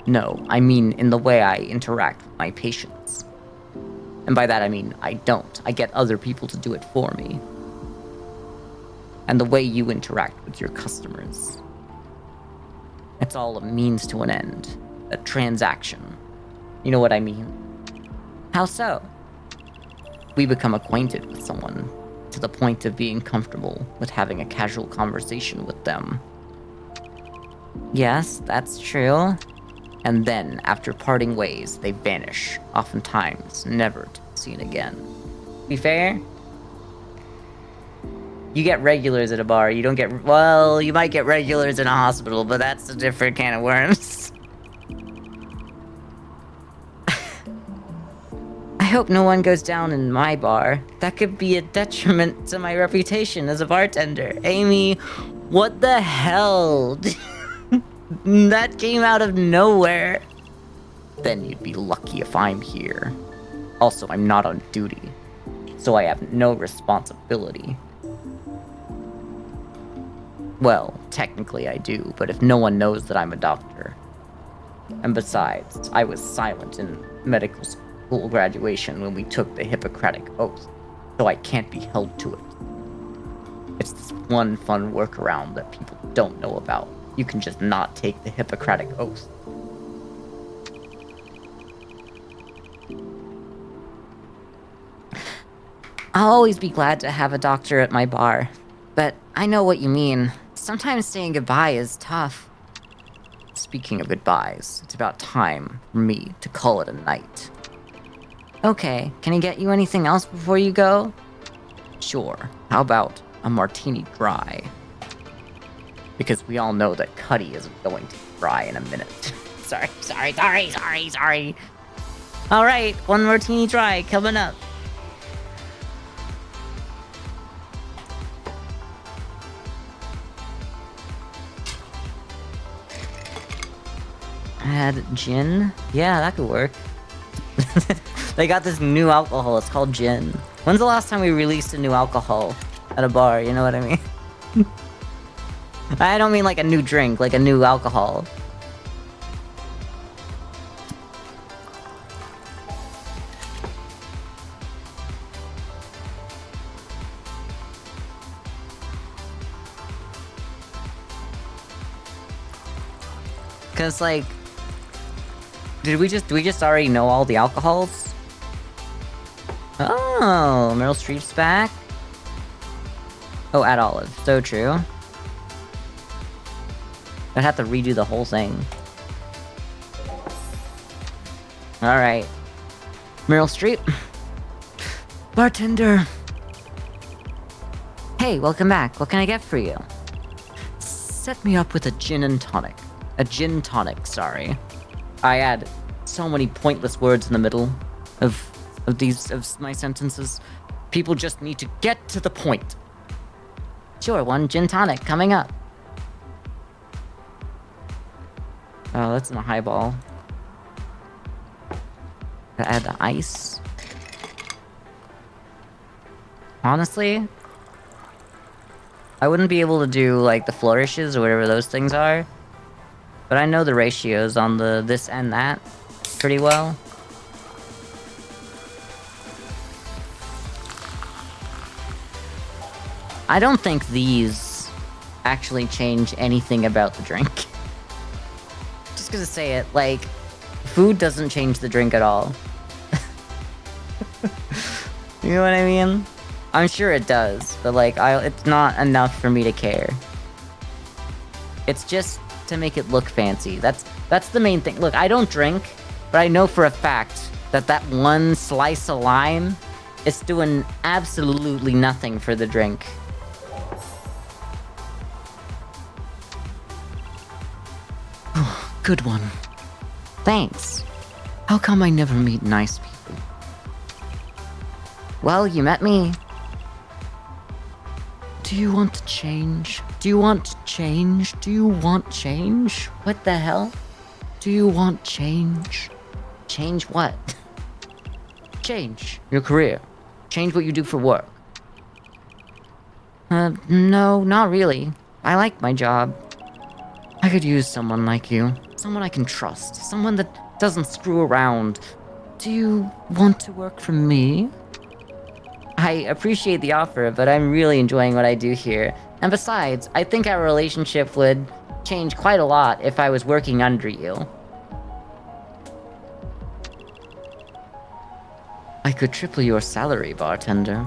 S3: No, I mean in the way I interact with my patients. And by that I mean I don't. I get other people to do it for me. And the way you interact with your customers. It's all a means to an end. A transaction. You know what I mean?
S2: How so?
S3: We become acquainted with someone to the point of being comfortable with having a casual conversation with them.
S2: Yes, that's true.
S3: And then, after parting ways, they vanish, oftentimes never to be seen again.
S2: Be fair, you get regulars at a bar, you don't get... Well, you might get regulars in a hospital, but that's a different can of worms. I hope no one goes down in my bar. That could be a detriment to my reputation as a bartender. Amy, what the hell? That came out of nowhere.
S3: Then you'd be lucky if I'm here. Also, I'm not on duty, so I have no responsibility. Well, technically I do, but if no one knows that I'm a doctor. And besides, I was silent in medical school graduation when we took the Hippocratic Oath, so I can't be held to it. It's this one fun workaround that people don't know about. You can just not take the Hippocratic Oath.
S2: I'll always be glad to have a doctor at my bar. But I know what you mean. Sometimes saying goodbye is tough.
S3: Speaking of goodbyes, it's about time for me to call it a night.
S2: Okay, can I get you anything else before you go?
S3: Sure, how about a martini dry? Because we all know that Cuddy isn't going to dry in a minute.
S2: Sorry. Alright, one martini dry coming up. Add gin? Yeah, that could work. They got this new alcohol, it's called gin. When's the last time we released a new alcohol at a bar, you know what I mean? I don't mean like a new drink, like a new alcohol. Cause like, do we just already know all the alcohols? Oh, Meryl Streep's back. Oh, add olive. So true. I'd have to redo the whole thing. Alright. Meryl Streep. Bartender. Hey, welcome back. What can I get for you?
S3: Set me up with a gin and tonic. A gin tonic, sorry. I add so many pointless words in the middle of my sentences. People just need to get to the point.
S2: Sure, one gin tonic coming up.
S3: Oh, that's in a highball. Add the ice.
S2: Honestly, I wouldn't be able to do like the flourishes or whatever those things are, but I know the ratios on the this and that pretty well. I don't think these actually change anything about the drink. Just gonna say it, like, food doesn't change the drink at all. You know what I mean? I'm sure it does, but like, it's not enough for me to care. It's just to make it look fancy. That's the main thing. Look, I don't drink, but I know for a fact that that one slice of lime is doing absolutely nothing for the drink.
S3: Good one.
S2: Thanks.
S3: How come I never meet nice people?
S2: Well, you met me.
S3: Do you want to change? Do you want change? Do you want change?
S2: What the hell?
S3: Do you want change?
S2: Change what?
S3: Change your career. Change what you do for work. No, not really. I like my job. I could use someone like you. Someone I can trust. Someone that doesn't screw around. Do you want to work for me? I appreciate the offer, but I'm really enjoying what I do here. And besides, I think our relationship would change quite a lot if I was working under you. I could triple your salary, bartender.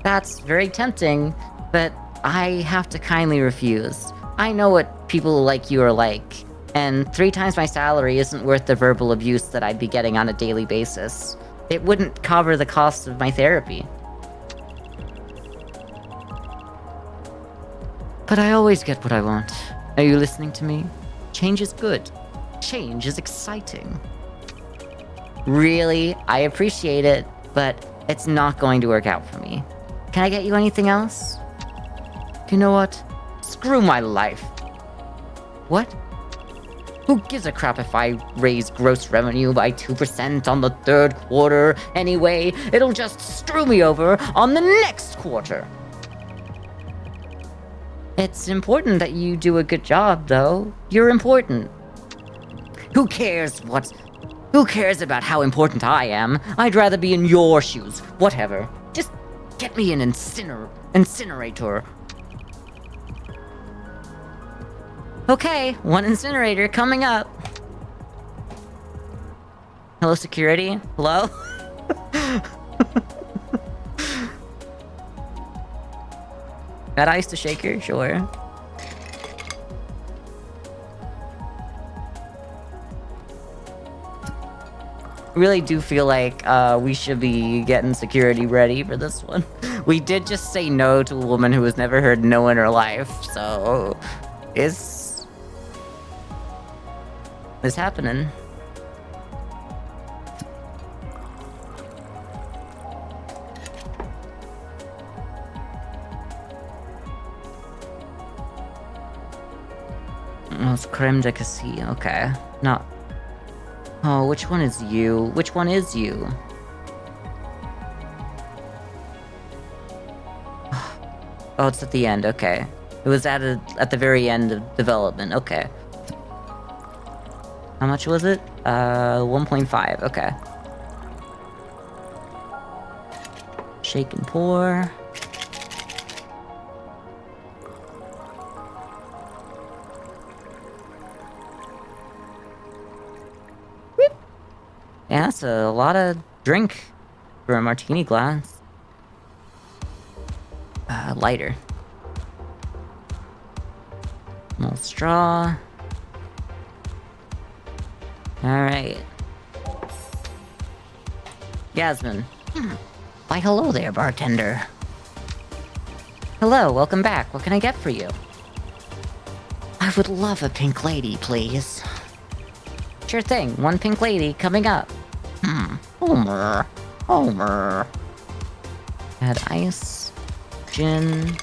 S3: That's very tempting, but I have to kindly refuse. I know what people like you are like, and 3 times my salary isn't worth the verbal abuse that I'd be getting on a daily basis. It wouldn't cover the cost of my therapy. But I always get what I want. Are you listening to me? Change is good. Change is exciting. Really, I appreciate it, but it's not going to work out for me. Can I get you anything else? You know what? Screw my life. What? Who gives a crap if I raise gross revenue by 2% on the 3rd quarter? Anyway, it'll just screw me over on the next quarter. It's important that you do a good job, though. You're important. Who cares about how important I am? I'd rather be in your shoes. Whatever. Just get me an incinerator. Okay, 1 incinerator coming up. Hello, security? Hello? Got ice to shaker? Sure. Really do feel like we should be getting security ready for this one. We did just say no to a woman who has never heard no in her life, so it's happening. Oh, it's creme de cassis. Okay, not. Oh, which one is you? Which one is you? Oh, it's at the end. Okay, it was added at the very end of development. Okay. How much was it? 1.5. Okay. Shake and pour. Yeah, that's a lot of drink for a martini glass. Lighter. Little straw. Alright. Yasmin. Why, hello there, bartender. Hello, welcome back. What can I get for you? I would love a pink lady, please. Sure thing. 1 pink lady coming up. Homer. Add ice. Gin.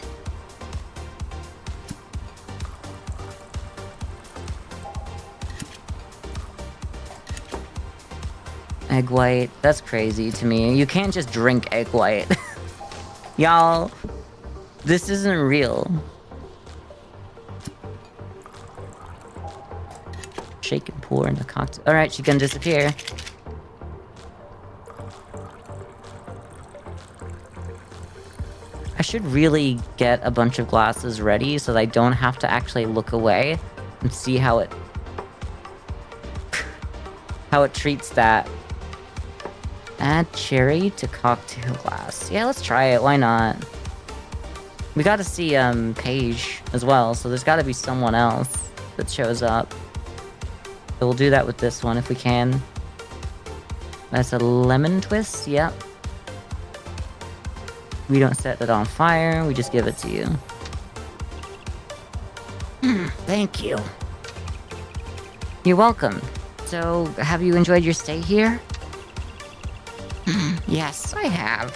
S3: Egg white. That's crazy to me. You can't just drink egg white. Y'all, this isn't real. Shake and pour in the cocktail. Alright, she can disappear. I should really get a bunch of glasses ready so that I don't have to actually look away and see how it treats that. Add cherry to cocktail glass. Yeah, let's try it. Why not? We gotta see Paige as well, so there's gotta be someone else that shows up. So we'll do that with this one if we can. That's a lemon twist, yep. We don't set it on fire, we just give it to you. Thank you. You're welcome. So, have you enjoyed your stay here? Yes, I have.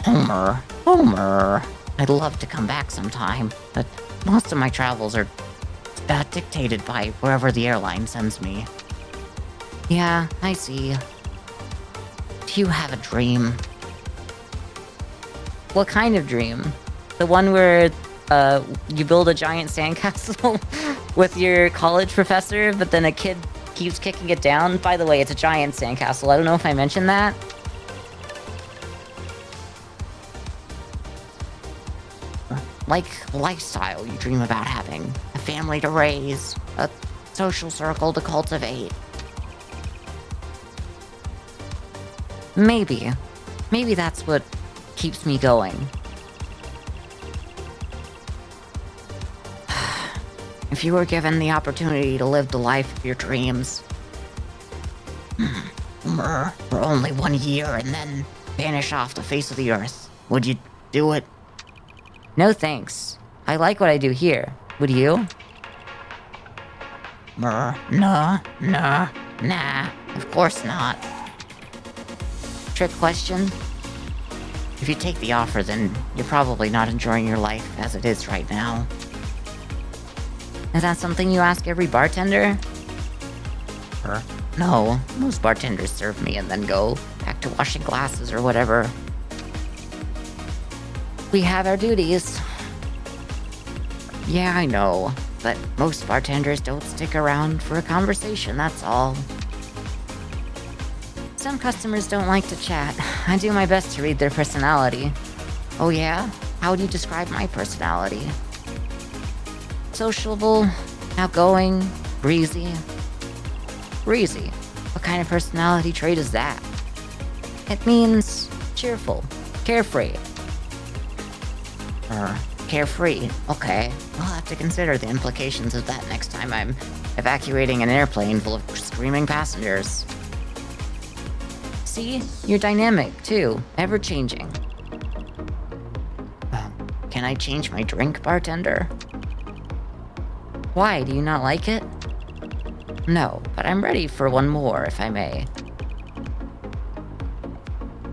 S3: Homer. I'd love to come back sometime, but most of my travels are dictated by wherever the airline sends me. Yeah, I see. Do you have a dream?
S2: What kind of dream? The one where you build a giant sandcastle with your college professor, but then a kid keeps kicking it down? By the way, it's a giant sandcastle. I don't know if I mentioned that. Like lifestyle you dream about having. A family to raise. A social circle to cultivate. Maybe. Maybe that's what keeps me going. If you were given the opportunity to live the life of your dreams for only 1 year and then vanish off the face of the earth, would you do it? No thanks. I like what I do here. Would you? Nah, of course not. Trick question? If you take the offer, then you're probably not enjoying your life as it is right now. Is that something you ask every bartender? No, most bartenders serve me and then go back to washing glasses or whatever. We have our duties. Yeah, I know, but most bartenders don't stick around for a conversation, that's all. Some customers don't like to chat. I do my best to read their personality. Oh yeah? How would you describe my personality? Sociable, outgoing, breezy. Breezy? What kind of personality trait is that? It means cheerful, carefree. Carefree. Okay, I'll have to consider the implications of that next time I'm evacuating an airplane full of screaming passengers. See? You're dynamic, too. Ever-changing. Can I change my drink, bartender? Why, do you not like it? No, but I'm ready for one more, if I may.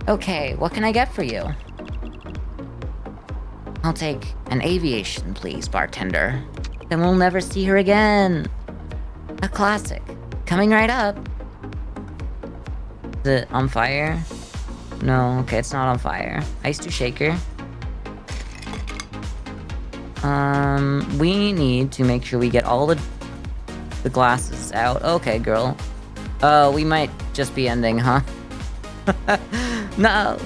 S2: Okay, what can I get for you? I'll take an aviation, please, bartender. Then we'll never see her again. A classic. Coming right up. Is it on fire? No, okay, it's not on fire. Ice to shaker. We need to make sure we get all the glasses out. Okay, girl. We might just be ending, huh? No!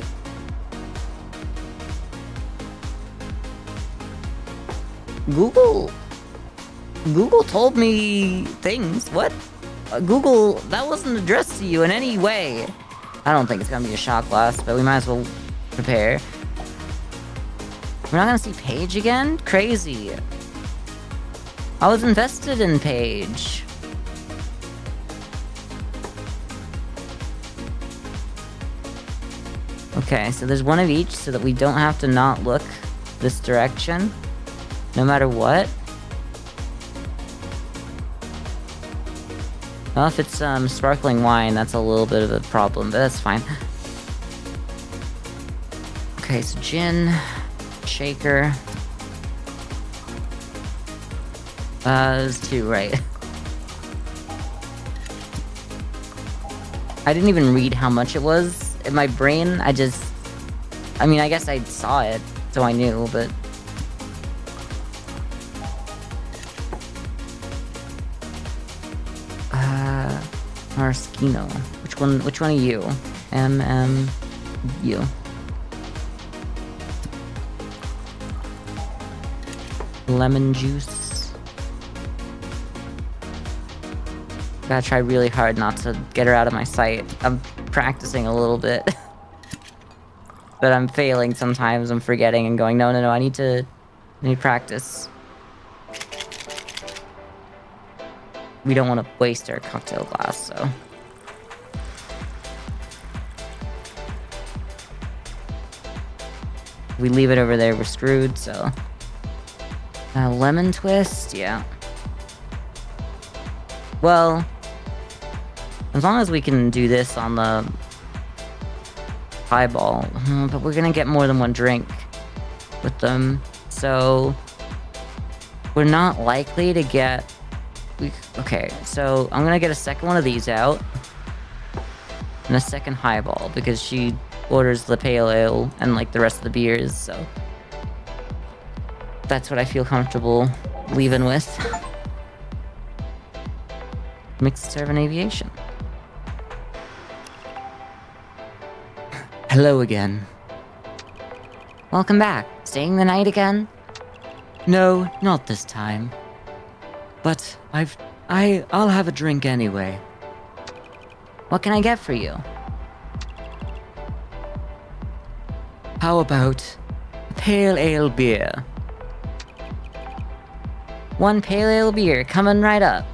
S2: Google told me things. What? Google, that wasn't addressed to you in any way. I don't think it's gonna be a shot glass, but we might as well prepare. We're not gonna see Paige again? Crazy. I was invested in Paige. Okay, so there's one of each so that we don't have to not look this direction, no matter what. Well, if it's sparkling wine, that's a little bit of a problem, but that's fine. Okay, so gin, shaker. There's two, right? I didn't even read how much it was. In my brain, I mean, I guess I saw it, so I knew, but... Maraschino. Which one are you? You. Lemon juice. Gotta try really hard not to get her out of my sight. I'm practicing a little bit. But I'm failing sometimes. I'm forgetting and going, no, I need to practice. We don't want to waste our cocktail glass, so... We leave it over there, we're screwed, so... lemon twist, yeah. Well... As long as we can do this on the... highball. But we're gonna get more than one drink with them, so... We're not likely to get... Okay, so I'm gonna get a second one of these out. And a second highball, because she
S1: orders the pale ale and like the rest of the beers, so that's what I feel comfortable leaving with. Mixed serve and aviation.
S2: Hello again.
S1: Welcome back. Staying the night again?
S2: No, not this time. But I'll have a drink anyway.
S1: What can I get for you?
S2: How about a pale ale beer?
S1: One pale ale beer coming right up.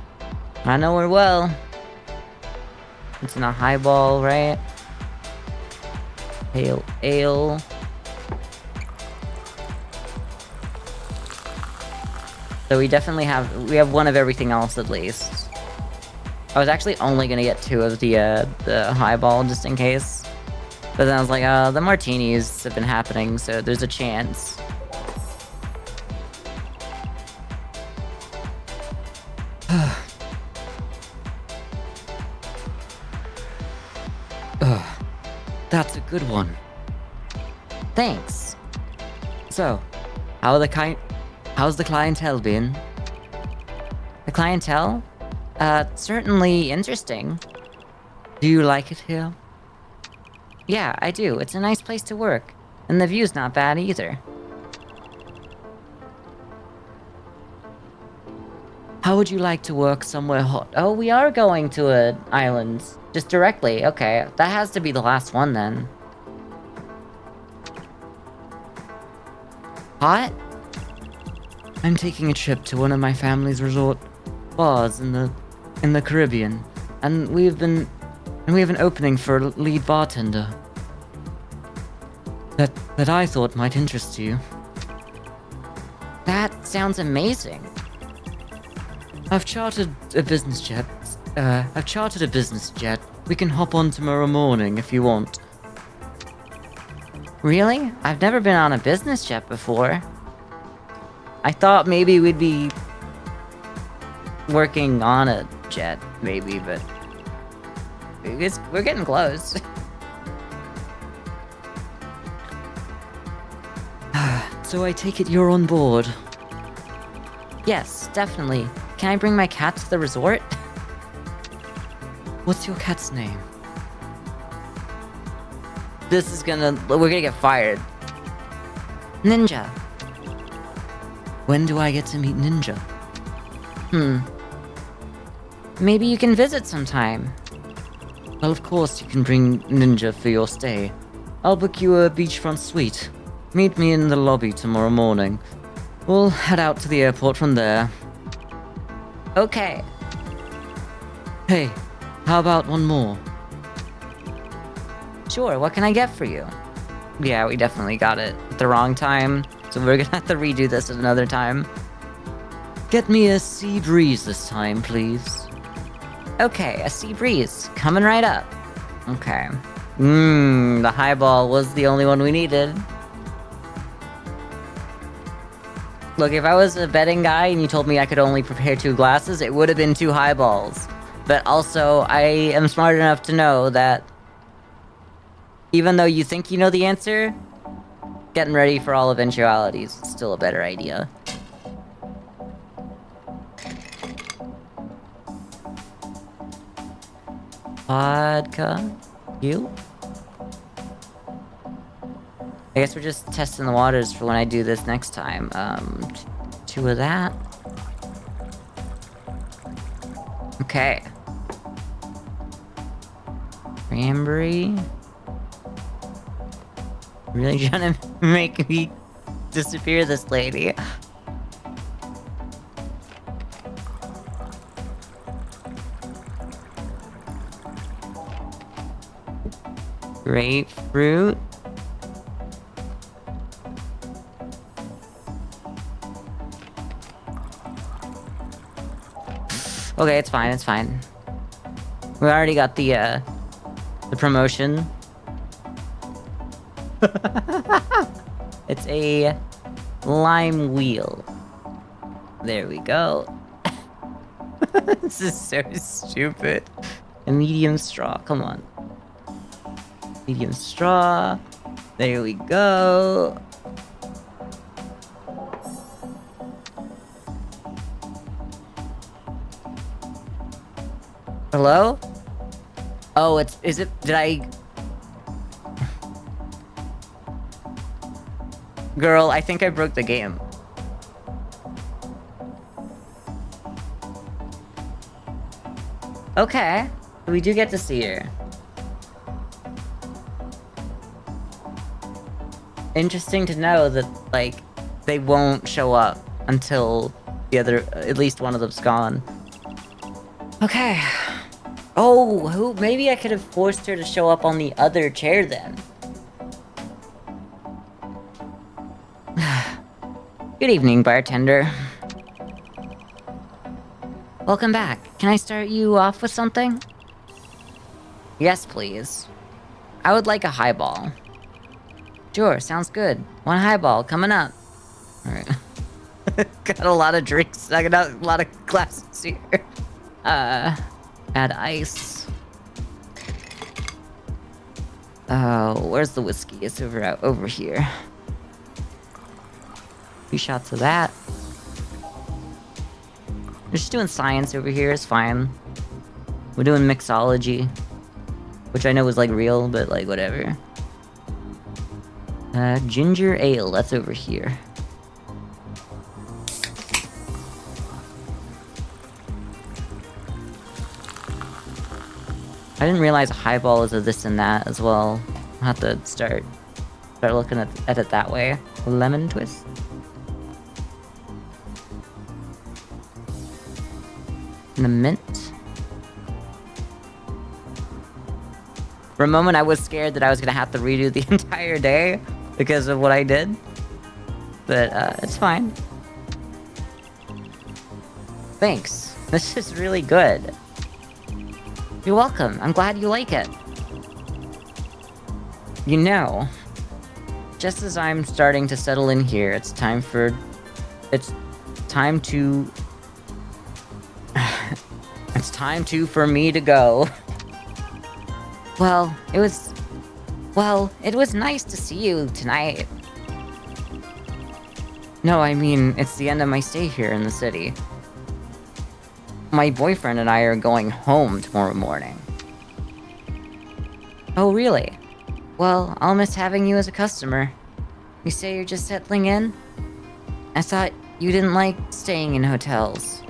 S1: I know her well. It's in a highball, right? Pale ale. So we definitely have one of everything else at least. I was actually only gonna get 2 of the highball just in case. But then I was like, the martinis have been happening, so there's a chance.
S2: That's a good one.
S1: Thanks.
S2: So, how's the clientele been?
S1: The clientele? Certainly interesting.
S2: Do you like it here?
S1: Yeah, I do. It's a nice place to work. And the view's not bad either.
S2: How would you like to work somewhere hot?
S1: Oh, we are going to an island. Just directly. Okay, that has to be the last one then. Hot?
S2: I'm taking a trip to one of my family's resort bars in the Caribbean, and we have an opening for a lead bartender that I thought might interest you.
S1: That sounds amazing.
S2: I've chartered a business jet. We can hop on tomorrow morning if you want.
S1: Really? I've never been on a business jet before. I thought maybe we'd be working on a jet, maybe, but we're getting close.
S2: So I take it you're on board.
S1: Yes, definitely. Can I bring my cat to the resort?
S2: What's your cat's name?
S1: We're gonna get fired. Ninja.
S2: When do I get to meet Ninja?
S1: Maybe you can visit sometime.
S2: Well, of course you can bring Ninja for your stay. I'll book you a beachfront suite. Meet me in the lobby tomorrow morning. We'll head out to the airport from there.
S1: Okay.
S2: Hey, how about one more?
S1: Sure, what can I get for you? Yeah, we definitely got it at the wrong time, so we're gonna have to redo this at another time.
S2: Get me a sea breeze this time, please.
S1: Okay, a sea breeze. Coming right up. Okay. The highball was the only one we needed. Look, if I was a betting guy and you told me I could only prepare 2 glasses, it would have been 2 highballs. But also, I am smart enough to know that even though you think you know the answer, getting ready for all eventualities is still a better idea. Vodka? You? I guess we're just testing the waters for when I do this next time. 2 of that. Okay. Cranberry. Really trying to make me disappear, this lady. Grapefruit. Okay, it's fine, it's fine. We already got the promotion. It's a lime wheel. There we go. This is so stupid. A medium straw, come on.
S2: Medium straw. There we go. Hello? Oh, did I... Girl, I think I broke the game. Okay, we do get to see her. Interesting to know that, like, they won't show up until at least one of them's gone. Okay. Oh, maybe I could have forced her to show up on the other chair then. Good evening, bartender. Welcome back. Can I start you off with something? Yes, please. I would like a highball. Sure, sounds good. One highball coming up. Alright. Got a lot of drinks. I got a lot of glasses here. Add ice. Oh, where's the whiskey? It's over here. 2 shots of that. We're just doing science over here, it's fine. We're doing mixology. Which I know is like real, but like whatever. Ginger ale, that's over here. I didn't realize a highball is a this and that as well. I'll have to start looking at it that way. Lemon twist. And a mint. For a moment, I was scared that I was gonna have to redo the entire day because of what I did. But, it's fine. Thanks. This is really good. You're welcome. I'm glad you like it. You know, just as I'm starting to settle in here, it's time to... It's time for me to go. Well, it was nice to see you tonight. No, I mean, it's the end of my stay here in the city. My boyfriend and I are going home tomorrow morning. Oh, really? Well, I'll miss having you as a customer. You say you're just settling in? I thought you didn't like staying in hotels.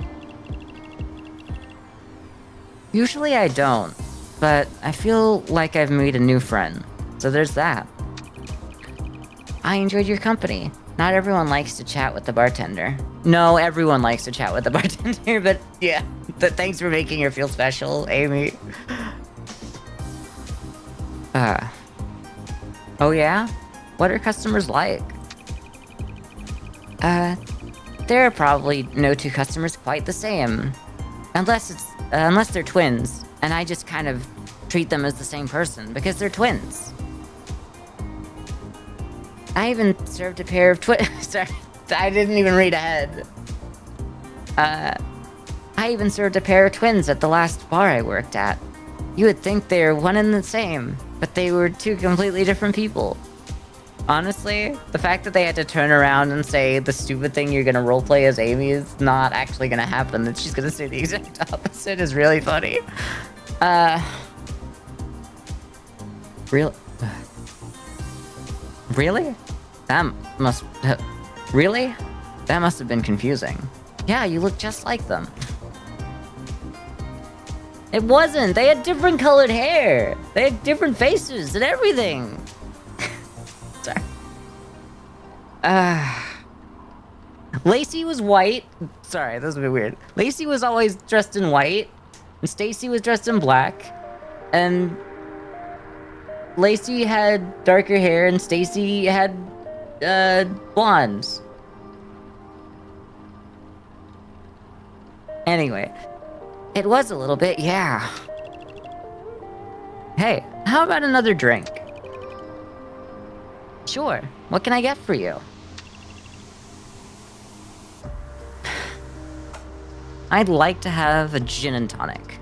S2: Usually I don't, but I feel like I've made a new friend, so there's that. I enjoyed your company. Not everyone likes to chat with the bartender. No, everyone likes to chat with the bartender, but yeah. But thanks for making her feel special, Amy. Oh yeah? What are customers like? There are probably no 2 customers quite the same. Unless they're twins, and I just kind of treat them as the same person, because they're twins. I even served a pair of sorry, I didn't even read ahead. I even served a pair of twins at the last bar I worked at. You would think they're one and the same, but they were 2 completely different people. Honestly, the fact that they had to turn around and say the stupid thing you're gonna roleplay as Amy is not actually gonna happen, that she's gonna say the exact opposite is really funny. Really? Really? That must have been confusing. Yeah, you look just like them. It wasn't! They had different colored hair! They had different faces and everything! Sorry. Lacey was white. Sorry, this is a bit weird. Lacey was always dressed in white, and Stacy was dressed in black, and Lacey had darker hair, and Stacy had, blondes. Anyway, it was a little bit, yeah. Hey, how about another drink? Sure, what can I get for you? I'd like to have a gin and tonic.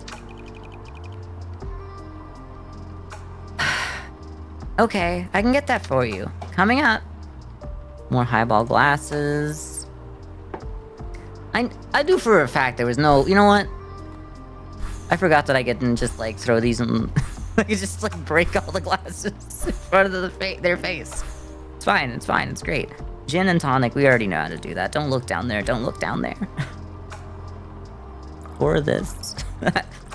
S2: Okay, I can get that for you. Coming up. More highball glasses. I do for a fact there was no... You know what? I forgot that I can just, like, throw these and... I can just, like, break all the glasses in front of their face. It's fine, it's great. Gin and tonic, we already know how to do that. Don't look down there, don't look down there. Or this.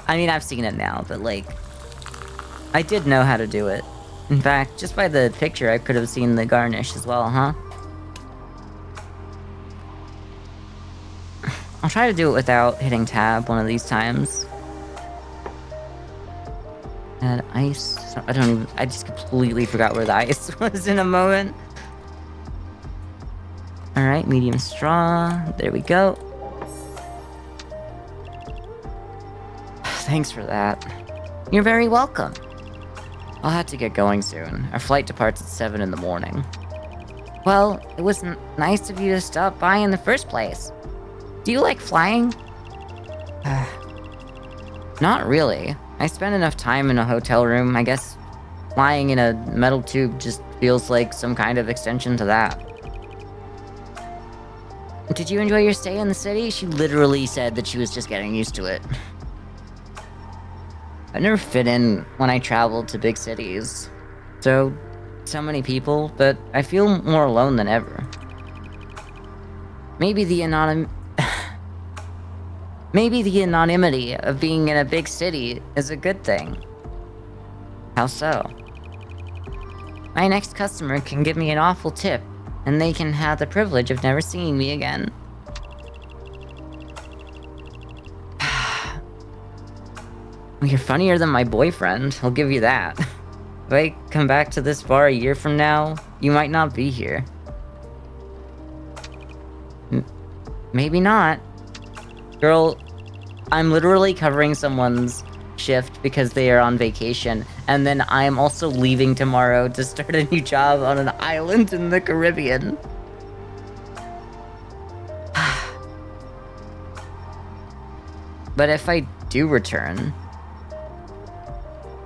S2: I mean, I've seen it now, but, like... I did know how to do it. In fact, just by the picture, I could have seen the garnish as well, huh? I'll try to do it without hitting tab one of these times. Add ice. I just completely forgot where the ice was in a moment. Alright, medium straw. There we go. Thanks for that. You're very welcome. I'll have to get going soon. Our flight departs at 7 in the morning. Well, it was nice of you to stop by in the first place. Do you like flying? Not really. I spend enough time in a hotel room. I guess flying in a metal tube just feels like some kind of extension to that. Did you enjoy your stay in the city? She literally said that she was just getting used to it. I never fit in when I traveled to big cities. So many people, but I feel more alone than ever. Maybe the anonymity of being in a big city is a good thing. How so? My next customer can give me an awful tip, and they can have the privilege of never seeing me again. You're funnier than my boyfriend, I'll give you that. If I come back to this bar a year from now, you might not be here. Maybe not. Girl, I'm literally covering someone's shift because they are on vacation, and then I am also leaving tomorrow to start a new job on an island in the Caribbean. But if I do return,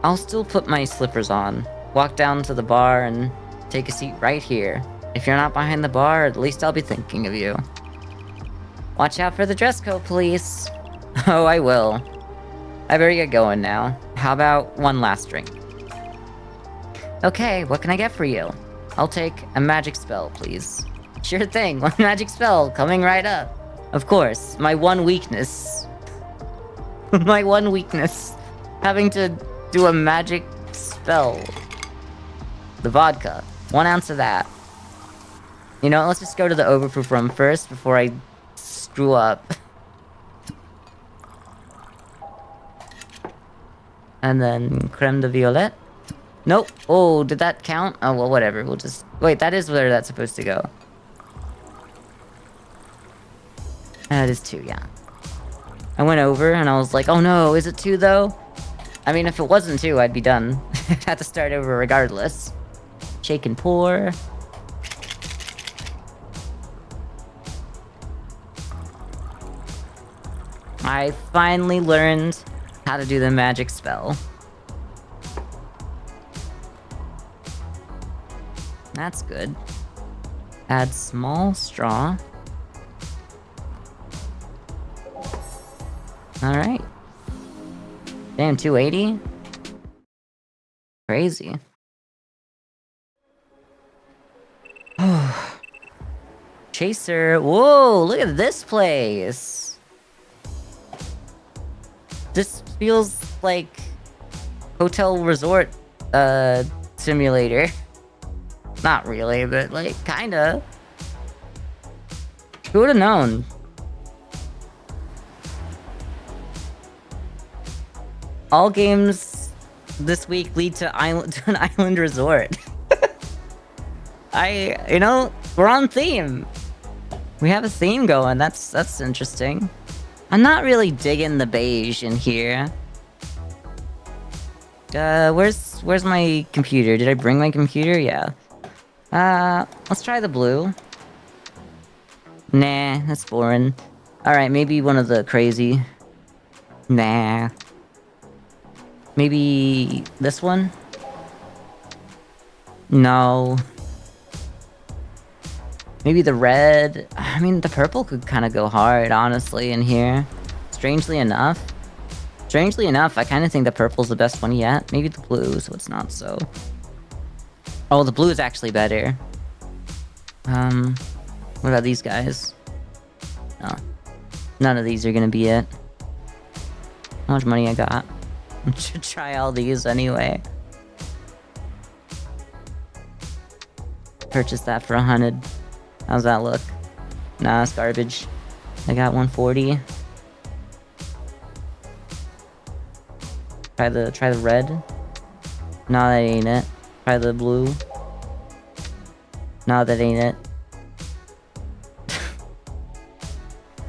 S2: I'll still put my slippers on, walk down to the bar, and take a seat right here. If you're not behind the bar, at least I'll be thinking of you. Watch out for the dress code, please. Oh, I will. I better get going now. How about one last drink? Okay, what can I get for you? I'll take a magic spell, please. Sure thing, one magic spell coming right up. Of course, my one weakness. My one weakness. Having to do a magic spell. The vodka. 1 ounce of that. You know, let's just go to the overproof rum first before I screw up. And then creme de violette. Nope. Oh, did that count? Oh, well, whatever. We'll just... Wait, that is where that's supposed to go. That is 2, yeah. I went over and I was like, oh no, is it 2 though? I mean, if it wasn't 2, I'd be done. I'd have to start over regardless. Shake and pour. I finally learned how to do the magic spell. That's good. Add small straw. Alright. Damn, 280? Crazy. Chaser. Whoa, look at this place. This feels like hotel resort simulator. Not really, but like kinda. Who would have known? All games this week lead to an island resort. You know, we're on theme. We have a theme going. That's interesting. I'm not really digging the beige in here. Where's my computer? Did I bring my computer? Yeah. Let's try the blue. Nah, that's boring. Alright, maybe one of the crazy. Nah. Maybe this one? No. Maybe the red. I mean, the purple could kind of go hard, honestly, in here. Strangely enough, I kind of think the purple's the best one yet. Maybe the blue, so it's not so. Oh, the blue is actually better. What about these guys? No. None of these are gonna be it. How much money I got? Should try all these anyway. Purchase that for 100. How's that look? Nah, it's garbage. I got 140. Try the red. No, that ain't it. Try the blue. No, that ain't it.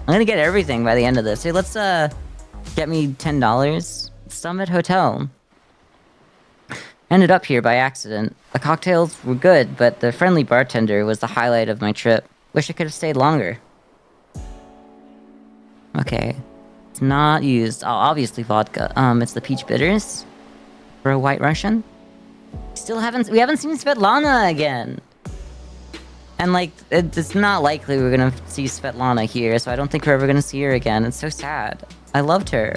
S2: I'm gonna get everything by the end of this. Hey, let's get me $10. Summit Hotel. Ended up here by accident. The cocktails were good, but the friendly bartender was the highlight of my trip. Wish I could have stayed longer. Okay. It's not used. Oh, obviously vodka. It's the peach bitters. For a White Russian. We haven't seen Svetlana again. And like, it's not likely we're gonna see Svetlana here, so I don't think we're ever gonna see her again. It's so sad. I loved her.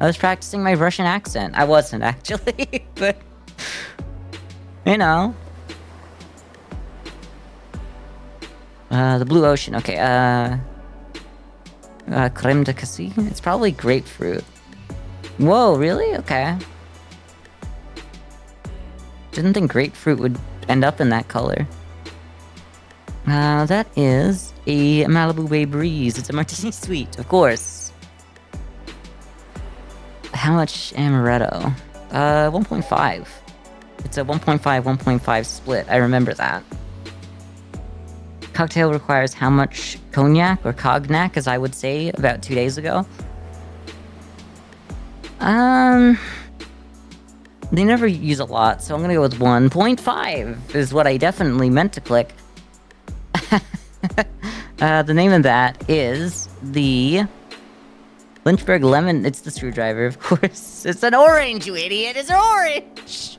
S2: I was practicing my Russian accent. I wasn't, actually, but... You know. The Blue Ocean, okay, creme de cassis? It's probably grapefruit. Whoa, really? Okay. Didn't think grapefruit would end up in that color. That is a Malibu Bay Breeze. It's a martini sweet, of course. How much amaretto? 1.5. It's a 1.5 split. I remember that. Cocktail requires how much cognac or cognac, as I would say about 2 days ago? They never use a lot, so I'm gonna go with 1.5 is what I definitely meant to click. The name of that is the Lynchburg Lemon. It's the screwdriver, of course. It's an orange, you idiot! It's an orange!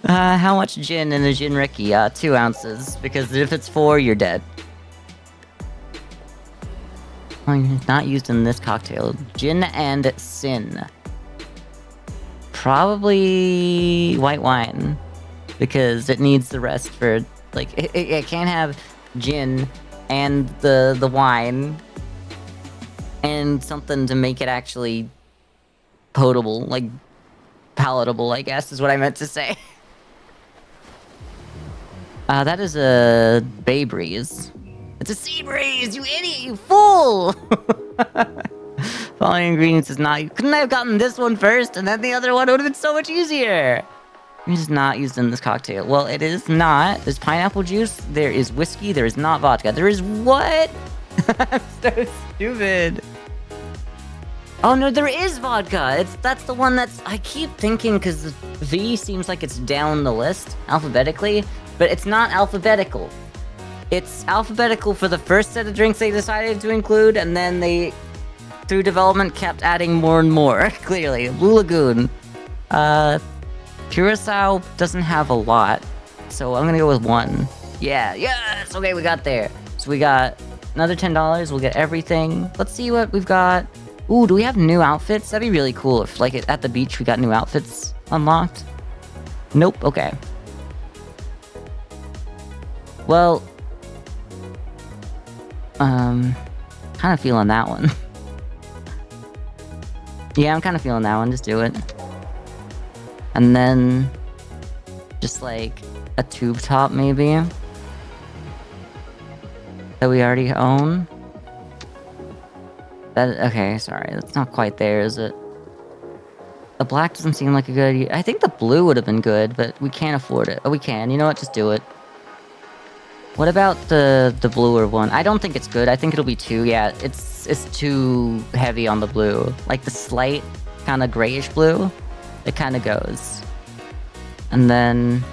S2: How much gin in a gin Ricky? 2 ounces, because if it's 4, you're dead. Oh, it's not used in this cocktail. Gin and sin. Probably white wine, because it needs the rest for, like, it can't have gin and the wine and something to make it actually potable, like, palatable, I guess, is what I meant to say. That is a Bay Breeze. It's a Sea Breeze, you idiot, you fool! Following ingredients is not... Couldn't I have gotten this one first, and then the other one would have been so much easier? It is not used in this cocktail. Well, it is not. There's pineapple juice, there is whiskey, there is not vodka. There is what? I'm so stupid. Oh no, there is vodka! That's the one that's... I keep thinking, because V seems like it's down the list, alphabetically, but it's not alphabetical. It's alphabetical for the first set of drinks they decided to include, and then they, through development, kept adding more and more, clearly. Blue Lagoon. Curacao doesn't have a lot, so I'm gonna go with 1. Yeah, yes! Okay, we got there. So we got another $10, we'll get everything. Let's see what we've got. Ooh, do we have new outfits? That'd be really cool if, like, at the beach we got new outfits unlocked. Nope, okay. Well... kind of feeling that one. Yeah, I'm kind of feeling that one. Just do it. And then... just, like, a tube top, maybe? That we already own? That... okay, sorry. That's not quite there, is it? The black doesn't seem like a good idea. I think the blue would have been good, but we can't afford it. Oh, we can. You know what? Just do it. What about the bluer one? I don't think it's good. I think it'll be 2. Yeah, it's too heavy on the blue. Like the slight kind of grayish blue, it kind of goes. And then...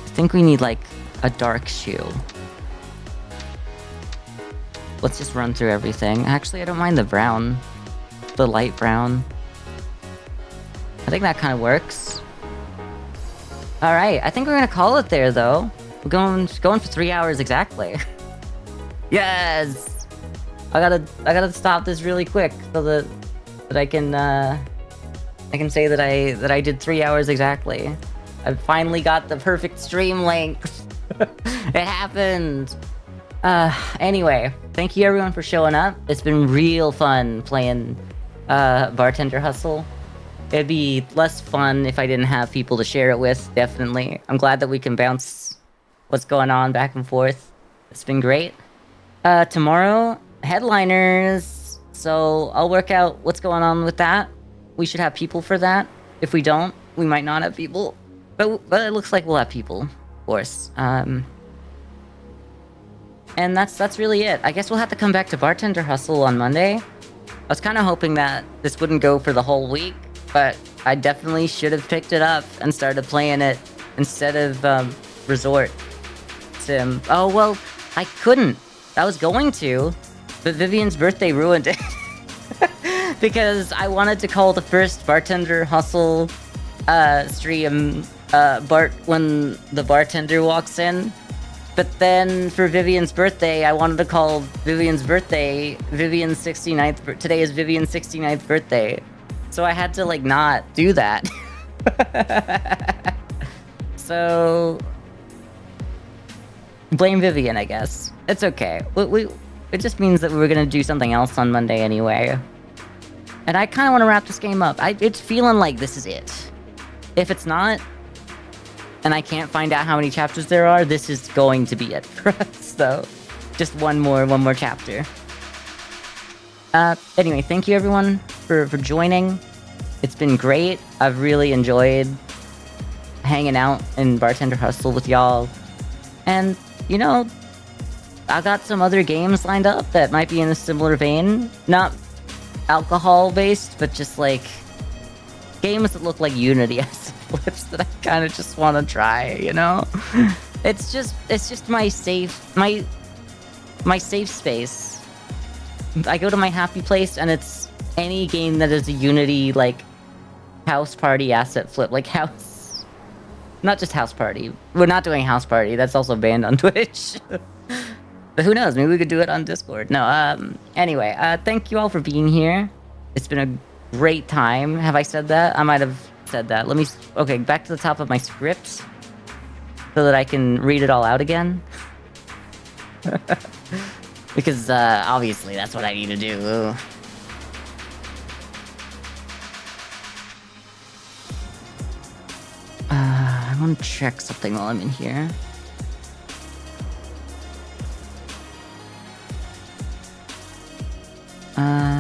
S2: I think we need like a dark shoe.
S1: let's just run through everything. Actually, I don't mind the brown. The light brown. I think that kind of works. Alright, I think we're gonna call it there, though. We're going for 3 hours exactly. Yes! I gotta stop this really quick so that I can say that I did 3 hours exactly. I finally got the perfect stream length. It happened. Anyway, thank you everyone for showing up. It's been real fun playing Bartender Hustle. It'd be less fun if I didn't have people to share it with, definitely. I'm glad that we can bounce what's going on back and forth. It's been great. Tomorrow, headliners. So I'll work out what's going on with that. We should have people for that. If we don't, we might not have people. But it looks like we'll have people, of course. And that's really it. I guess we'll have to come back to Bartender Hustle on Monday. I was kind of hoping that this wouldn't go for the whole week, but I definitely should have picked it up and started playing it instead of Resort Sim. Oh, well, I couldn't. I was going to, but Vivian's birthday ruined it. Because I wanted to call the first Bartender Hustle stream Bart when the bartender walks in. But then for Vivian's birthday, I wanted to call Vivian's birthday Vivian's 69th. Today is Vivian's 69th birthday. So I had to, like, not do that. So blame Vivian, I guess. It's okay. It just means that we were gonna do something else on Monday anyway. And I kind of want to wrap this game up. It's feeling like this is it. If it's not, and I can't find out how many chapters there are, this is going to be it for us, though. Just one more chapter. Anyway, thank you everyone for joining. It's been great. I've really enjoyed hanging out in Bartender Hustle with y'all. And, you know, I got some other games lined up that might be in a similar vein. Not alcohol-based, but just, like, games that look like Unity as flips that I kind of just want to try, you know? It's just my safe space. I go to my happy place, and it's any game that is a Unity, like, house party asset flip. Like, house... Not just house party. We're not doing house party. That's also banned on Twitch. But who knows? Maybe we could do it on Discord. No, anyway, thank you all for being here. It's been a great time. Have I said that? I might have said that. Let me... Okay, back to the top of my script. So that I can read it all out again. Because, obviously, that's what I need to do. I want to check something while I'm in here.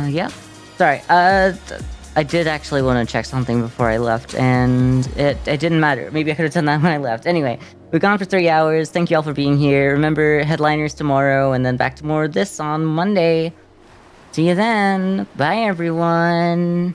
S1: Yeah. Sorry, I did actually want to check something before I left, and it didn't matter. Maybe I could have done that when I left. Anyway, we've gone for 3 hours. Thank you all for being here. Remember, headliners tomorrow, and then back to more of this on Monday. See you then. Bye, everyone.